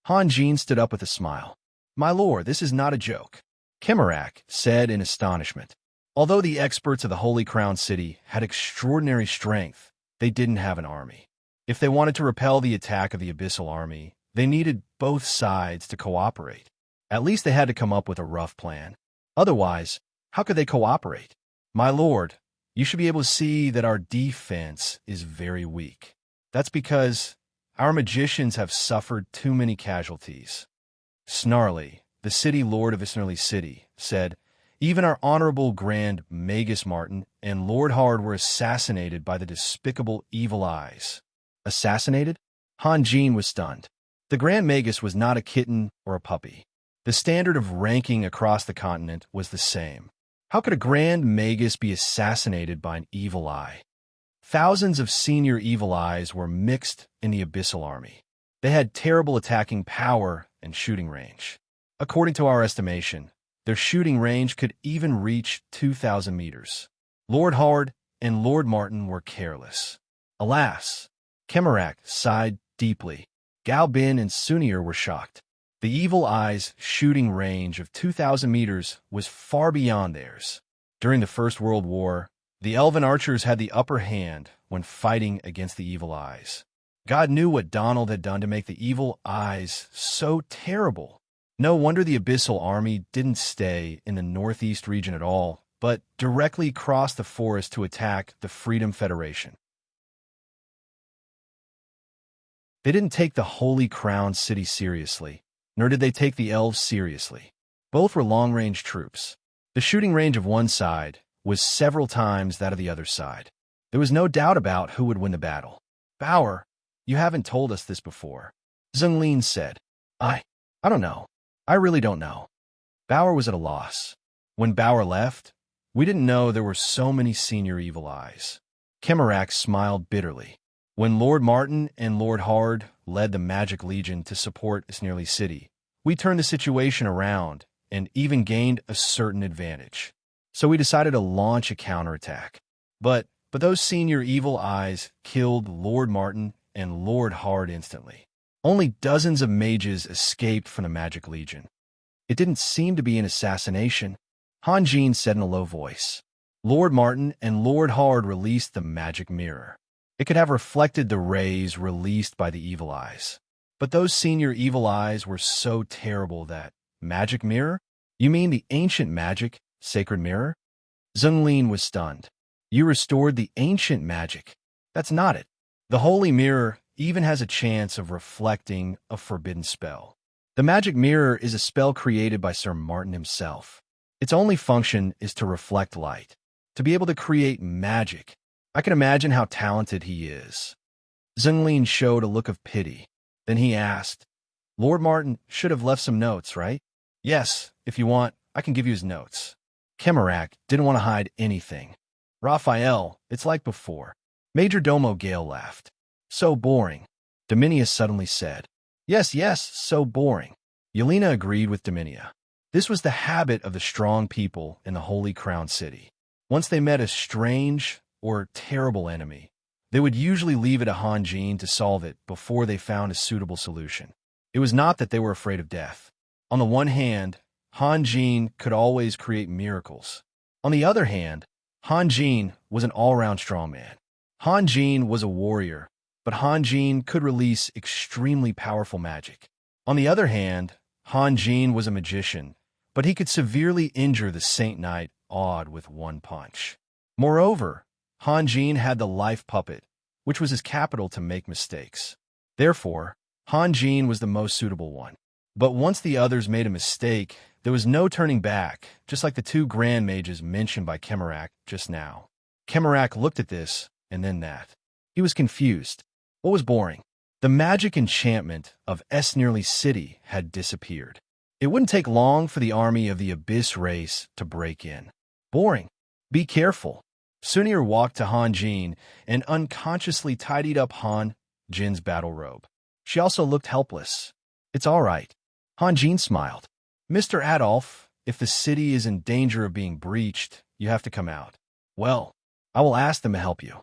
Han Jin stood up with a smile. My lord, this is not a joke. Embark said in astonishment. Although the experts of the Holy Crown City had extraordinary strength, they didn't have an army. If they wanted to repel the attack of the abyssal army, they needed both sides to cooperate. At least they had to come up with a rough plan. Otherwise, how could they cooperate? My lord, you should be able to see that our defense is very weak. That's because our magicians have suffered too many casualties. Snarly, the city lord of Isnerly City, said, even our honorable Grand Magus Martin and Lord Hard were assassinated by the despicable evil eyes. Assassinated? Han Jin was stunned. The Grand Magus was not a kitten or a puppy. The standard of ranking across the continent was the same. How could a Grand Magus be assassinated by an evil eye? Thousands of senior evil eyes were mixed in the abyssal army. They had terrible attacking power and shooting range. According to our estimation, their shooting range could even reach 2,000 meters. Lord Hard and Lord Martin were careless. Alas, Kemarak sighed deeply. Galbin and Sunir were shocked. The evil eyes' shooting range of 2,000 meters was far beyond theirs. During the First World War, the elven archers had the upper hand when fighting against the evil eyes. God knew what Donald had done to make the evil eyes so terrible. No wonder the abyssal army didn't stay in the northeast region at all, but directly crossed the forest to attack the Freedom Federation. They didn't take the Holy Crown City seriously, nor did they take the elves seriously. Both were long-range troops. The shooting range of one side was several times that of the other side. There was no doubt about who would win the battle. Bauer, you haven't told us this before. Zhenglin said. I don't know. I really don't know. Bauer was at a loss. When Bauer left, we didn't know there were so many senior evil eyes. Kemarak smiled bitterly. When Lord Martin and Lord Hard led the Magic Legion to support Sneerly City, we turned the situation around and even gained a certain advantage. So we decided to launch a counterattack. But those senior evil eyes killed Lord Martin and Lord Hard instantly. Only dozens of mages escaped from the Magic Legion. It didn't seem to be an assassination, Han Jin said in a low voice. Lord Martin and Lord Hard released the magic mirror. It could have reflected the rays released by the evil eyes. But those senior evil eyes were so terrible that... Magic mirror? You mean the ancient magic, sacred mirror? Zhenglin was stunned. You restored the ancient magic. That's not it. The holy mirror even has a chance of reflecting a forbidden spell. The magic mirror is a spell created by Sir Martin himself. Its only function is to reflect light, to be able to create magic. I can imagine how talented he is. Zhenglin showed a look of pity. Then he asked, Lord Martin should have left some notes, right? Yes, if you want, I can give you his notes. Kemarak didn't want to hide anything. Raphael, it's like before. Major Domo Gale laughed. So boring. Dominia suddenly said. Yes, so boring. Yelena agreed with Dominia. This was the habit of the strong people in the Holy Crown City. Once they met a strange or terrible enemy, they would usually leave it to Han Jin to solve it before they found a suitable solution. It was not that they were afraid of death. On the one hand, Han Jin could always create miracles. On the other hand, Han Jin was an all-round strongman. Han Jin was a warrior, but Han Jin could release extremely powerful magic. On the other hand, Han Jin was a magician, but he could severely injure the Saint Knight Odd with one punch. Moreover, Han Jin had the life puppet, which was his capital to make mistakes. Therefore, Han Jin was the most suitable one. But once the others made a mistake, there was no turning back, just like the two grand mages mentioned by Kemarak just now. Kemarak looked at this, and then that. He was confused. What was boring? The magic enchantment of Sneerly City had disappeared. It wouldn't take long for the army of the Abyss race to break in. Boring. Be careful. Sunir walked to Han Jin and unconsciously tidied up Han Jin's battle robe. She also looked helpless. It's all right. Han Jin smiled. Mr. Adolf, if the city is in danger of being breached, you have to come out. Well, I will ask them to help you.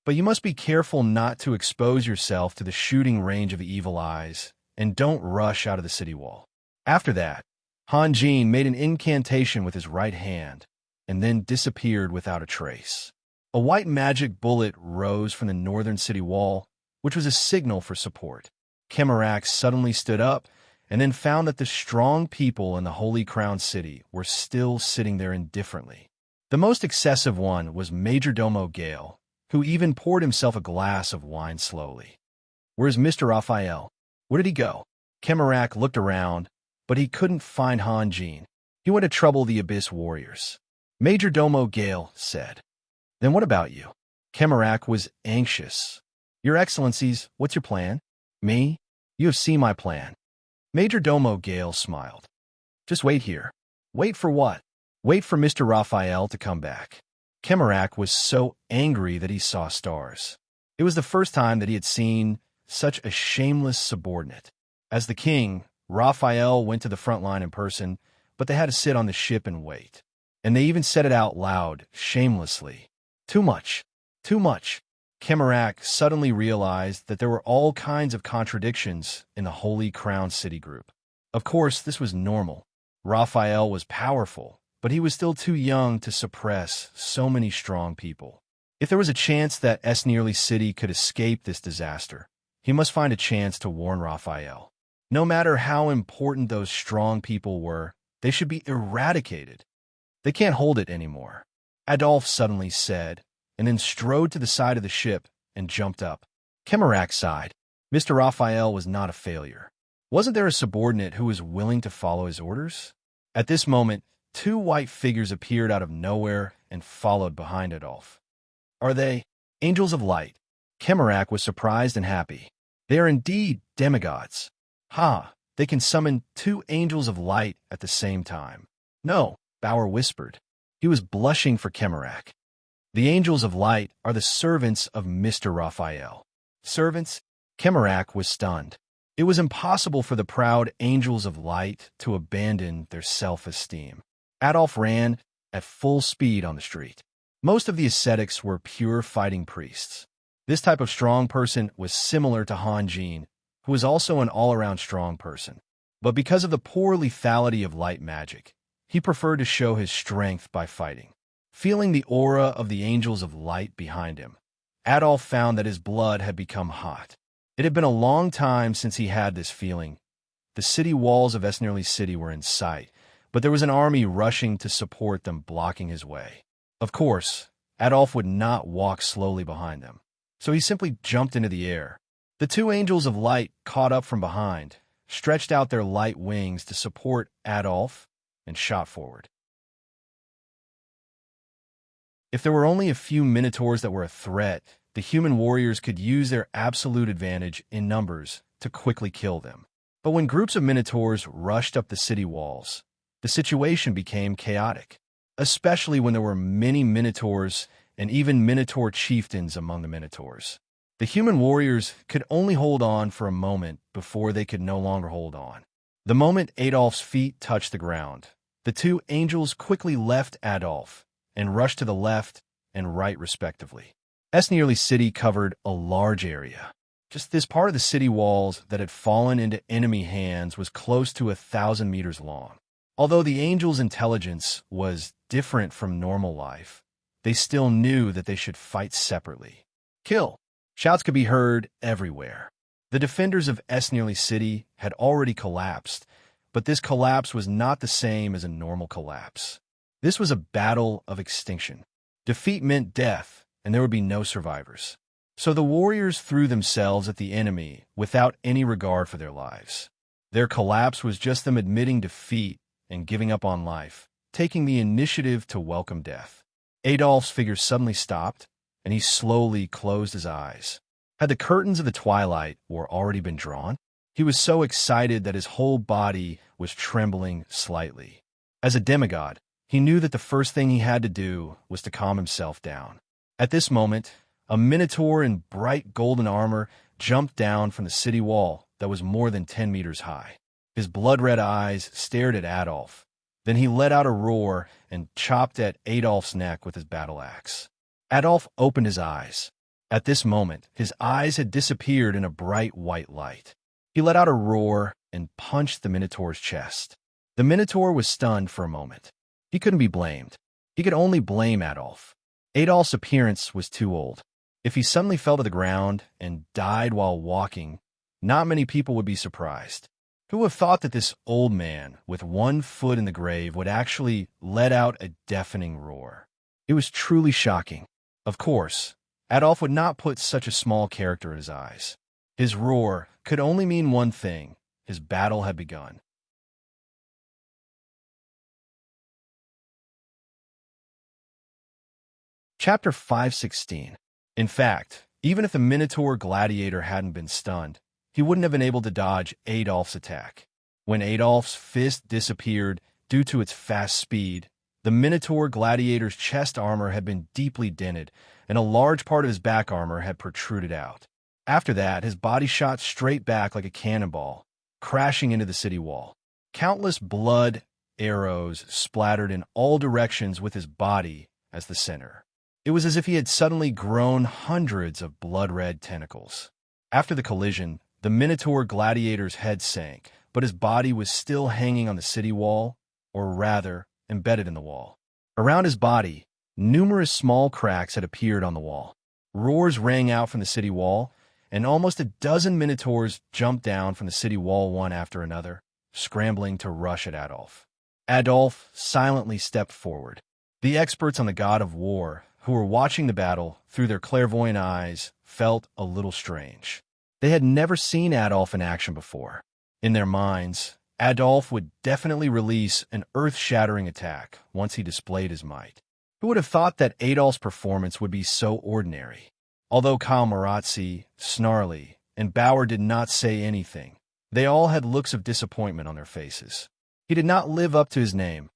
But you must be careful not to expose yourself to the shooting range of the evil eyes, and don't rush out of the city wall. After that, Han Jin made an incantation with his right hand, and then disappeared without a trace. A white magic bullet rose from the northern city wall, which was a signal for support. Kemarak suddenly stood up, and then found that the strong people in the Holy Crown City were still sitting there indifferently. The most excessive one was Major Domo Gale, who even poured himself a glass of wine slowly. Where's Mr. Raphael? Where did he go? Kemarak looked around, but he couldn't find Han Jin. He went to trouble the Abyss warriors. Major Domo Gale said. Then what about you? Kemarak was anxious. Your Excellencies, what's your plan? Me? You have seen my plan. Major Domo Gale smiled. Just wait here. Wait for what? Wait for Mr. Raphael to come back. Kemorak was so angry that he saw stars. It was the first time that he had seen such a shameless subordinate. As the king, Raphael went to the front line in person, but they had to sit on the ship and wait. And they even said it out loud, shamelessly. Too much. Too much. Kemorak suddenly realized that there were all kinds of contradictions in the Holy Crown City group. Of course, this was normal. Raphael was powerful, but he was still too young to suppress so many strong people. If there was a chance that Nearly City could escape this disaster, he must find a chance to warn Raphael. No matter how important those strong people were, they should be eradicated. They can't hold it anymore, Adolphe suddenly said, and then strode to the side of the ship and jumped up. Kemorak sighed. Mr. Raphael was not a failure. Wasn't there a subordinate who was willing to follow his orders? At this moment, two white figures appeared out of nowhere and followed behind Adolphe. Are they angels of light? Kemorak was surprised and happy. They are indeed demigods. Ha! They can summon two angels of light at the same time. No, Bauer whispered. He was blushing for Kemorak. The angels of light are the servants of Mr. Raphael. Servants? Kemorak was stunned. It was impossible for the proud angels of light to abandon their self-esteem. Adolphe ran at full speed on the street. Most of the ascetics were pure fighting priests. This type of strong person was similar to Han Jin, who was also an all-around strong person. But because of the poor lethality of light magic, he preferred to show his strength by fighting. Feeling the aura of the angels of light behind him, Adolphe found that his blood had become hot. It had been a long time since he had this feeling. The city walls of Nearly City were in sight, but there was an army rushing to support them, blocking his way. Of course, Adolphe would not walk slowly behind them, so he simply jumped into the air. The two angels of light caught up from behind, stretched out their light wings to support Adolphe, and shot forward. If there were only a few minotaurs that were a threat, the human warriors could use their absolute advantage in numbers to quickly kill them. But when groups of minotaurs rushed up the city walls, the situation became chaotic, especially when there were many minotaurs and even minotaur chieftains among the minotaurs. The human warriors could only hold on for a moment before they could no longer hold on. The moment Adolphe's feet touched the ground, the two angels quickly left Adolphe and rushed to the left and right respectively. Nearly City covered a large area. Just this part of the city walls that had fallen into enemy hands was close to 1,000 meters long. Although the angels' intelligence was different from normal life, they still knew that they should fight separately. Kill! Shouts could be heard everywhere. The defenders of Nearly City had already collapsed, but this collapse was not the same as a normal collapse. This was a battle of extinction. Defeat meant death, and there would be no survivors. So the warriors threw themselves at the enemy without any regard for their lives. Their collapse was just them admitting defeat and giving up on life, taking the initiative to welcome death. Adolphe's figure suddenly stopped, and he slowly closed his eyes. Had the curtains of the twilight war already been drawn? He was so excited that his whole body was trembling slightly. As a demigod, he knew that the first thing he had to do was to calm himself down. At this moment, a minotaur in bright golden armor jumped down from the city wall that was more than 10 meters high. His blood-red eyes stared at Adolphe. Then he let out a roar and chopped at Adolphe's neck with his battle axe. Adolphe opened his eyes. At this moment, his eyes had disappeared in a bright white light. He let out a roar and punched the minotaur's chest. The minotaur was stunned for a moment. He couldn't be blamed. He could only blame Adolphe. Adolphe's appearance was too old. If he suddenly fell to the ground and died while walking, not many people would be surprised. Who would have thought that this old man, with one foot in the grave, would actually let out a deafening roar? It was truly shocking. Of course, Adolphe would not put such a small character in his eyes. His roar could only mean one thing: his battle had begun. Chapter 516. In fact, even if the Minotaur gladiator hadn't been stunned, he wouldn't have been able to dodge Adolphe's attack. When Adolphe's fist disappeared due to its fast speed, The Minotaur gladiator's chest armor had been deeply dented, and a large part of his back armor had protruded out. After that, his body shot straight back like a cannonball, crashing into the city wall. Countless blood arrows splattered in all directions with his body as the center. It was as if he had suddenly grown hundreds of blood-red tentacles. After the collision, the Minotaur gladiator's head sank, but his body was still hanging on the city wall, or rather, embedded in the wall. Around his body, numerous small cracks had appeared on the wall. Roars rang out from the city wall, and almost a dozen Minotaurs jumped down from the city wall one after another, scrambling to rush at Adolf. Adolf silently stepped forward. The experts on the god of war, who were watching the battle through their clairvoyant eyes, felt a little strange. They had never seen Adolf in action before. In their minds, Adolf would definitely release an earth-shattering attack once he displayed his might. Who would have thought that Adolf's performance would be so ordinary? Although Kyle Marazzi, Snarly, and Bauer did not say anything, they all had looks of disappointment on their faces. He did not live up to his name.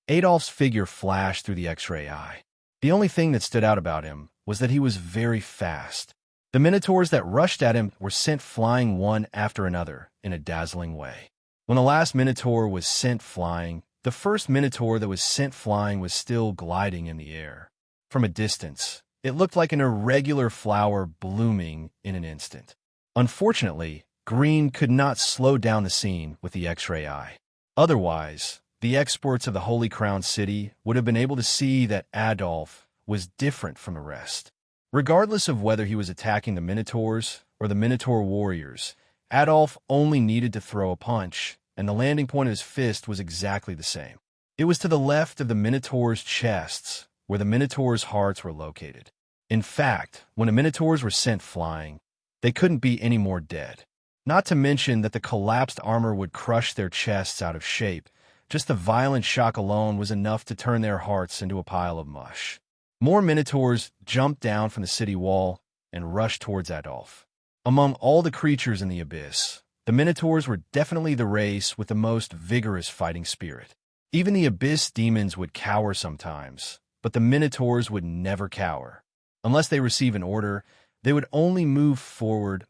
Adolf's figure flashed through the X-ray eye. The only thing that stood out about him was that he was very fast. The Minotaurs that rushed at him were sent flying one after another in a dazzling way. When the last Minotaur was sent flying, the first Minotaur that was sent flying was still gliding in the air. From a distance, it looked like an irregular flower blooming in an instant. Unfortunately, Green could not slow down the scene with the X-ray eye. Otherwise, the experts of the Holy Crown City would have been able to see that Adolf was different from the rest. Regardless of whether he was attacking the Minotaurs or the Minotaur warriors, Adolf only needed to throw a punch, and the landing point of his fist was exactly the same. It was to the left of the Minotaurs' chests, where the Minotaurs' hearts were located. In fact, when the Minotaurs were sent flying, they couldn't be any more dead. Not to mention that the collapsed armor would crush their chests out of shape. Just the violent shock alone was enough to turn their hearts into a pile of mush. More Minotaurs jumped down from the city wall and rushed towards Adolf. Among all the creatures in the abyss, the Minotaurs were definitely the race with the most vigorous fighting spirit. Even the abyss demons would cower sometimes, but the Minotaurs would never cower. Unless they receive an order, they would only move forward,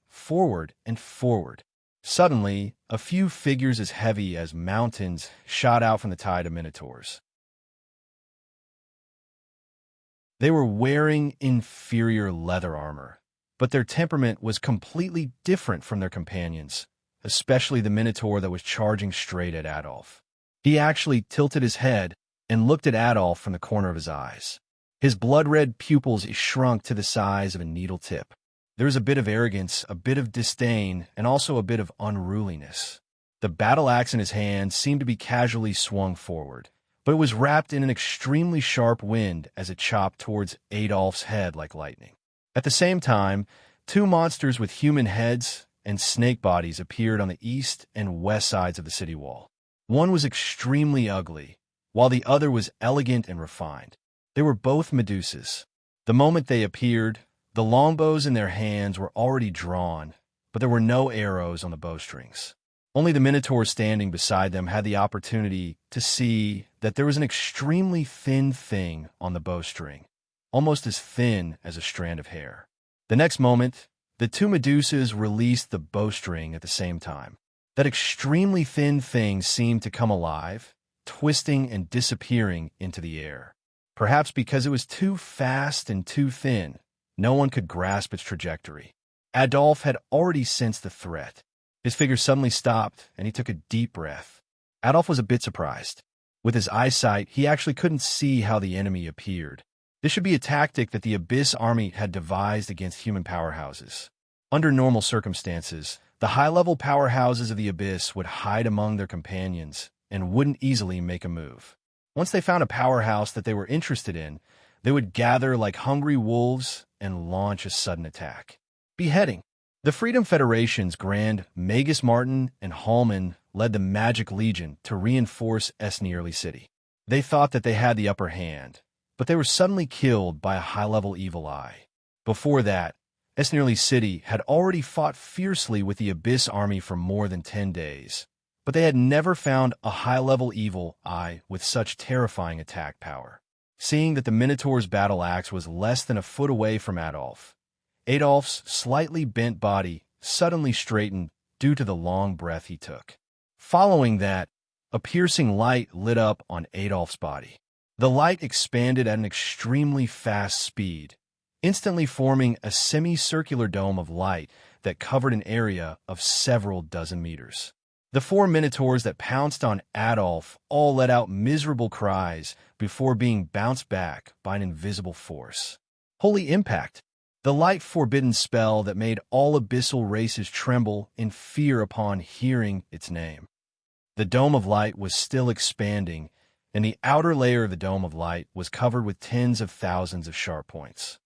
and forward. Suddenly, a few figures as heavy as mountains shot out from the tide of Minotaurs. They were wearing inferior leather armor, but their temperament was completely different from their companions, especially the Minotaur that was charging straight at Adolf. He actually tilted his head and looked at Adolf from the corner of his eyes. His blood-red pupils shrunk to the size of a needle tip. There was a bit of arrogance, a bit of disdain, and also a bit of unruliness. The battle axe in his hand seemed to be casually swung forward, but it was wrapped in an extremely sharp wind as it chopped towards Adolf's head like lightning. At the same time, two monsters with human heads and snake bodies appeared on the east and west sides of the city wall. One was extremely ugly, while the other was elegant and refined. They were both Medusas. The moment they appeared, the longbows in their hands were already drawn, but there were no arrows on the bowstrings. Only the Minotaur standing beside them had the opportunity to see that there was an extremely thin thing on the bowstring, almost as thin as a strand of hair. The next moment, the two Medusas released the bowstring at the same time. That extremely thin thing seemed to come alive, twisting and disappearing into the air. Perhaps because it was too fast and too thin, no one could grasp its trajectory. Adolf had already sensed the threat. His figure suddenly stopped, and he took a deep breath. Adolf was a bit surprised. With his eyesight, he actually couldn't see how the enemy appeared. This should be a tactic that the Abyss army had devised against human powerhouses. Under normal circumstances, the high-level powerhouses of the Abyss would hide among their companions and wouldn't easily make a move. Once they found a powerhouse that they were interested in, they would gather like hungry wolves and launch a sudden attack. Beheading. The Freedom Federation's Grand Magus Martin and Hallman led the Magic Legion to reinforce Esnearly City. They thought that they had the upper hand, but they were suddenly killed by a high-level evil eye. Before that, Esnearly City had already fought fiercely with the Abyss army for more than 10 days, but they had never found a high-level evil eye with such terrifying attack power. Seeing that the Minotaur's battle axe was less than a foot away from Adolph's slightly bent body suddenly straightened due to the long breath he took. Following that, a piercing light lit up on Adolph's body. The light expanded at an extremely fast speed, instantly forming a semicircular dome of light that covered an area of several dozen meters. The 4 Minotaurs that pounced on Adolph all let out miserable cries before being bounced back by an invisible force. Holy impact! The light-forbidden spell that made all abyssal races tremble in fear upon hearing its name. The Dome of Light was still expanding, and the outer layer of the Dome of Light was covered with tens of thousands of sharp points.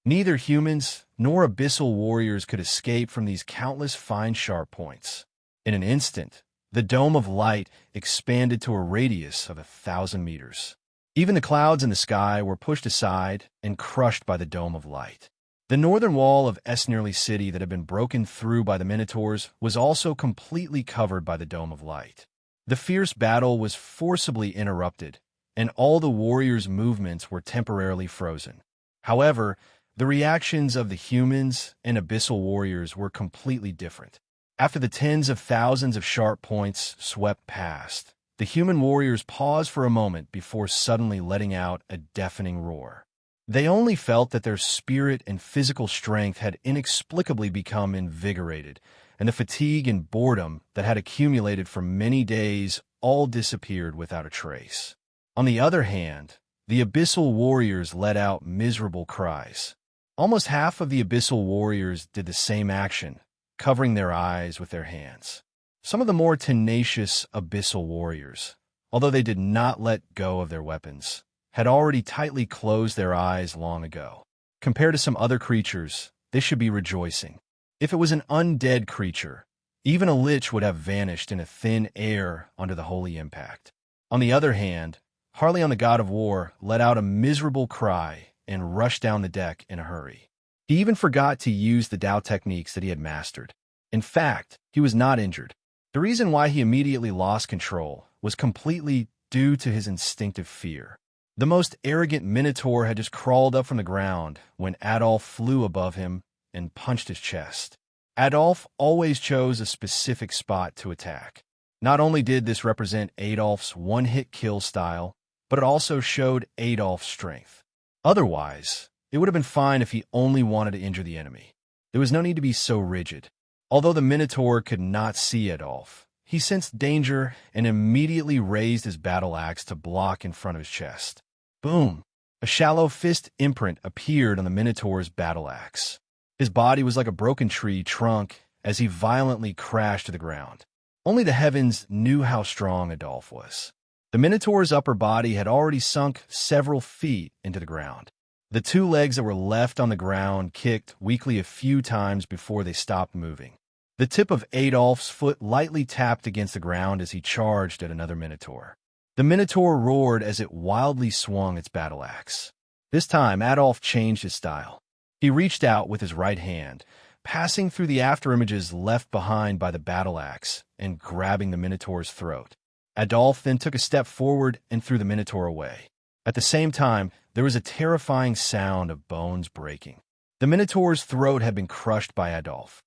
Neither humans nor abyssal warriors could escape from these countless fine sharp points. In an instant, the Dome of Light expanded to a radius of 1,000 meters. Even the clouds in the sky were pushed aside and crushed by the Dome of Light. The northern wall of Esnerly City that had been broken through by the Minotaurs was also completely covered by the Dome of Light. The fierce battle was forcibly interrupted, and all the warriors' movements were temporarily frozen. However, the reactions of the humans and abyssal warriors were completely different. After the tens of thousands of sharp points swept past, the human warriors paused for a moment before suddenly letting out a deafening roar. They only felt that their spirit and physical strength had inexplicably become invigorated, and the fatigue and boredom that had accumulated for many days all disappeared without a trace. On the other hand, the abyssal warriors let out miserable cries. Almost half of the abyssal warriors did the same action, covering their eyes with their hands. Some of the more tenacious abyssal warriors, although they did not let go of their weapons, had already tightly closed their eyes long ago. Compared to some other creatures, they should be rejoicing. If it was an undead creature, even a lich would have vanished in a thin air under the holy impact. On the other hand, Harleon the God of War let out a miserable cry and rushed down the deck in a hurry. He even forgot to use the Dao techniques that he had mastered. In fact, he was not injured. The reason why he immediately lost control was completely due to his instinctive fear. The most arrogant Minotaur had just crawled up from the ground when Adolph flew above him and punched his chest. Adolph always chose a specific spot to attack. Not only did this represent Adolph's one-hit kill style, but it also showed Adolph's strength. Otherwise, it would have been fine if he only wanted to injure the enemy. There was no need to be so rigid. Although the Minotaur could not see Adolph, he sensed danger and immediately raised his battle axe to block in front of his chest. Boom! A shallow fist imprint appeared on the Minotaur's battle axe. His body was like a broken tree trunk as he violently crashed to the ground. Only the heavens knew how strong Adolph was. The Minotaur's upper body had already sunk several feet into the ground. The 2 legs that were left on the ground kicked weakly a few times before they stopped moving. The tip of Adolph's foot lightly tapped against the ground as he charged at another Minotaur. The Minotaur roared as it wildly swung its battle axe. This time, Adolph changed his style. He reached out with his right hand, passing through the afterimages left behind by the battle axe and grabbing the Minotaur's throat. Adolph then took a step forward and threw the Minotaur away. At the same time, there was a terrifying sound of bones breaking. The Minotaur's throat had been crushed by Adolph.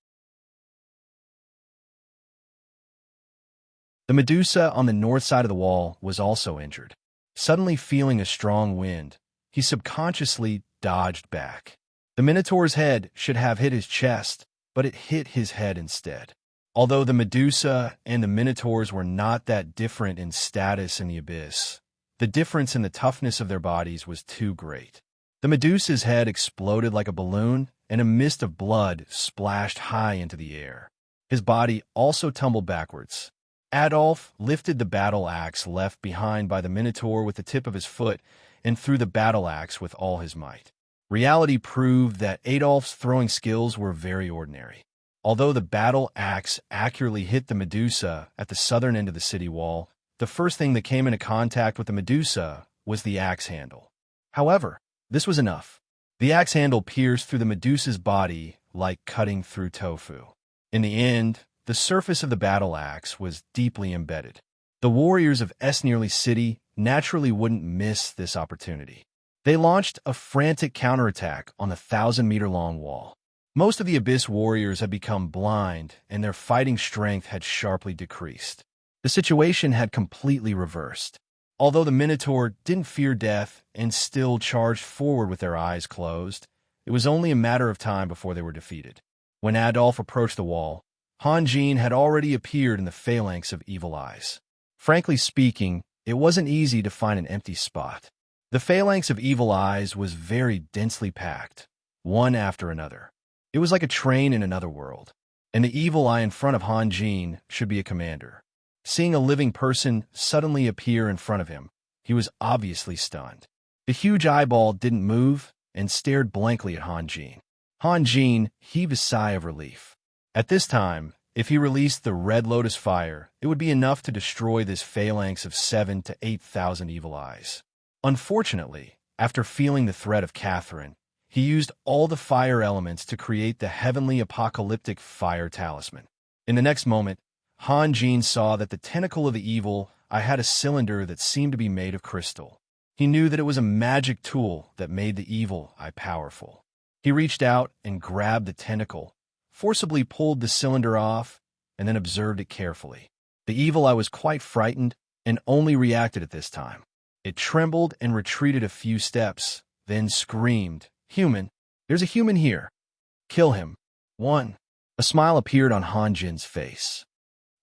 The Medusa on the north side of the wall was also injured. Suddenly feeling a strong wind, he subconsciously dodged back. The Minotaur's head should have hit his chest, but it hit his head instead. Although the Medusa and the Minotaurs were not that different in status in the abyss, the difference in the toughness of their bodies was too great. The Medusa's head exploded like a balloon, and a mist of blood splashed high into the air. His body also tumbled backwards. Adolph lifted the battle axe left behind by the Minotaur with the tip of his foot and threw the battle axe with all his might. Reality proved that Adolph's throwing skills were very ordinary. Although the battle axe accurately hit the Medusa at the southern end of the city wall, the first thing that came into contact with the Medusa was the axe handle. However, this was enough. The axe handle pierced through the Medusa's body like cutting through tofu. In the end, the surface of the battle axe was deeply embedded. The warriors of Esnierly City naturally wouldn't miss this opportunity. They launched a frantic counterattack on the 1,000-meter-long wall. Most of the Abyss warriors had become blind, and their fighting strength had sharply decreased. The situation had completely reversed. Although the Minotaur didn't fear death and still charged forward with their eyes closed, it was only a matter of time before they were defeated. When Adolf approached the wall, Hanjin had already appeared in the phalanx of Evil Eyes. Frankly speaking, it wasn't easy to find an empty spot. The phalanx of Evil Eyes was very densely packed, one after another. It was like a train in another world, and the evil eye in front of Hanjin should be a commander. Seeing a living person suddenly appear in front of him, he was obviously stunned. The huge eyeball didn't move and stared blankly at Hanjin. Hanjin heaved a sigh of relief. At this time, if he released the Red Lotus Fire, it would be enough to destroy this phalanx of 7,000 to 8,000 evil eyes. Unfortunately, after feeling the threat of Catherine, he used all the fire elements to create the heavenly apocalyptic fire talisman. In the next moment, Hanjin saw that the tentacle of the evil eye had a cylinder that seemed to be made of crystal. He knew that it was a magic tool that made the evil eye powerful. He reached out and grabbed the tentacle, forcibly pulled the cylinder off, and then observed it carefully. The evil eye was quite frightened and only reacted at this time. It trembled and retreated a few steps, then screamed, "Human! There's a human here! Kill him! 1. A smile appeared on Hanjin's face.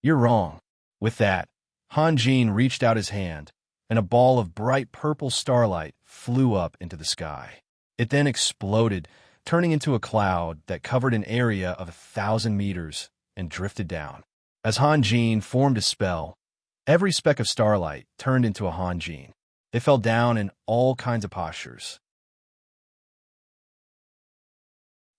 "You're wrong." With that, Hanjin reached out his hand, and a ball of bright purple starlight flew up into the sky. It then exploded, turning into a cloud that covered an area of 1,000 meters and drifted down. As Hanjin formed a spell, every speck of starlight turned into a Hanjin. They fell down in all kinds of postures.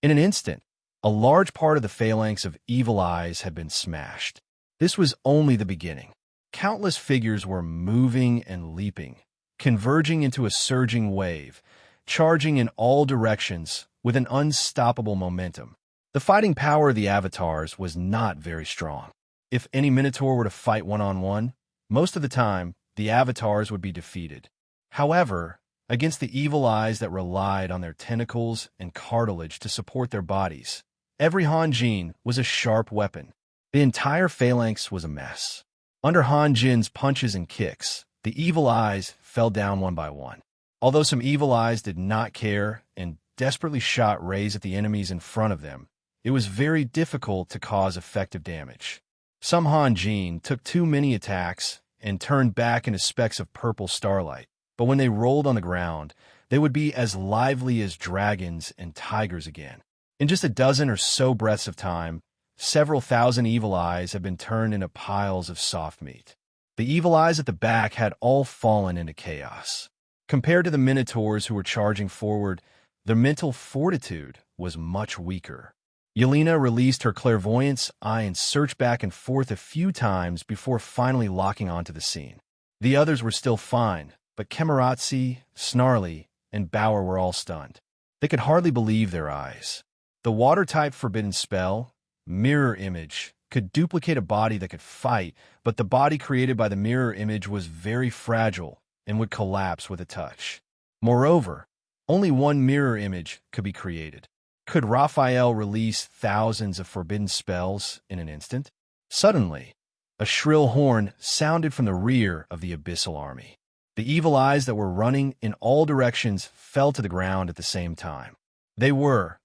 In an instant, a large part of the phalanx of evil eyes had been smashed. This was only the beginning. Countless figures were moving and leaping, converging into a surging wave, charging in all directions with an unstoppable momentum. The fighting power of the avatars was not very strong. If any Minotaur were to fight one-on-one, most of the time, the avatars would be defeated. However, against the evil eyes that relied on their tentacles and cartilage to support their bodies, every Hanjin was a sharp weapon. The entire phalanx was a mess. Under Hanjin's punches and kicks, the evil eyes fell down one by one. Although some evil eyes did not care and desperately shot rays at the enemies in front of them, it was very difficult to cause effective damage. Some Hanjin took too many attacks and turned back into specks of purple starlight, but when they rolled on the ground, they would be as lively as dragons and tigers again. In just a dozen or so breaths of time, several thousand evil eyes had been turned into piles of soft meat. The evil eyes at the back had all fallen into chaos. Compared to the Minotaurs who were charging forward, their mental fortitude was much weaker. Yelena released her clairvoyance eye and searched back and forth a few times before finally locking onto the scene. The others were still fine, but Kemoratsi, Snarly, and Bauer were all stunned. They could hardly believe their eyes. The water-type forbidden spell, Mirror Image, could duplicate a body that could fight, but the body created by the mirror image was very fragile and would collapse with a touch. Moreover, only one mirror image could be created. Could Raphael release thousands of forbidden spells in an instant? Suddenly, a shrill horn sounded from the rear of the abyssal army. The evil eyes that were running in all directions fell to the ground at the same time. They were,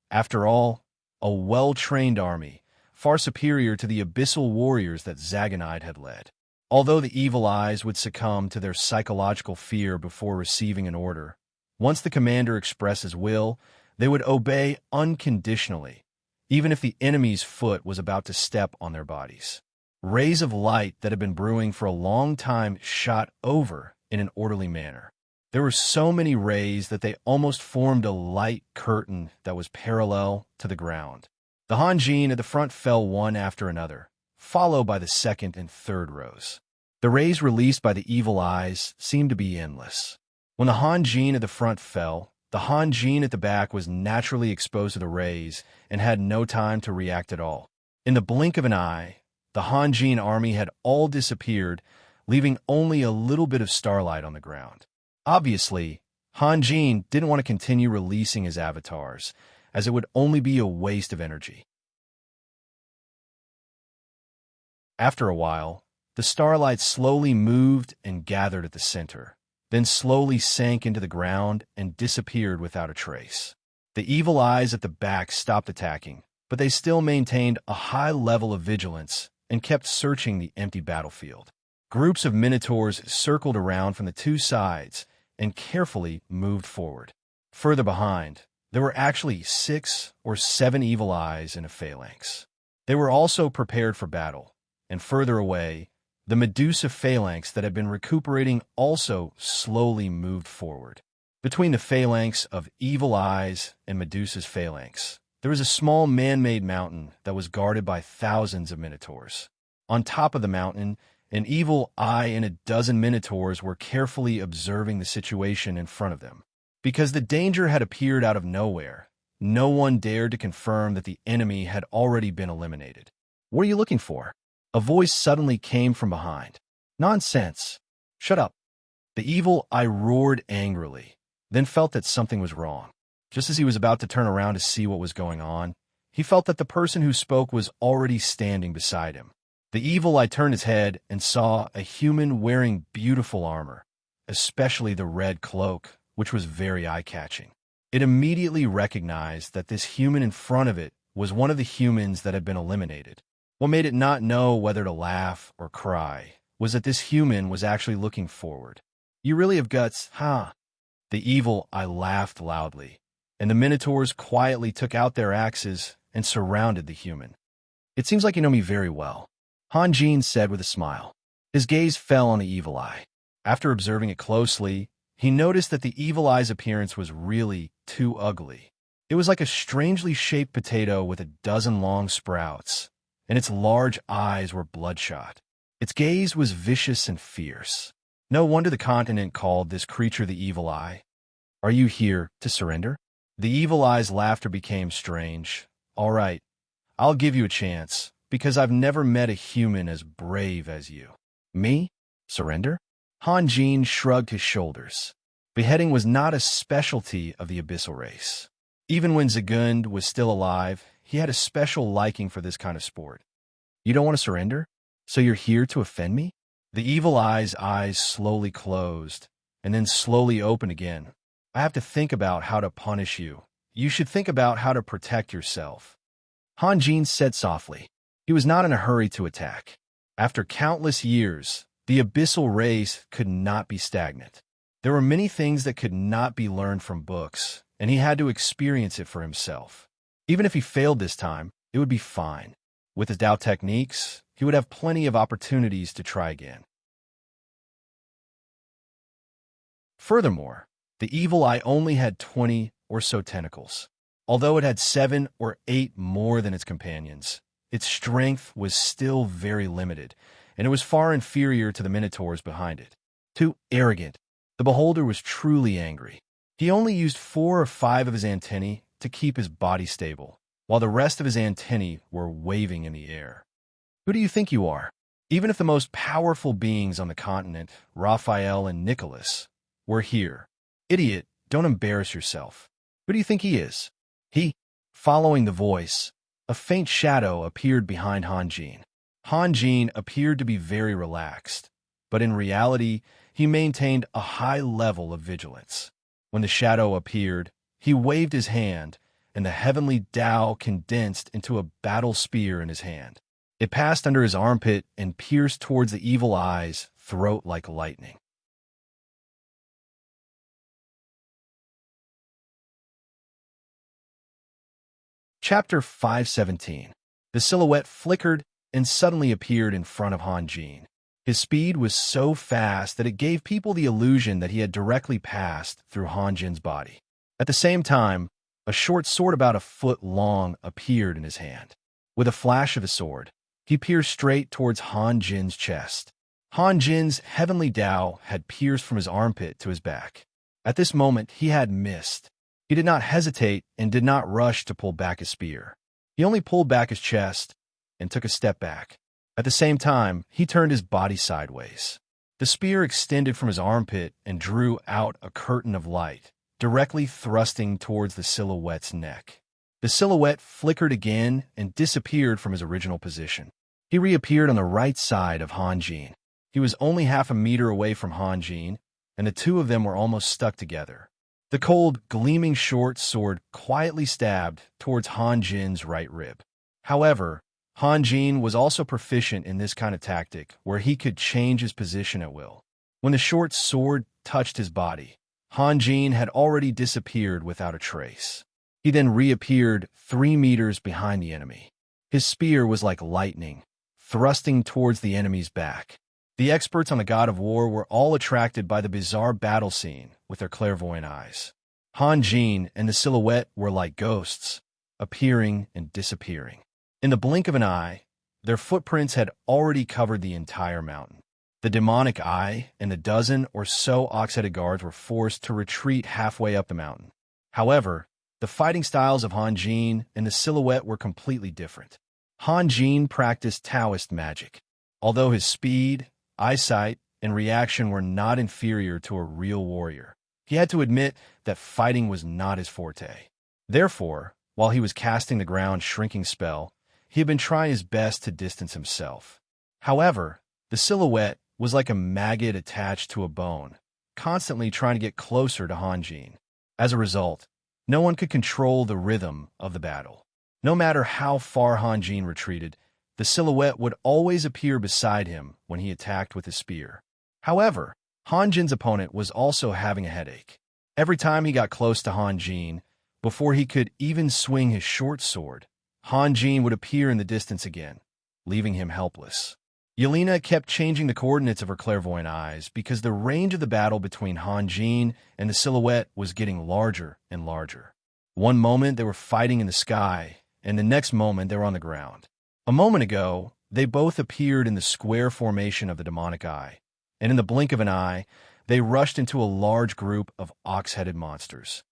after all, a well-trained army, far superior to the abyssal warriors that Zaganide had led. Although the evil eyes would succumb to their psychological fear before receiving an order, once the commander expressed his will, they would obey unconditionally, even if the enemy's foot was about to step on their bodies. Rays of light that had been brewing for a long time shot over in an orderly manner. There were so many rays that they almost formed a light curtain that was parallel to the ground. The Hanjin at the front fell one after another, followed by the second and third rows. The rays released by the evil eyes seemed to be endless. When the Hanjin at the front fell, the Hanjin at the back was naturally exposed to the rays and had no time to react at all. In the blink of an eye, the Hanjin army had all disappeared, leaving only a little bit of starlight on the ground. Obviously, Hanjin didn't want to continue releasing his avatars, as it would only be a waste of energy. After a while, the starlight slowly moved and gathered at the center, then slowly sank into the ground and disappeared without a trace. The evil eyes at the back stopped attacking, but they still maintained a high level of vigilance and kept searching the empty battlefield. Groups of minotaurs circled around from the two sides and carefully moved forward. Further behind, there were actually 6 or 7 evil eyes in a phalanx. They were also prepared for battle, and further away, the Medusa phalanx that had been recuperating also slowly moved forward. Between the phalanx of evil eyes and Medusa's phalanx, there was a small man-made mountain that was guarded by thousands of minotaurs. On top of the mountain, an evil eye and a dozen minotaurs were carefully observing the situation in front of them. Because the danger had appeared out of nowhere, no one dared to confirm that the enemy had already been eliminated. "What are you looking for?" A voice suddenly came from behind. "Nonsense! Shut up!" The evil eye roared angrily, then felt that something was wrong. Just as he was about to turn around to see what was going on, he felt that the person who spoke was already standing beside him. The evil eye turned his head and saw a human wearing beautiful armor, especially the red cloak, which was very eye-catching. It immediately recognized that this human in front of it was one of the humans that had been eliminated. What made it not know whether to laugh or cry was that this human was actually looking forward. "You really have guts, huh?" The evil eye laughed loudly, and the minotaurs quietly took out their axes and surrounded the human. "It seems like you know me very well," Hanjin said with a smile. His gaze fell on the evil eye. After observing it closely, he noticed that the evil eye's appearance was really too ugly. It was like a strangely shaped potato with a dozen long sprouts, and its large eyes were bloodshot. Its gaze was vicious and fierce. No wonder the continent called this creature the Evil Eye. "Are you here to surrender?" The evil eye's laughter became strange. "All right, I'll give you a chance, because I've never met a human as brave as you." "Me? Surrender?" Hanjin shrugged his shoulders. Beheading was not a specialty of the Abyssal race. Even when Zagund was still alive, he had a special liking for this kind of sport. "You don't want to surrender? So you're here to offend me?" The evil eye's eyes slowly closed, and then slowly opened again. "I have to think about how to punish you. You should think about how to protect yourself," Hanjin said softly. He was not in a hurry to attack. After countless years, the Abyssal race could not be stagnant. There were many things that could not be learned from books, and he had to experience it for himself. Even if he failed this time, it would be fine. With his Tao techniques, he would have plenty of opportunities to try again. Furthermore, the evil eye only had 20 or so tentacles. Although it had 7 or 8 more than its companions, its strength was still very limited, and it was far inferior to the minotaurs behind it. Too arrogant. The beholder was truly angry. He only used 4 or 5 of his antennae to keep his body stable, while the rest of his antennae were waving in the air. "Who do you think you are?" Even if the most powerful beings on the continent, Raphael and Nicholas, were here. "Idiot, don't embarrass yourself. Who do you think he is?" Following the voice, a faint shadow appeared behind Hanjin. Hanjin appeared to be very relaxed, but in reality, he maintained a high level of vigilance. When the shadow appeared, he waved his hand, and the heavenly Tao condensed into a battle spear in his hand. It passed under his armpit and pierced towards the evil eye's throat like lightning. Chapter 517. The silhouette flickered and suddenly appeared in front of Hanjin. His speed was so fast that it gave people the illusion that he had directly passed through Hanjin's body. At the same time, a short sword about a foot long appeared in his hand. With a flash of the sword, he pierced straight towards Hanjin's chest. Hanjin's heavenly Tao had pierced from his armpit to his back. At this moment, he had missed. He did not hesitate and did not rush to pull back his spear. He only pulled back his chest, and took a step back. At the same time, he turned his body sideways. The spear extended from his armpit and drew out a curtain of light, directly thrusting towards the silhouette's neck. The silhouette flickered again and disappeared from his original position. He reappeared on the right side of Han Jin. He was only half a meter away from Han Jin, and the two of them were almost stuck together. The cold, gleaming short sword quietly stabbed towards Han Jin's right rib. However, Han Jin was also proficient in this kind of tactic, where he could change his position at will. When the short sword touched his body, Han Jin had already disappeared without a trace. He then reappeared 3 meters behind the enemy. His spear was like lightning, thrusting towards the enemy's back. The experts on the God of War were all attracted by the bizarre battle scene with their clairvoyant eyes. Han Jin and the silhouette were like ghosts, appearing and disappearing. In the blink of an eye, their footprints had already covered the entire mountain. The demonic eye and the dozen or so ox-headed guards were forced to retreat halfway up the mountain. However, the fighting styles of Han Jin and the silhouette were completely different. Han Jin practiced Taoist magic. Although his speed, eyesight, and reaction were not inferior to a real warrior, he had to admit that fighting was not his forte. Therefore, while he was casting the ground shrinking spell, he had been trying his best to distance himself. However, the silhouette was like a maggot attached to a bone, constantly trying to get closer to Han Jin. As a result, no one could control the rhythm of the battle. No matter how far Han Jin retreated, the silhouette would always appear beside him when he attacked with his spear. However, Han Jin's opponent was also having a headache. Every time he got close to Han Jin, before he could even swing his short sword, Han Jin would appear in the distance again, leaving him helpless. Yelena kept changing the coordinates of her clairvoyant eyes because the range of the battle between Han Jin and the silhouette was getting larger and larger. One moment they were fighting in the sky, and the next moment they were on the ground. A moment ago, they both appeared in the square formation of the demonic eye, and in the blink of an eye, they rushed into a large group of ox-headed monsters.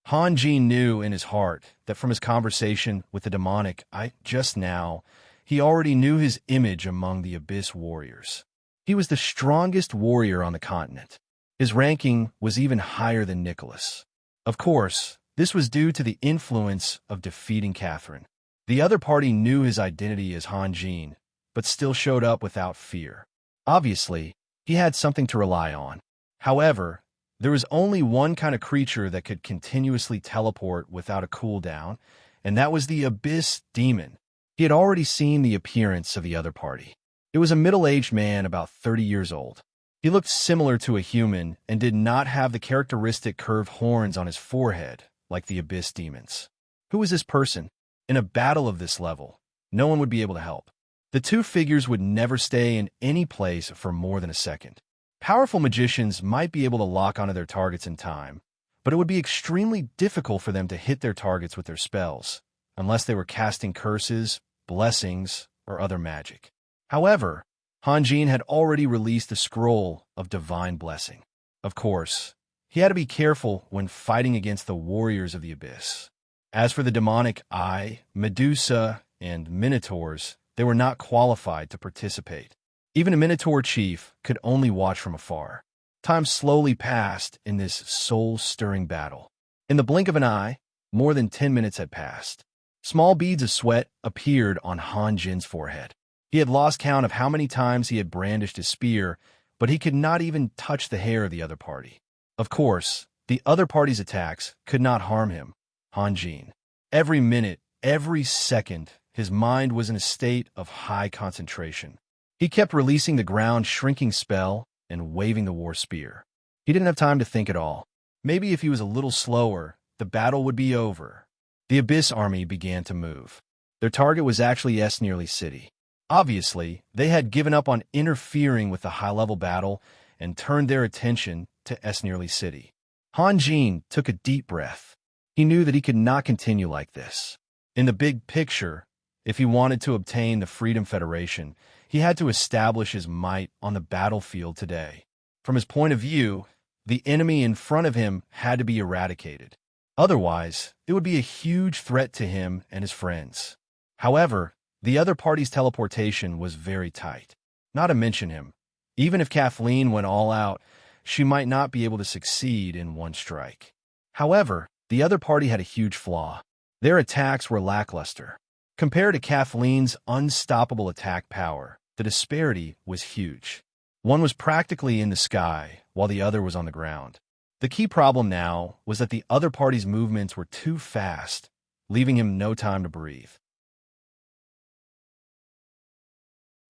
Han Jin knew in his heart that from his conversation with the demonic eye just now, he already knew his image among the Abyss warriors. He was the strongest warrior on the continent. His ranking was even higher than Nicholas. Of course, this was due to the influence of defeating Catherine. The other party knew his identity as Han Jin, but still showed up without fear. Obviously, he had something to rely on. However, there was only one kind of creature that could continuously teleport without a cooldown, and that was the Abyss Demon. He had already seen the appearance of the other party. It was a middle-aged man about 30 years old. He looked similar to a human and did not have the characteristic curved horns on his forehead like the Abyss Demons. Who was this person? In a battle of this level, no one would be able to help. The two figures would never stay in any place for more than a second. Powerful magicians might be able to lock onto their targets in time, but it would be extremely difficult for them to hit their targets with their spells, unless they were casting curses, blessings, or other magic. However, Han Jin had already released the scroll of divine blessing. Of course, he had to be careful when fighting against the warriors of the Abyss. As for the demonic eye, Medusa, and Minotaurs, they were not qualified to participate. Even a Minotaur chief could only watch from afar. Time slowly passed in this soul-stirring battle. In the blink of an eye, more than 10 minutes had passed. Small beads of sweat appeared on Han Jin's forehead. He had lost count of how many times he had brandished his spear, but he could not even touch the hair of the other party. Of course, the other party's attacks could not harm him, Han Jin. Every minute, every second, his mind was in a state of high concentration. He kept releasing the ground-shrinking spell and waving the war spear. He didn't have time to think at all. Maybe if he was a little slower, the battle would be over. The Abyss army began to move. Their target was actually Esnearly City. Obviously, they had given up on interfering with the high-level battle and turned their attention to Esnearly City. Han Jin took a deep breath. He knew that he could not continue like this. In the big picture, if he wanted to obtain the Freedom Federation, he had to establish his might on the battlefield today. From his point of view, the enemy in front of him had to be eradicated. Otherwise, it would be a huge threat to him and his friends. However, the other party's teleportation was very tight. Not to mention him. Even if Kathleen went all out, she might not be able to succeed in one strike. However, the other party had a huge flaw. Their attacks were lackluster. Compared to Kathleen's unstoppable attack power, the disparity was huge. One was practically in the sky, while the other was on the ground. The key problem now was that the other party's movements were too fast, leaving him no time to breathe.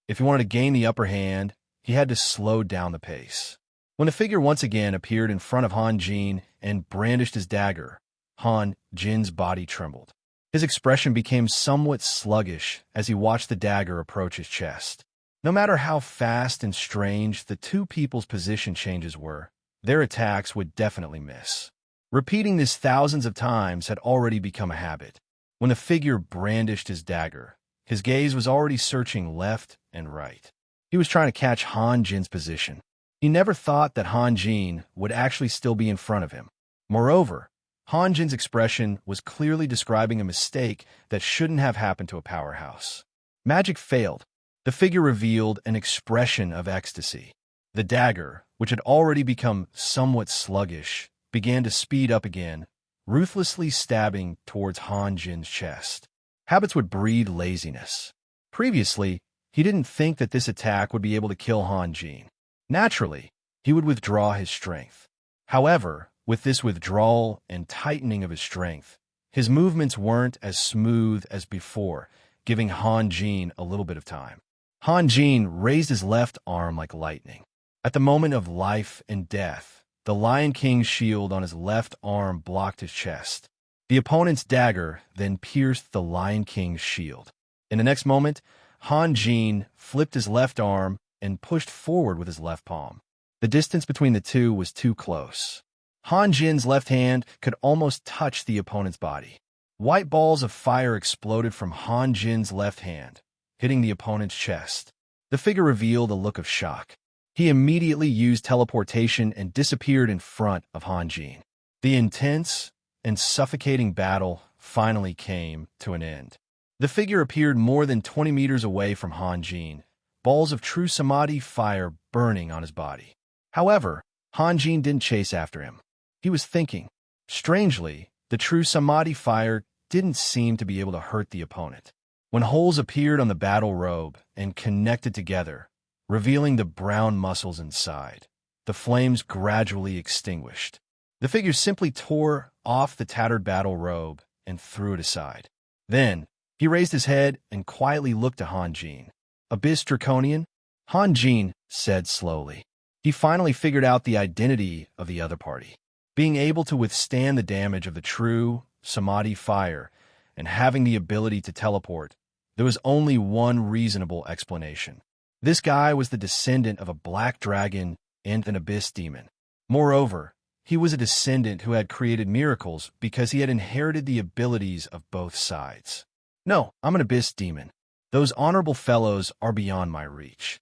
If he wanted to gain the upper hand, he had to slow down the pace. When the figure once again appeared in front of Han Jin and brandished his dagger, Han Jin's body trembled. His expression became somewhat sluggish as he watched the dagger approach his chest. No matter how fast and strange the two people's position changes were, their attacks would definitely miss. Repeating this thousands of times had already become a habit. When the figure brandished his dagger, his gaze was already searching left and right. He was trying to catch Han Jin's position. He never thought that Han Jin would actually still be in front of him. Moreover, Han Jin's expression was clearly describing a mistake that shouldn't have happened to a powerhouse. Magic failed. The figure revealed an expression of ecstasy. The dagger, which had already become somewhat sluggish, began to speed up again, ruthlessly stabbing towards Han Jin's chest. Habits would breed laziness. Previously, he didn't think that this attack would be able to kill Han Jin. Naturally, he would withdraw his strength. However, with this withdrawal and tightening of his strength, his movements weren't as smooth as before, giving Han Jin a little bit of time. Han Jin raised his left arm like lightning. At the moment of life and death, the Lion King's shield on his left arm blocked his chest. The opponent's dagger then pierced the Lion King's shield. In the next moment, Han Jin flipped his left arm and pushed forward with his left palm. The distance between the two was too close. Han Jin's left hand could almost touch the opponent's body. White balls of fire exploded from Han Jin's left hand, hitting the opponent's chest. The figure revealed a look of shock. He immediately used teleportation and disappeared in front of Han Jin. The intense and suffocating battle finally came to an end. The figure appeared more than 20 meters away from Han Jin, balls of true samadhi fire burning on his body. However, Han Jin didn't chase after him. He was thinking. Strangely, the true samadhi fire didn't seem to be able to hurt the opponent. When holes appeared on the battle robe and connected together, revealing the brown muscles inside, the flames gradually extinguished. The figure simply tore off the tattered battle robe and threw it aside. Then, he raised his head and quietly looked to Han Jin. "Abyss Draconian?" Han Jin said slowly. He finally figured out the identity of the other party. Being able to withstand the damage of the true samadhi fire and having the ability to teleport, there was only one reasonable explanation. This guy was the descendant of a black dragon and an abyss demon. Moreover, he was a descendant who had created miracles because he had inherited the abilities of both sides. "No, I'm an abyss demon. Those honorable fellows are beyond my reach."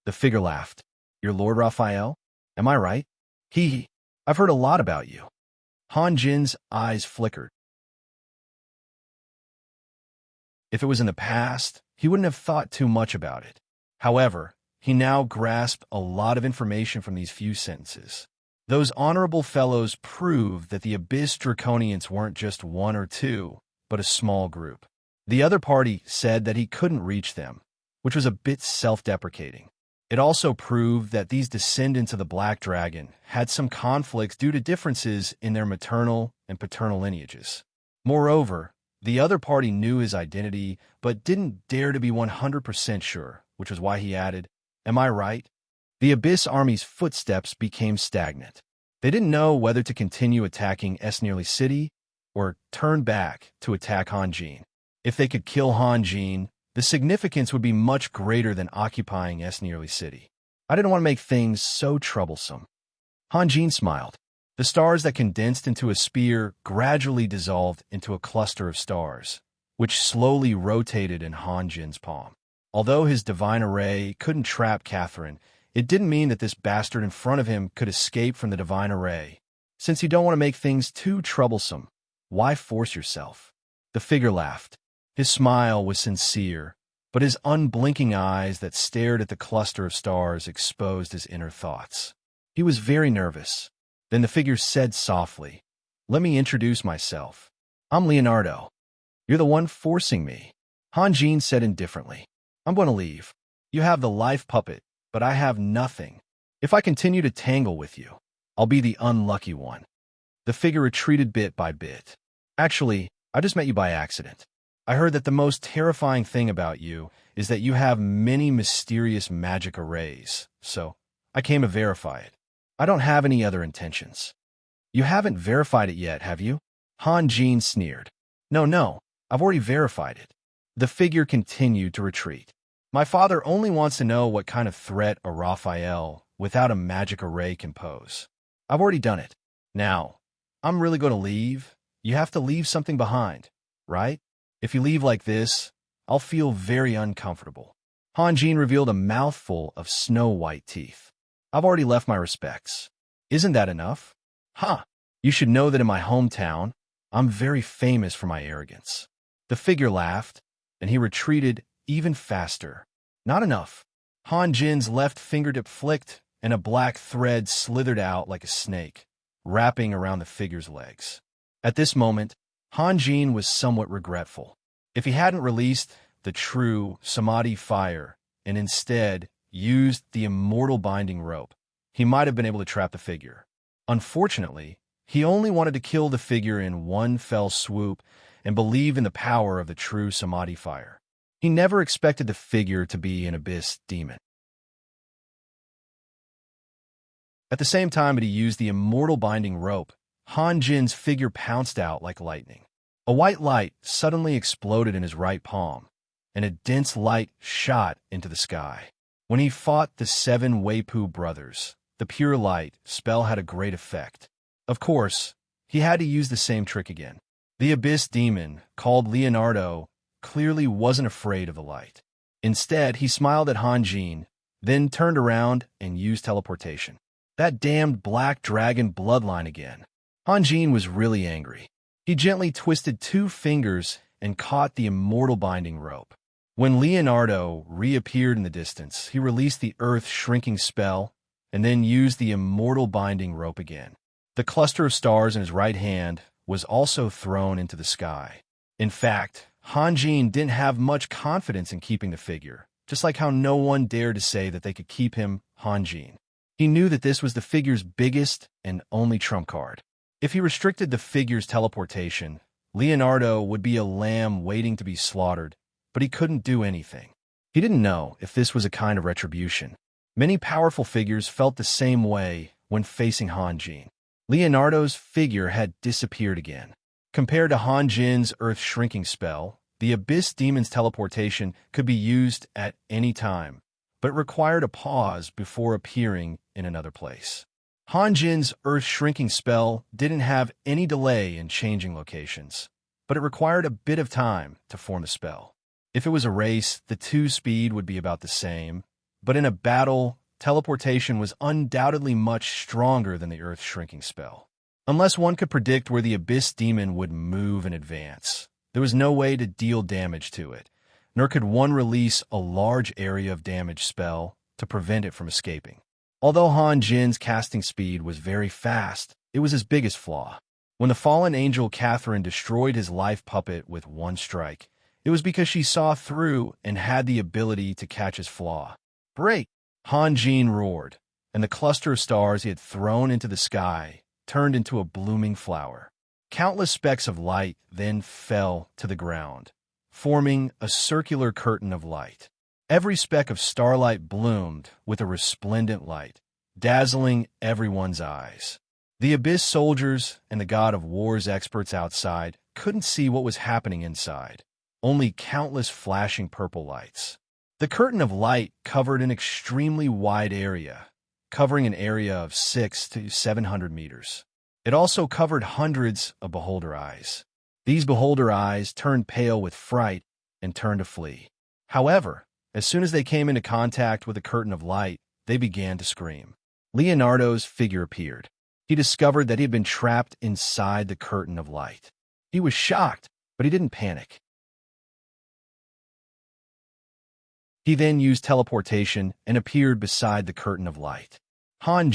The figure laughed. "You're Lord Raphael? Am I right?" I've heard a lot about you." Han Jin's eyes flickered. If it was in the past, he wouldn't have thought too much about it. However, he now grasped a lot of information from these few sentences. Those honorable fellows proved that the Abyss Draconians weren't just one or two, but a small group. The other party said that he couldn't reach them, which was a bit self-deprecating. It also proved that these descendants of the Black Dragon had some conflicts due to differences in their maternal and paternal lineages. Moreover, the other party knew his identity but didn't dare to be 100% sure, which was why he added, "Am I right?" The Abyss Army's footsteps became stagnant. They didn't know whether to continue attacking Esnearly City or turn back to attack Han Jin. If they could kill Han Jin, the significance would be much greater than occupying Esnearly City. I didn't want to make things so troublesome. Han Jin smiled. The stars that condensed into a spear gradually dissolved into a cluster of stars, which slowly rotated in Han Jin's palm. Although his divine array couldn't trap Catherine, it didn't mean that this bastard in front of him could escape from the divine array. Since you don't want to make things too troublesome, Why force yourself? The figure laughed. His smile was sincere, but his unblinking eyes that stared at the cluster of stars exposed his inner thoughts. He was very nervous. Then the figure said softly, "Let me introduce myself. I'm Leonardo. You're the one forcing me." Hanjin said indifferently, "I'm going to leave. You have the life puppet, but I have nothing. If I continue to tangle with you, I'll be the unlucky one." The figure retreated bit by bit. "Actually, I just met you by accident. I heard that the most terrifying thing about you is that you have many mysterious magic arrays, so I came to verify it. I don't have any other intentions." "You haven't verified it yet, have you?" Hanjin sneered. No, I've already verified it." The figure continued to retreat. "My father only wants to know what kind of threat a Raphael without a magic array can pose. I've already done it. Now, I'm really going to leave. You have to leave something behind, right? If you leave like this, I'll feel very uncomfortable." Hanjin revealed a mouthful of snow-white teeth. "I've already left my respects. Isn't that enough?" "Huh. You should know that in my hometown, I'm very famous for my arrogance." The figure laughed, and he retreated even faster. "Not enough." Hanjin's left fingertip flicked, and a black thread slithered out like a snake, wrapping around the figure's legs. At this moment, Hanjin was somewhat regretful. If he hadn't released the true samadhi fire and instead used the immortal binding rope, he might have been able to trap the figure. Unfortunately, he only wanted to kill the figure in one fell swoop and believe in the power of the true samadhi fire. He never expected the figure to be an abyss demon. At the same time that he used the immortal binding rope, Hanjin's figure pounced out like lightning. A white light suddenly exploded in his right palm, and a dense light shot into the sky. When he fought the 7 Weipu brothers, the pure light spell had a great effect. Of course, he had to use the same trick again. The abyss demon, called Leonardo, clearly wasn't afraid of the light. Instead, he smiled at Hanjin, then turned around and used teleportation. That damned black dragon bloodline again. Hanjin was really angry. He gently twisted 2 fingers and caught the immortal binding rope. When Leonardo reappeared in the distance, he released the earth-shrinking spell and then used the immortal binding rope again. The cluster of stars in his right hand was also thrown into the sky. In fact, Hanjin didn't have much confidence in keeping the figure, just like how no one dared to say that they could keep him, Hanjin. He knew that this was the figure's biggest and only trump card. If he restricted the figure's teleportation, Leonardo would be a lamb waiting to be slaughtered, but he couldn't do anything. He didn't know if this was a kind of retribution. Many powerful figures felt the same way when facing Hanjin. Leonardo's figure had disappeared again. Compared to Hanjin's earth-shrinking spell, the Abyss Demon's teleportation could be used at any time, but required a pause before appearing in another place. Hanjin's earth-shrinking spell didn't have any delay in changing locations, but it required a bit of time to form the spell. If it was a race, the 2 speed would be about the same, but in a battle, teleportation was undoubtedly much stronger than the earth-shrinking spell. Unless one could predict where the Abyss Demon would move in advance, there was no way to deal damage to it, nor could one release a large area of damage spell to prevent it from escaping. Although Hanjin's casting speed was very fast, it was his biggest flaw. When the fallen angel Catherine destroyed his life puppet with one strike, it was because she saw through and had the ability to catch his flaw. "Break!" Hanjin roared, and the cluster of stars he had thrown into the sky turned into a blooming flower. Countless specks of light then fell to the ground, forming a circular curtain of light. Every speck of starlight bloomed with a resplendent light, dazzling everyone's eyes. The Abyss soldiers and the God of War's experts outside couldn't see what was happening inside, only countless flashing purple lights. The curtain of light covered an extremely wide area, covering an area of 600 to 700 meters. It also covered hundreds of beholder eyes. These beholder eyes turned pale with fright and turned to flee. However, as soon as they came into contact with the curtain of light, they began to scream. Leonardo's figure appeared. He discovered that he had been trapped inside the curtain of light. He was shocked, but he didn't panic. He then used teleportation and appeared beside the curtain of light. Han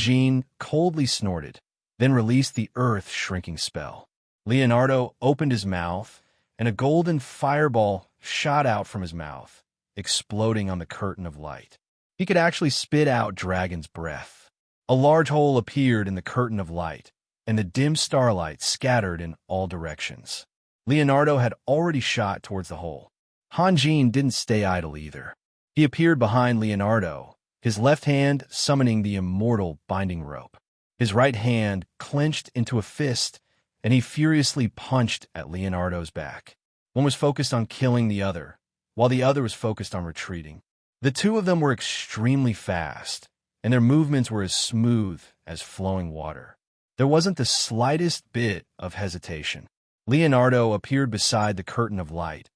coldly snorted, then released the earth-shrinking spell. Leonardo opened his mouth, and a golden fireball shot out from his mouth, exploding on the curtain of light. He could actually spit out dragon's breath. A large hole appeared in the curtain of light, and the dim starlight scattered in all directions. Leonardo had already shot towards the hole. Han didn't stay idle either. He appeared behind Leonardo, his left hand summoning the immortal binding rope. His right hand clenched into a fist, and he furiously punched at Leonardo's back. One was focused on killing the other, while the other was focused on retreating. The two of them were extremely fast, and their movements were as smooth as flowing water. There wasn't the slightest bit of hesitation. Leonardo appeared beside the curtain of light,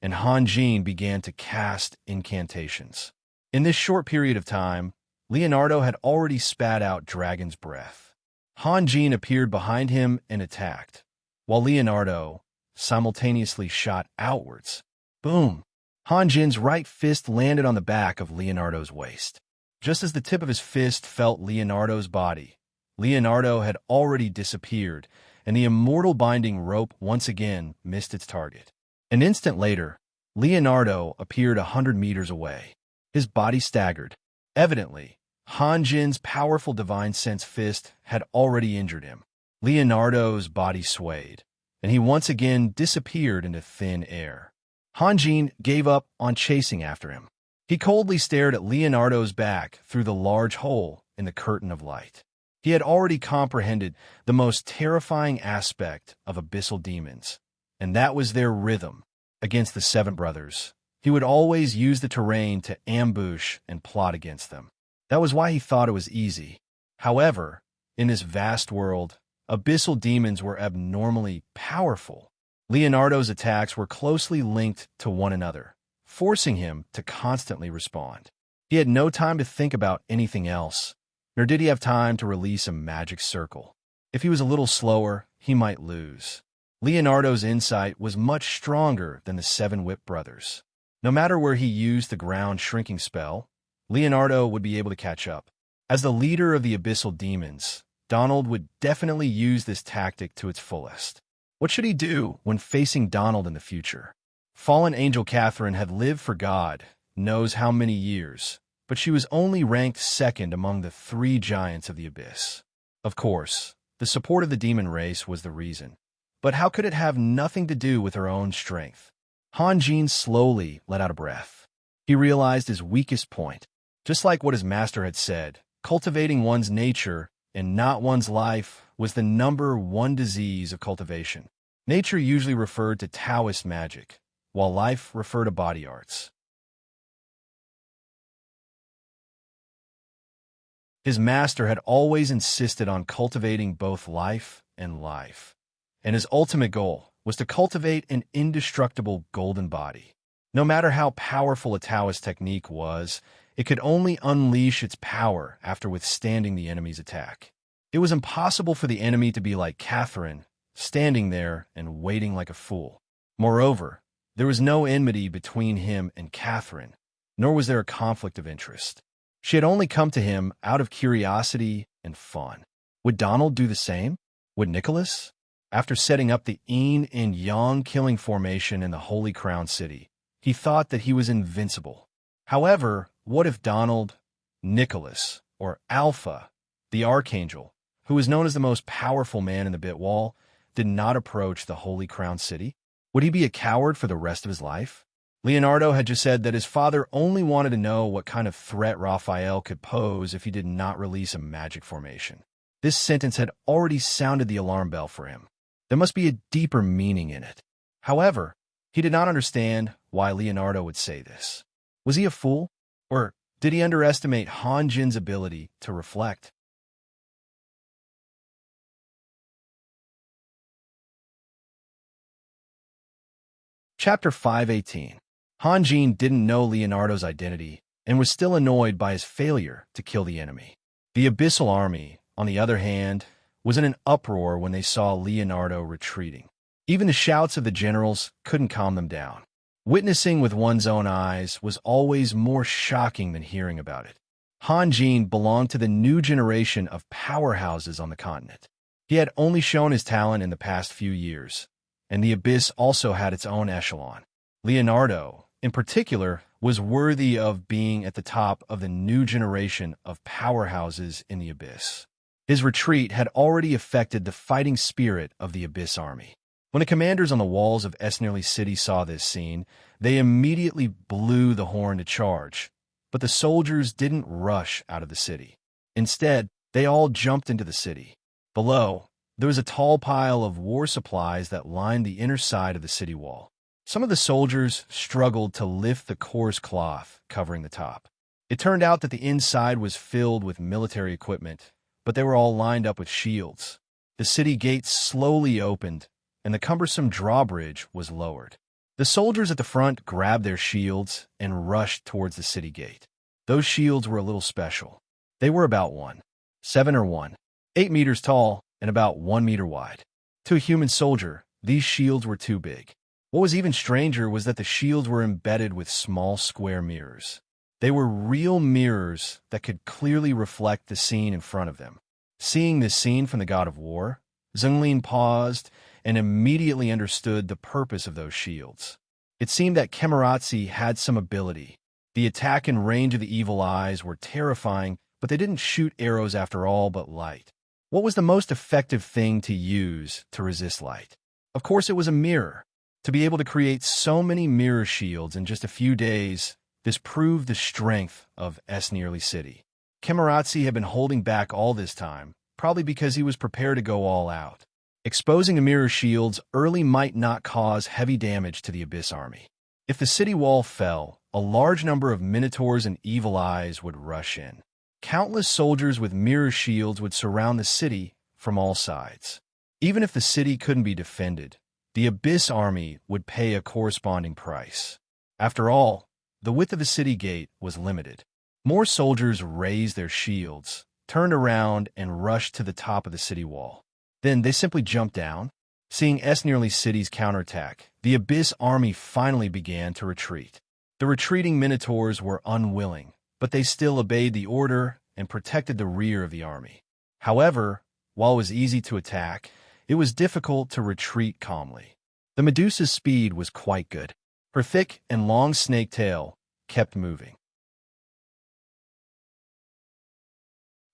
and Han began to cast incantations. In this short period of time, Leonardo had already spat out dragon's breath. Han appeared behind him and attacked, while Leonardo simultaneously shot outwards. Boom! Han right fist landed on the back of Leonardo's waist. Just as the tip of his fist felt Leonardo's body, Leonardo had already disappeared, and the immortal binding rope once again missed its target. An instant later, Leonardo appeared 100 meters away. His body staggered. Evidently, Han powerful divine sense fist had already injured him. Leonardo's body swayed, and he once again disappeared into thin air. Han gave up on chasing after him. He coldly stared at Leonardo's back through the large hole in the curtain of light. He had already comprehended the most terrifying aspect of abyssal demons, and that was their rhythm. Against the Seven Brothers, he would always use the terrain to ambush and plot against them. That was why he thought it was easy. However, in this vast world, abyssal demons were abnormally powerful. Leonardo's attacks were closely linked to one another, forcing him to constantly respond. He had no time to think about anything else, nor did he have time to release a magic circle. If he was a little slower, he might lose. Leonardo's insight was much stronger than the Seven Whip Brothers. No matter where he used the ground shrinking spell, Leonardo would be able to catch up. As the leader of the abyssal demons, Donald would definitely use this tactic to its fullest. What should he do when facing Donald in the future? Fallen angel Catherine had lived for God knows how many years, but she was only ranked second among the 3 giants of the abyss. Of course, the support of the demon race was the reason. But how could it have nothing to do with her own strength? Han slowly let out a breath. He realized his weakest point. Just like what his master had said, cultivating one's nature and not one's life was the #1 disease of cultivation. Nature usually referred to Taoist magic, while life referred to body arts. His master had always insisted on cultivating both life and life, and his ultimate goal was to cultivate an indestructible golden body. No matter how powerful a Taoist technique was, it could only unleash its power after withstanding the enemy's attack. It was impossible for the enemy to be like Catherine, standing there and waiting like a fool. Moreover, there was no enmity between him and Catherine, nor was there a conflict of interest. She had only come to him out of curiosity and fun. Would Donald do the same? Would Nicholas? After setting up the yin and yang killing formation in the Holy Crown City, he thought that he was invincible. However, what if Donald, Nicholas, or Alpha, the Archangel, who was known as the most powerful man in the Bit Wall, did not approach the Holy Crown City? Would he be a coward for the rest of his life? Leonardo had just said that his father only wanted to know what kind of threat Raphael could pose if he did not release a magic formation. This sentence had already sounded the alarm bell for him. There must be a deeper meaning in it. However, he did not understand why Leonardo would say this. Was he a fool? Or did he underestimate Han ability to reflect? Chapter 518. Han didn't know Leonardo's identity and was still annoyed by his failure to kill the enemy. The Abyssal Army, on the other hand, was in an uproar when they saw Leonardo retreating. Even the shouts of the generals couldn't calm them down. Witnessing with one's own eyes was always more shocking than hearing about it. Han Jin belonged to the new generation of powerhouses on the continent. He had only shown his talent in the past few years, and the Abyss also had its own echelon. Leonardo, in particular, was worthy of being at the top of the new generation of powerhouses in the Abyss. His retreat had already affected the fighting spirit of the Abyss army. When the commanders on the walls of Esnerly City saw this scene, they immediately blew the horn to charge, but the soldiers didn't rush out of the city. Instead, they all jumped into the city. Below, there was a tall pile of war supplies that lined the inner side of the city wall. Some of the soldiers struggled to lift the coarse cloth covering the top. It turned out that the inside was filled with military equipment, but they were all lined up with shields. The city gates slowly opened, and the cumbersome drawbridge was lowered. The soldiers at the front grabbed their shields and rushed towards the city gate. Those shields were a little special. They were about 8 meters tall and about 1 meter wide. To a human soldier, these shields were too big. What was even stranger was that the shields were embedded with small square mirrors. They were real mirrors that could clearly reflect the scene in front of them. Seeing this scene from the god of war, Zhenglin paused and immediately understood the purpose of those shields. It seemed that Kemoratsi had some ability. The attack and range of the evil eyes were terrifying, but they didn't shoot arrows after all but light. What was the most effective thing to use to resist light? Of course, it was a mirror. To be able to create so many mirror shields in just a few days, this proved the strength of Esnerly City. Kemoratsi had been holding back all this time, probably because he was prepared to go all out. Exposing the mirror shields early might not cause heavy damage to the Abyss army. If the city wall fell, a large number of minotaurs and evil eyes would rush in. Countless soldiers with mirror shields would surround the city from all sides. Even if the city couldn't be defended, the Abyss army would pay a corresponding price. After all, the width of the city gate was limited. More soldiers raised their shields, turned around, and rushed to the top of the city wall. Then they simply jumped down. Seeing Esnerly City's counterattack, the Abyss army finally began to retreat. The retreating minotaurs were unwilling, but they still obeyed the order and protected the rear of the army. However, while it was easy to attack, it was difficult to retreat calmly. The Medusa's speed was quite good. Her thick and long snake tail kept moving.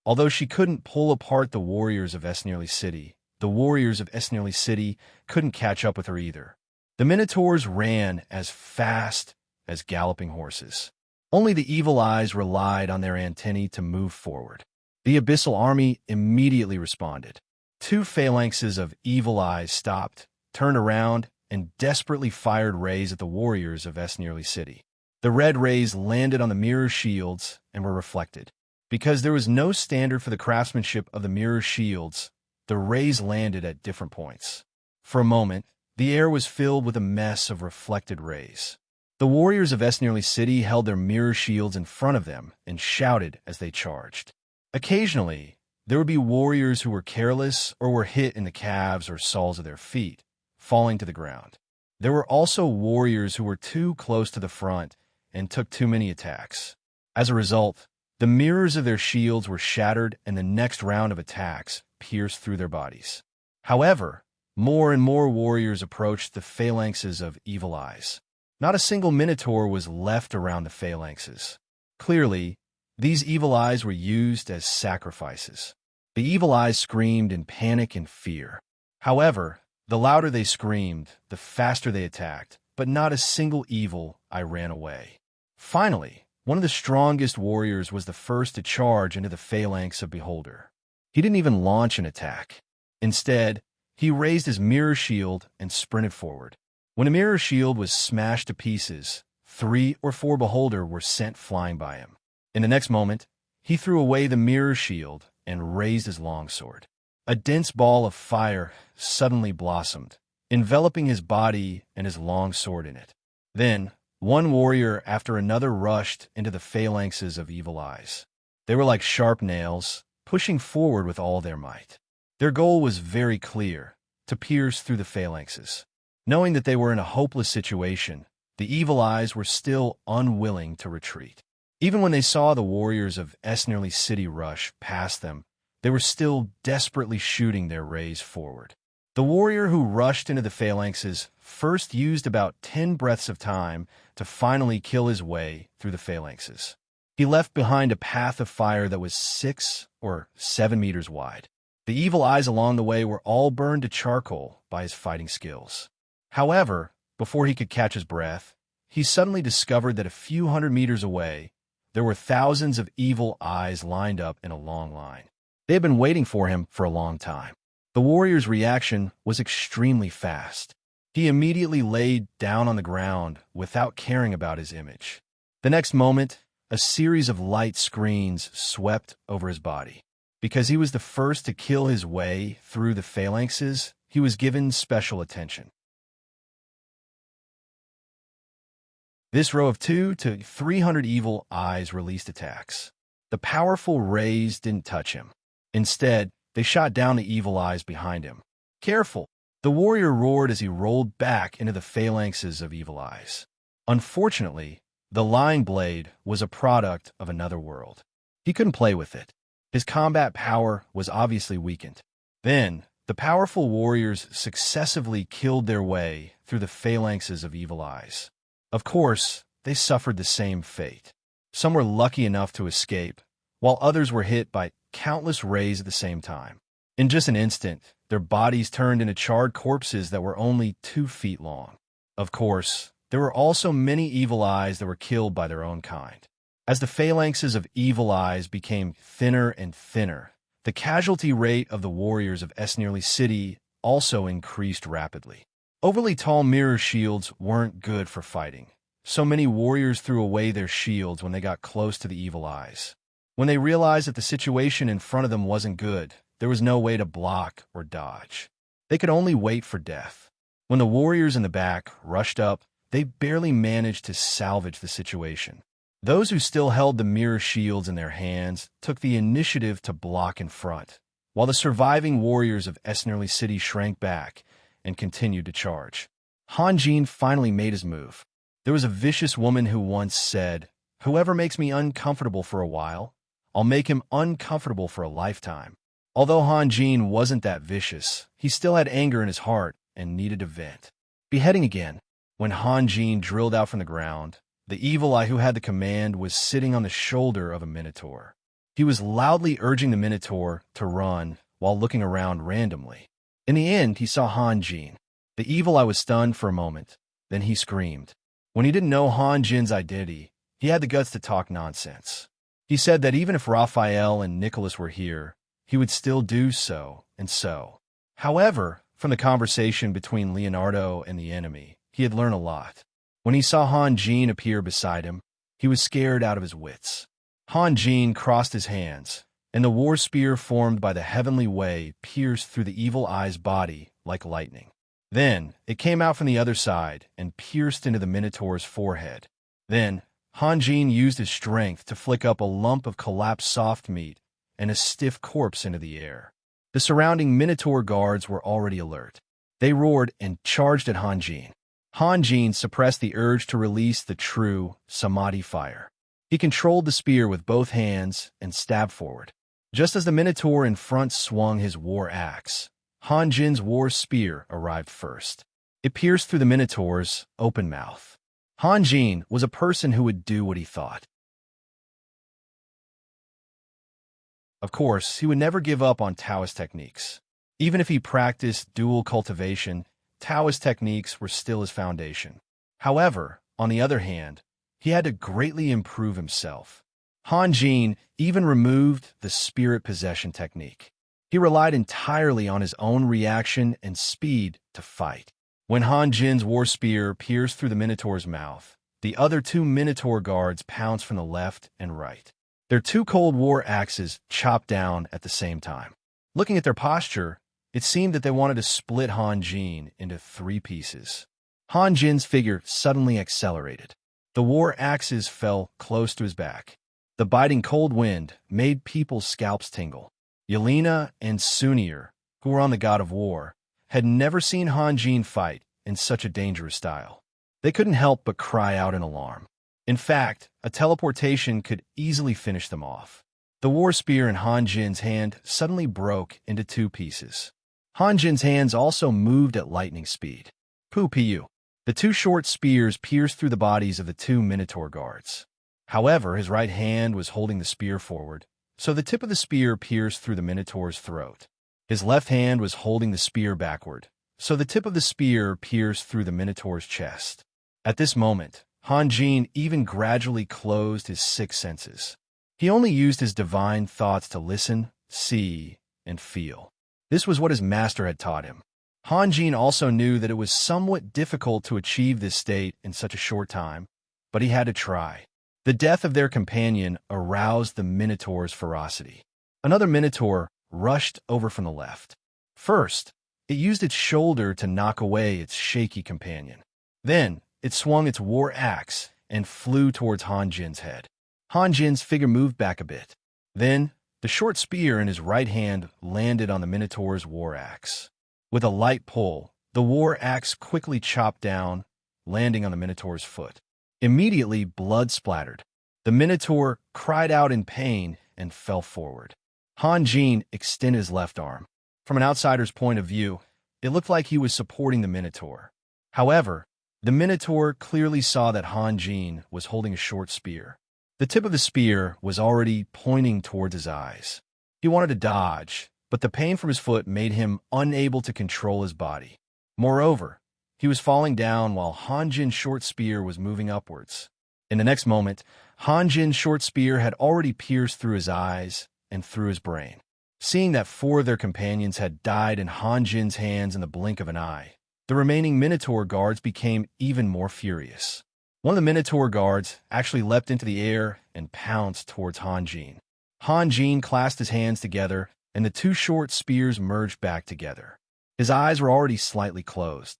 Although she couldn't pull apart the warriors of Esnerly City, the warriors of Esnerly City couldn't catch up with her either. The minotaurs ran as fast as galloping horses. Only the evil eyes relied on their antennae to move forward. The abyssal army immediately responded. 2 phalanxes of evil eyes stopped, turned around, and desperately fired rays at the warriors of Esnerly City. The red rays landed on the mirror shields and were reflected. Because there was no standard for the craftsmanship of the mirror shields, the rays landed at different points. For a moment, the air was filled with a mess of reflected rays. The warriors of Esnerly City held their mirror shields in front of them and shouted as they charged. Occasionally, there would be warriors who were careless or were hit in the calves or soles of their feet, falling to the ground. There were also warriors who were too close to the front and took too many attacks. As a result, the mirrors of their shields were shattered and the next round of attacks pierced through their bodies. However, more and more warriors approached the phalanxes of evil eyes. Not a single minotaur was left around the phalanxes. Clearly, these evil eyes were used as sacrifices. The evil eyes screamed in panic and fear. However, the louder they screamed, the faster they attacked, but not a single evil eye ran away. Finally, one of the strongest warriors was the first to charge into the phalanx of Beholder. He didn't even launch an attack. Instead, he raised his mirror shield and sprinted forward. When a mirror shield was smashed to pieces, 3 or 4 Beholder were sent flying by him. In the next moment, he threw away the mirror shield and raised his longsword. A dense ball of fire suddenly blossomed, enveloping his body and his longsword in it. Then, one warrior after another rushed into the phalanxes of evil eyes. They were like sharp nails, pushing forward with all their might. Their goal was very clear: to pierce through the phalanxes. Knowing that they were in a hopeless situation, the evil eyes were still unwilling to retreat. Even when they saw the warriors of Esnerly City rush past them, they were still desperately shooting their rays forward. The warrior who rushed into the phalanxes first used about 10 breaths of time to finally kill his way through the phalanxes. He left behind a path of fire that was 6 or 7 meters wide. The evil eyes along the way were all burned to charcoal by his fighting skills. However, before he could catch his breath, he suddenly discovered that a few hundred meters away, there were thousands of evil eyes lined up in a long line. They had been waiting for him for a long time. The warrior's reaction was extremely fast. He immediately laid down on the ground without caring about his image. The next moment, a series of light screens swept over his body. Because he was the first to kill his way through the phalanxes, he was given special attention. This row of 200 to 300 evil eyes released attacks. The powerful rays didn't touch him. Instead, they shot down the evil eyes behind him. "Careful!" The warrior roared as he rolled back into the phalanxes of evil eyes. Unfortunately, the line blade was a product of another world. He couldn't play with it. His combat power was obviously weakened. Then, the powerful warriors successively killed their way through the phalanxes of evil eyes. Of course, they suffered the same fate. Some were lucky enough to escape, while others were hit by countless rays at the same time. In just an instant, their bodies turned into charred corpses that were only 2 feet long. Of course, there were also many evil eyes that were killed by their own kind. As the phalanxes of evil eyes became thinner and thinner, the casualty rate of the warriors of Esnerly City also increased rapidly. Overly tall mirror shields weren't good for fighting, so many warriors threw away their shields when they got close to the evil eyes. When they realized that the situation in front of them wasn't good, there was no way to block or dodge. They could only wait for death. When the warriors in the back rushed up, they barely managed to salvage the situation. Those who still held the mirror shields in their hands took the initiative to block in front, while the surviving warriors of Esnerly City shrank back and continued to charge. Hanjin finally made his move. There was a vicious woman who once said, "Whoever makes me uncomfortable for a while, I'll make him uncomfortable for a lifetime." Although Hanjin wasn't that vicious, he still had anger in his heart and needed to vent. Beheading again. When Hanjin drilled out from the ground, the evil eye who had the command was sitting on the shoulder of a minotaur. He was loudly urging the minotaur to run while looking around randomly. In the end, he saw Hanjin. The evil eye was stunned for a moment. Then he screamed. When he didn't know Hanjin's identity, he had the guts to talk nonsense. He said that even if Raphael and Nicholas were here, he would still do so, and so. However, from the conversation between Leonardo and the enemy, he had learned a lot. When he saw Hanjin appear beside him, he was scared out of his wits. Hanjin crossed his hands, and the war spear formed by the heavenly way pierced through the evil eye's body like lightning. Then, it came out from the other side and pierced into the Minotaur's forehead. Then, Hanjin used his strength to flick up a lump of collapsed soft meat and a stiff corpse into the air. The surrounding Minotaur guards were already alert. They roared and charged at Hanjin. Hanjin suppressed the urge to release the true Samadhi fire. He controlled the spear with both hands and stabbed forward. Just as the Minotaur in front swung his war axe, Hanjin's war spear arrived first. It pierced through the Minotaur's open mouth. Hanjin was a person who would do what he thought. Of course, he would never give up on Taoist techniques. Even if he practiced dual cultivation, Taoist techniques were still his foundation. However, on the other hand, he had to greatly improve himself. Hanjin even removed the spirit possession technique. He relied entirely on his own reaction and speed to fight. When Hanjin's war spear pierced through the Minotaur's mouth, the other 2 Minotaur guards pounced from the left and right. Their 2 cold war axes chopped down at the same time. Looking at their posture, it seemed that they wanted to split Hanjin into 3 pieces. Hanjin's figure suddenly accelerated. The war axes fell close to his back. The biting cold wind made people's scalps tingle. Yelena and Sunir, who were on the god of war, had never seen Han Jin fight in such a dangerous style. They couldn't help but cry out in alarm. In fact, a teleportation could easily finish them off. The war spear in Han Jin's hand suddenly broke into two pieces. Han Jin's hands also moved at lightning speed. Pu. The two short spears pierced through the bodies of the two Minotaur guards. However, his right hand was holding the spear forward, so the tip of the spear pierced through the Minotaur's throat. His left hand was holding the spear backward, so the tip of the spear pierced through the Minotaur's chest. At this moment, Han Jin even gradually closed his six senses. He only used his divine thoughts to listen, see, and feel. This was what his master had taught him. Han Jin also knew that it was somewhat difficult to achieve this state in such a short time, but he had to try. The death of their companion aroused the Minotaur's ferocity. Another Minotaur rushed over from the left. First, it used its shoulder to knock away its shaky companion. Then, it swung its war axe and flew towards Han Jin's head. Han Jin's figure moved back a bit. Then, the short spear in his right hand landed on the Minotaur's war axe. With a light pull, the war axe quickly chopped down, landing on the Minotaur's foot. Immediately, blood splattered. The Minotaur cried out in pain and fell forward. Han Jin extended his left arm. From an outsider's point of view, it looked like he was supporting the Minotaur. However, the Minotaur clearly saw that Han Jin was holding a short spear. The tip of the spear was already pointing towards his eyes. He wanted to dodge, but the pain from his foot made him unable to control his body. Moreover, he was falling down while Han Jin's short spear was moving upwards. In the next moment, Han Jin's short spear had already pierced through his eyes and through his brain. Seeing that four of their companions had died in Han Jin's hands in the blink of an eye, the remaining Minotaur guards became even more furious. One of the Minotaur guards actually leapt into the air and pounced towards Han Jin. Han Jin clasped his hands together, and the two short spears merged back together. His eyes were already slightly closed.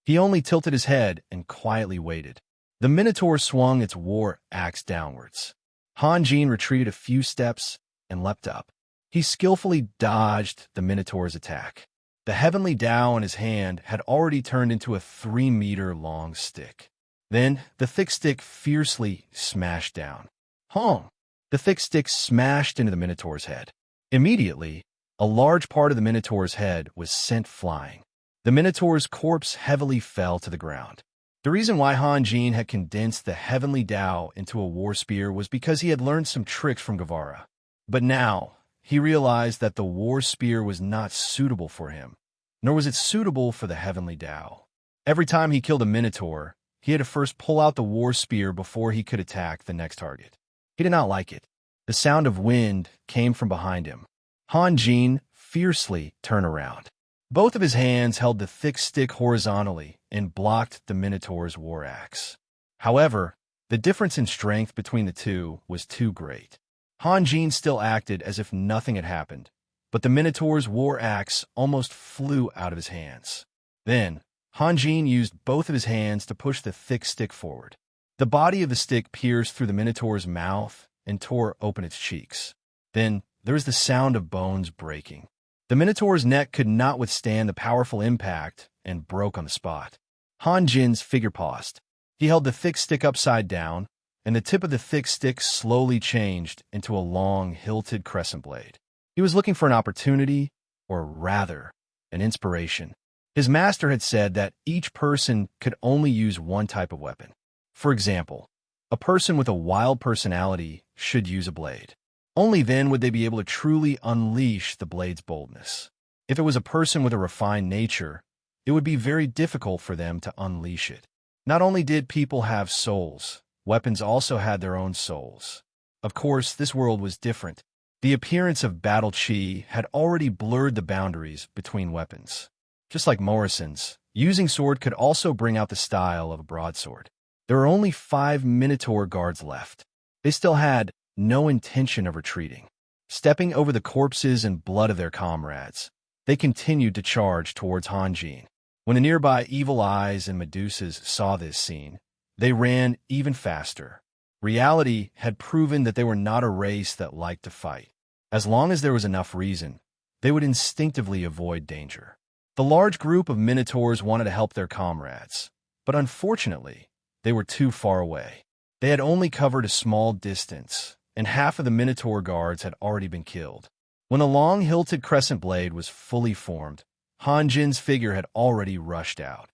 He only tilted his head and quietly waited. The Minotaur swung its war axe downwards. Han Jin retreated a few steps and leapt up. He skillfully dodged the Minotaur's attack. The heavenly Tao in his hand had already turned into a 3-meter-long stick. Then the thick stick fiercely smashed down. Hong! The thick stick smashed into the Minotaur's head. Immediately, a large part of the Minotaur's head was sent flying. The Minotaur's corpse heavily fell to the ground. The reason why Han Jin had condensed the heavenly Tao into a war spear was because he had learned some tricks from Guevara. But now, he realized that the war spear was not suitable for him, nor was it suitable for the heavenly Tao. Every time he killed a Minotaur, he had to first pull out the war spear before he could attack the next target. He did not like it. The sound of wind came from behind him. Han Jin fiercely turned around. Both of his hands held the thick stick horizontally and blocked the Minotaur's war axe. However, the difference in strength between the two was too great. Han Jin still acted as if nothing had happened, but the Minotaur's war axe almost flew out of his hands. Then, Han Jin used both of his hands to push the thick stick forward. The body of the stick pierced through the Minotaur's mouth and tore open its cheeks. Then, there was the sound of bones breaking. The Minotaur's neck could not withstand the powerful impact and broke on the spot. Han Jin's figure paused. He held the thick stick upside down, and the tip of the thick stick slowly changed into a long, hilted crescent blade. He was looking for an opportunity, or rather, an inspiration. His master had said that each person could only use one type of weapon. For example, a person with a wild personality should use a blade. Only then would they be able to truly unleash the blade's boldness. If it was a person with a refined nature, it would be very difficult for them to unleash it. Not only did people have souls, weapons also had their own souls. Of course, this world was different. The appearance of battle chi had already blurred the boundaries between weapons. Just like Morrison's, using sword could also bring out the style of a broadsword. There were only 5 Minotaur guards left. They still had no intention of retreating. Stepping over the corpses and blood of their comrades, they continued to charge towards Han Jin. When the nearby evil eyes and Medusas saw this scene, they ran even faster. Reality had proven that they were not a race that liked to fight. As long as there was enough reason, they would instinctively avoid danger. The large group of minotaurs wanted to help their comrades, but unfortunately, they were too far away. They had only covered a small distance, and half of the minotaur guards had already been killed. When the long-hilted crescent blade was fully formed, Han Jin's figure had already rushed out.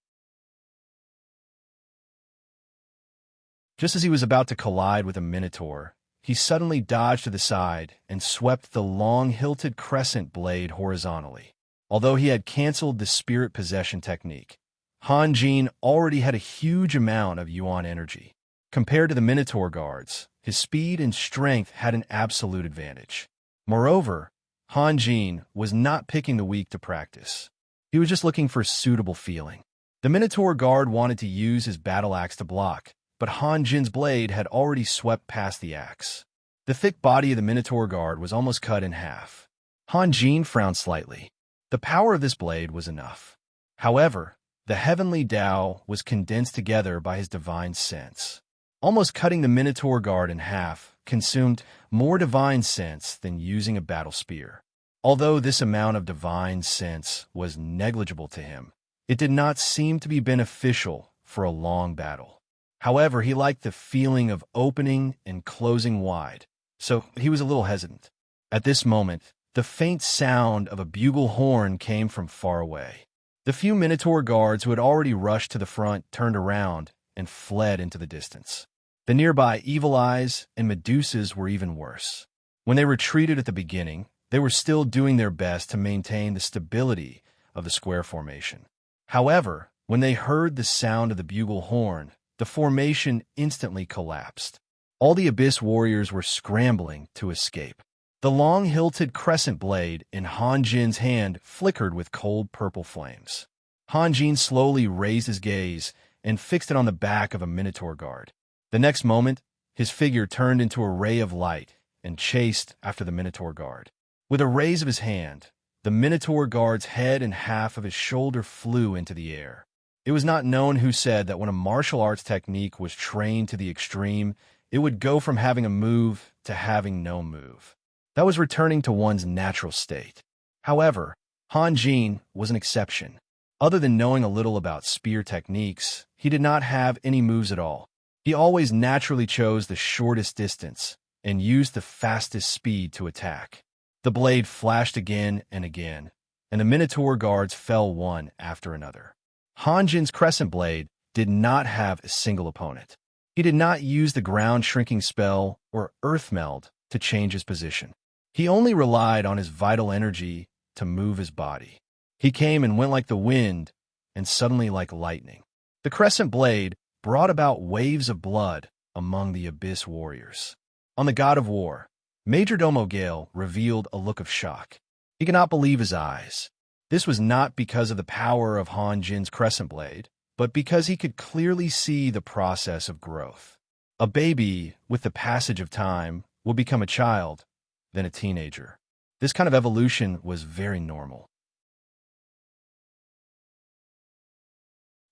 Just as he was about to collide with a minotaur, he suddenly dodged to the side and swept the long-hilted crescent blade horizontally. Although he had canceled the spirit possession technique, Han Jin already had a huge amount of Yuan energy. Compared to the Minotaur guards, his speed and strength had an absolute advantage. Moreover, Han Jin was not picking the weak to practice. He was just looking for a suitable feeling. The Minotaur guard wanted to use his battle axe to block, but Han Jin's blade had already swept past the axe. The thick body of the Minotaur guard was almost cut in half. Han Jin frowned slightly. The power of this blade was enough. However, the heavenly Tao was condensed together by his divine sense. Almost cutting the Minotaur guard in half consumed more divine sense than using a battle spear. Although this amount of divine sense was negligible to him, it did not seem to be beneficial for a long battle. However, he liked the feeling of opening and closing wide, so he was a little hesitant. At this moment, the faint sound of a bugle horn came from far away. The few Minotaur guards who had already rushed to the front turned around and fled into the distance. The nearby Evil Eyes and Medusas were even worse. When they retreated at the beginning, they were still doing their best to maintain the stability of the square formation. However, when they heard the sound of the bugle horn, the formation instantly collapsed. All the Abyss warriors were scrambling to escape. The long-hilted crescent blade in Han Jin's hand flickered with cold purple flames. Han Jin slowly raised his gaze and fixed it on the back of a Minotaur guard. The next moment, his figure turned into a ray of light and chased after the Minotaur guard. With a raise of his hand, the Minotaur guard's head and half of his shoulder flew into the air. It was not known who said that when a martial arts technique was trained to the extreme, it would go from having a move to having no move. That was returning to one's natural state. However, Han Jin was an exception. Other than knowing a little about spear techniques, he did not have any moves at all. He always naturally chose the shortest distance and used the fastest speed to attack. The blade flashed again and again, and the Minotaur guards fell one after another. Han Jin's crescent blade did not have a single opponent. He did not use the ground shrinking spell or earth meld to change his position. He only relied on his vital energy to move his body. He came and went like the wind, and suddenly like lightning. The crescent blade brought about waves of blood among the Abyss warriors. On the God of War, Majordomo Gale revealed a look of shock. He could not believe his eyes. This was not because of the power of Han Jin's crescent blade, but because he could clearly see the process of growth. A baby, with the passage of time, will become a child, then a teenager. This kind of evolution was very normal.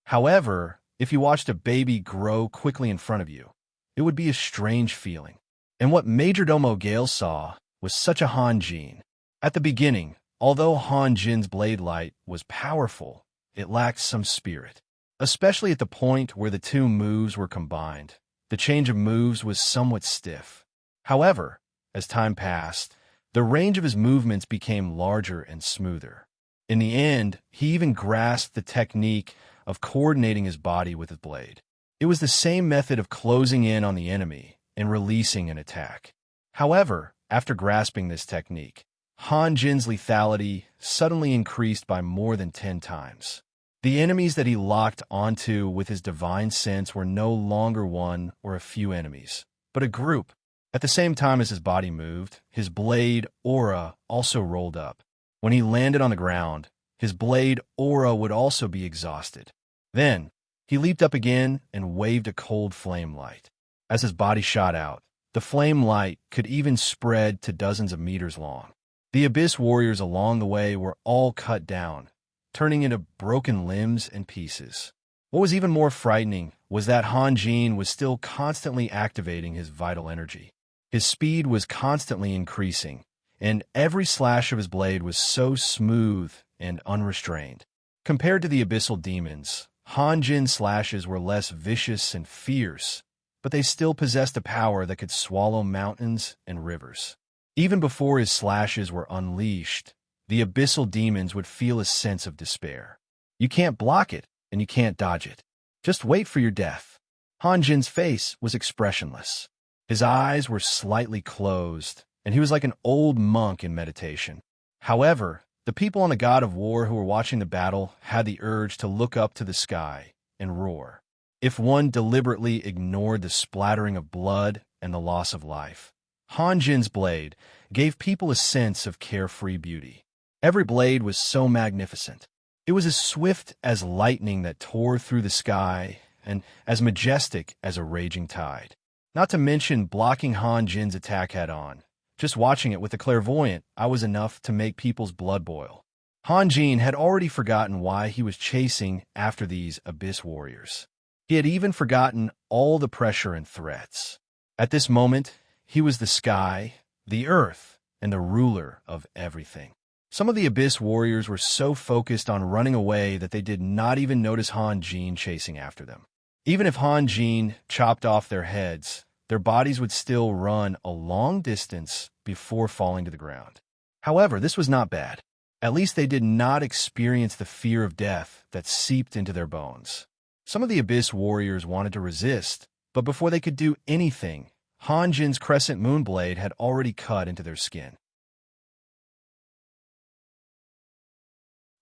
However, if you watched a baby grow quickly in front of you, it would be a strange feeling. And what Majordomo Gale saw was such a Han Jin. At the beginning, although Han Jin's blade light was powerful, it lacked some spirit. Especially at the point where the two moves were combined, the change of moves was somewhat stiff. However, as time passed, the range of his movements became larger and smoother. In the end, he even grasped the technique of coordinating his body with his blade. It was the same method of closing in on the enemy and releasing an attack. However, after grasping this technique, Han Jin's lethality suddenly increased by more than 10 times. The enemies that he locked onto with his divine sense were no longer one or a few enemies, but a group. At the same time as his body moved, his blade aura also rolled up. When he landed on the ground, his blade aura would also be exhausted. Then, he leaped up again and waved a cold flame light. As his body shot out, the flame light could even spread to dozens of meters long. The Abyss warriors along the way were all cut down, turning into broken limbs and pieces. What was even more frightening was that Han Jin was still constantly activating his vital energy. His speed was constantly increasing, and every slash of his blade was so smooth and unrestrained. Compared to the abyssal demons, Hanjin's slashes were less vicious and fierce, but they still possessed a power that could swallow mountains and rivers. Even before his slashes were unleashed, the abyssal demons would feel a sense of despair. You can't block it, and you can't dodge it. Just wait for your death. Hanjin's face was expressionless. His eyes were slightly closed, and he was like an old monk in meditation. However, the people on the God of War who were watching the battle had the urge to look up to the sky and roar. If one deliberately ignored the splattering of blood and the loss of life, Hanjin's blade gave people a sense of carefree beauty. Every blade was so magnificent. It was as swift as lightning that tore through the sky and as majestic as a raging tide. Not to mention blocking Hanjin's attack head-on. Just watching it with a clairvoyant, I was enough to make people's blood boil. Hanjin had already forgotten why he was chasing after these abyss warriors. He had even forgotten all the pressure and threats. At this moment, he was the sky, the earth, and the ruler of everything. Some of the abyss warriors were so focused on running away that they did not even notice Hanjin chasing after them. Even if Hanjin chopped off their heads, their bodies would still run a long distance before falling to the ground. However, this was not bad. At least they did not experience the fear of death that seeped into their bones. Some of the abyss warriors wanted to resist, but before they could do anything, Hanjin's crescent moon blade had already cut into their skin.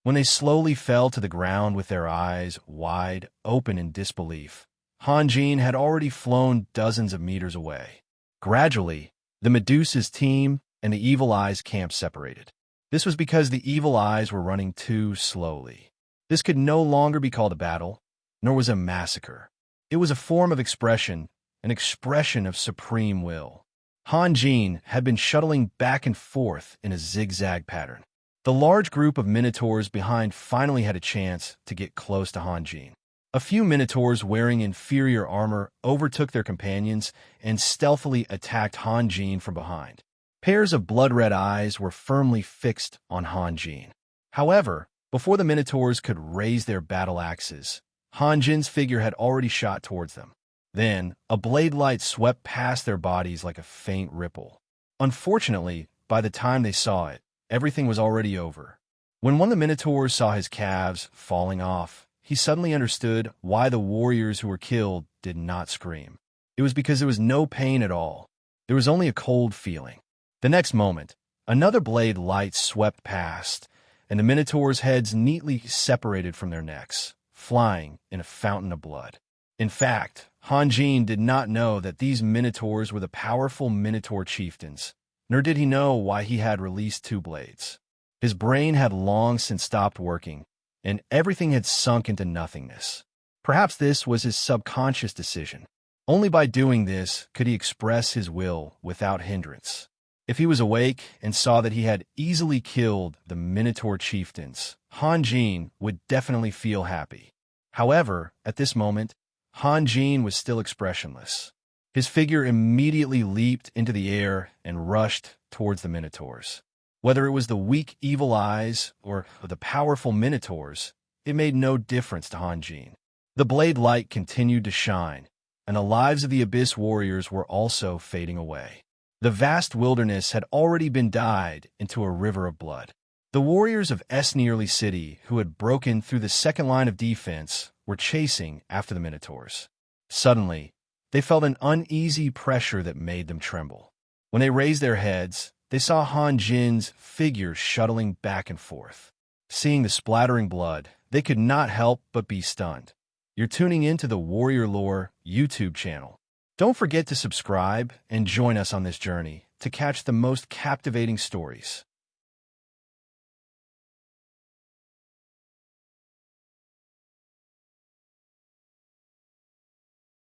When they slowly fell to the ground with their eyes wide open in disbelief, Hanjin had already flown dozens of meters away. Gradually, the Medusa's team and the Evil Eye's camp separated. This was because the Evil Eyes were running too slowly. This could no longer be called a battle, nor was a massacre. It was a form of expression, an expression of supreme will. Hanjin had been shuttling back and forth in a zigzag pattern. The large group of Minotaurs behind finally had a chance to get close to Hanjin. A few Minotaurs wearing inferior armor overtook their companions and stealthily attacked Hanjin from behind. Pairs of blood-red eyes were firmly fixed on Hanjin. However, before the Minotaurs could raise their battle axes, Hanjin's figure had already shot towards them. Then, a blade light swept past their bodies like a faint ripple. Unfortunately, by the time they saw it, everything was already over. When one of the Minotaurs saw his calves falling off, he suddenly understood why the warriors who were killed did not scream. It was because there was no pain at all. There was only a cold feeling. The next moment, another blade light swept past, and the Minotaurs' heads neatly separated from their necks, flying in a fountain of blood. In fact, Hanjin did not know that these Minotaurs were the powerful Minotaur chieftains, nor did he know why he had released two blades. His brain had long since stopped working, and everything had sunk into nothingness. Perhaps this was his subconscious decision. Only by doing this could he express his will without hindrance. If he was awake and saw that he had easily killed the Minotaur chieftains, Hanjin would definitely feel happy. However, at this moment, Hanjin was still expressionless. His figure immediately leaped into the air and rushed towards the Minotaurs. Whether it was the weak Evil Eyes or the powerful Minotaurs, it made no difference to Hanjin. The blade light continued to shine, and the lives of the Abyss warriors were also fading away. The vast wilderness had already been dyed into a river of blood. The warriors of Esnearly City, who had broken through the second line of defense, were chasing after the Minotaurs. Suddenly, they felt an uneasy pressure that made them tremble. When they raised their heads, they saw Hanjin's figure shuttling back and forth. Seeing the splattering blood, they could not help but be stunned. You're tuning into the Warrior Lore YouTube channel. Don't forget to subscribe and join us on this journey to catch the most captivating stories.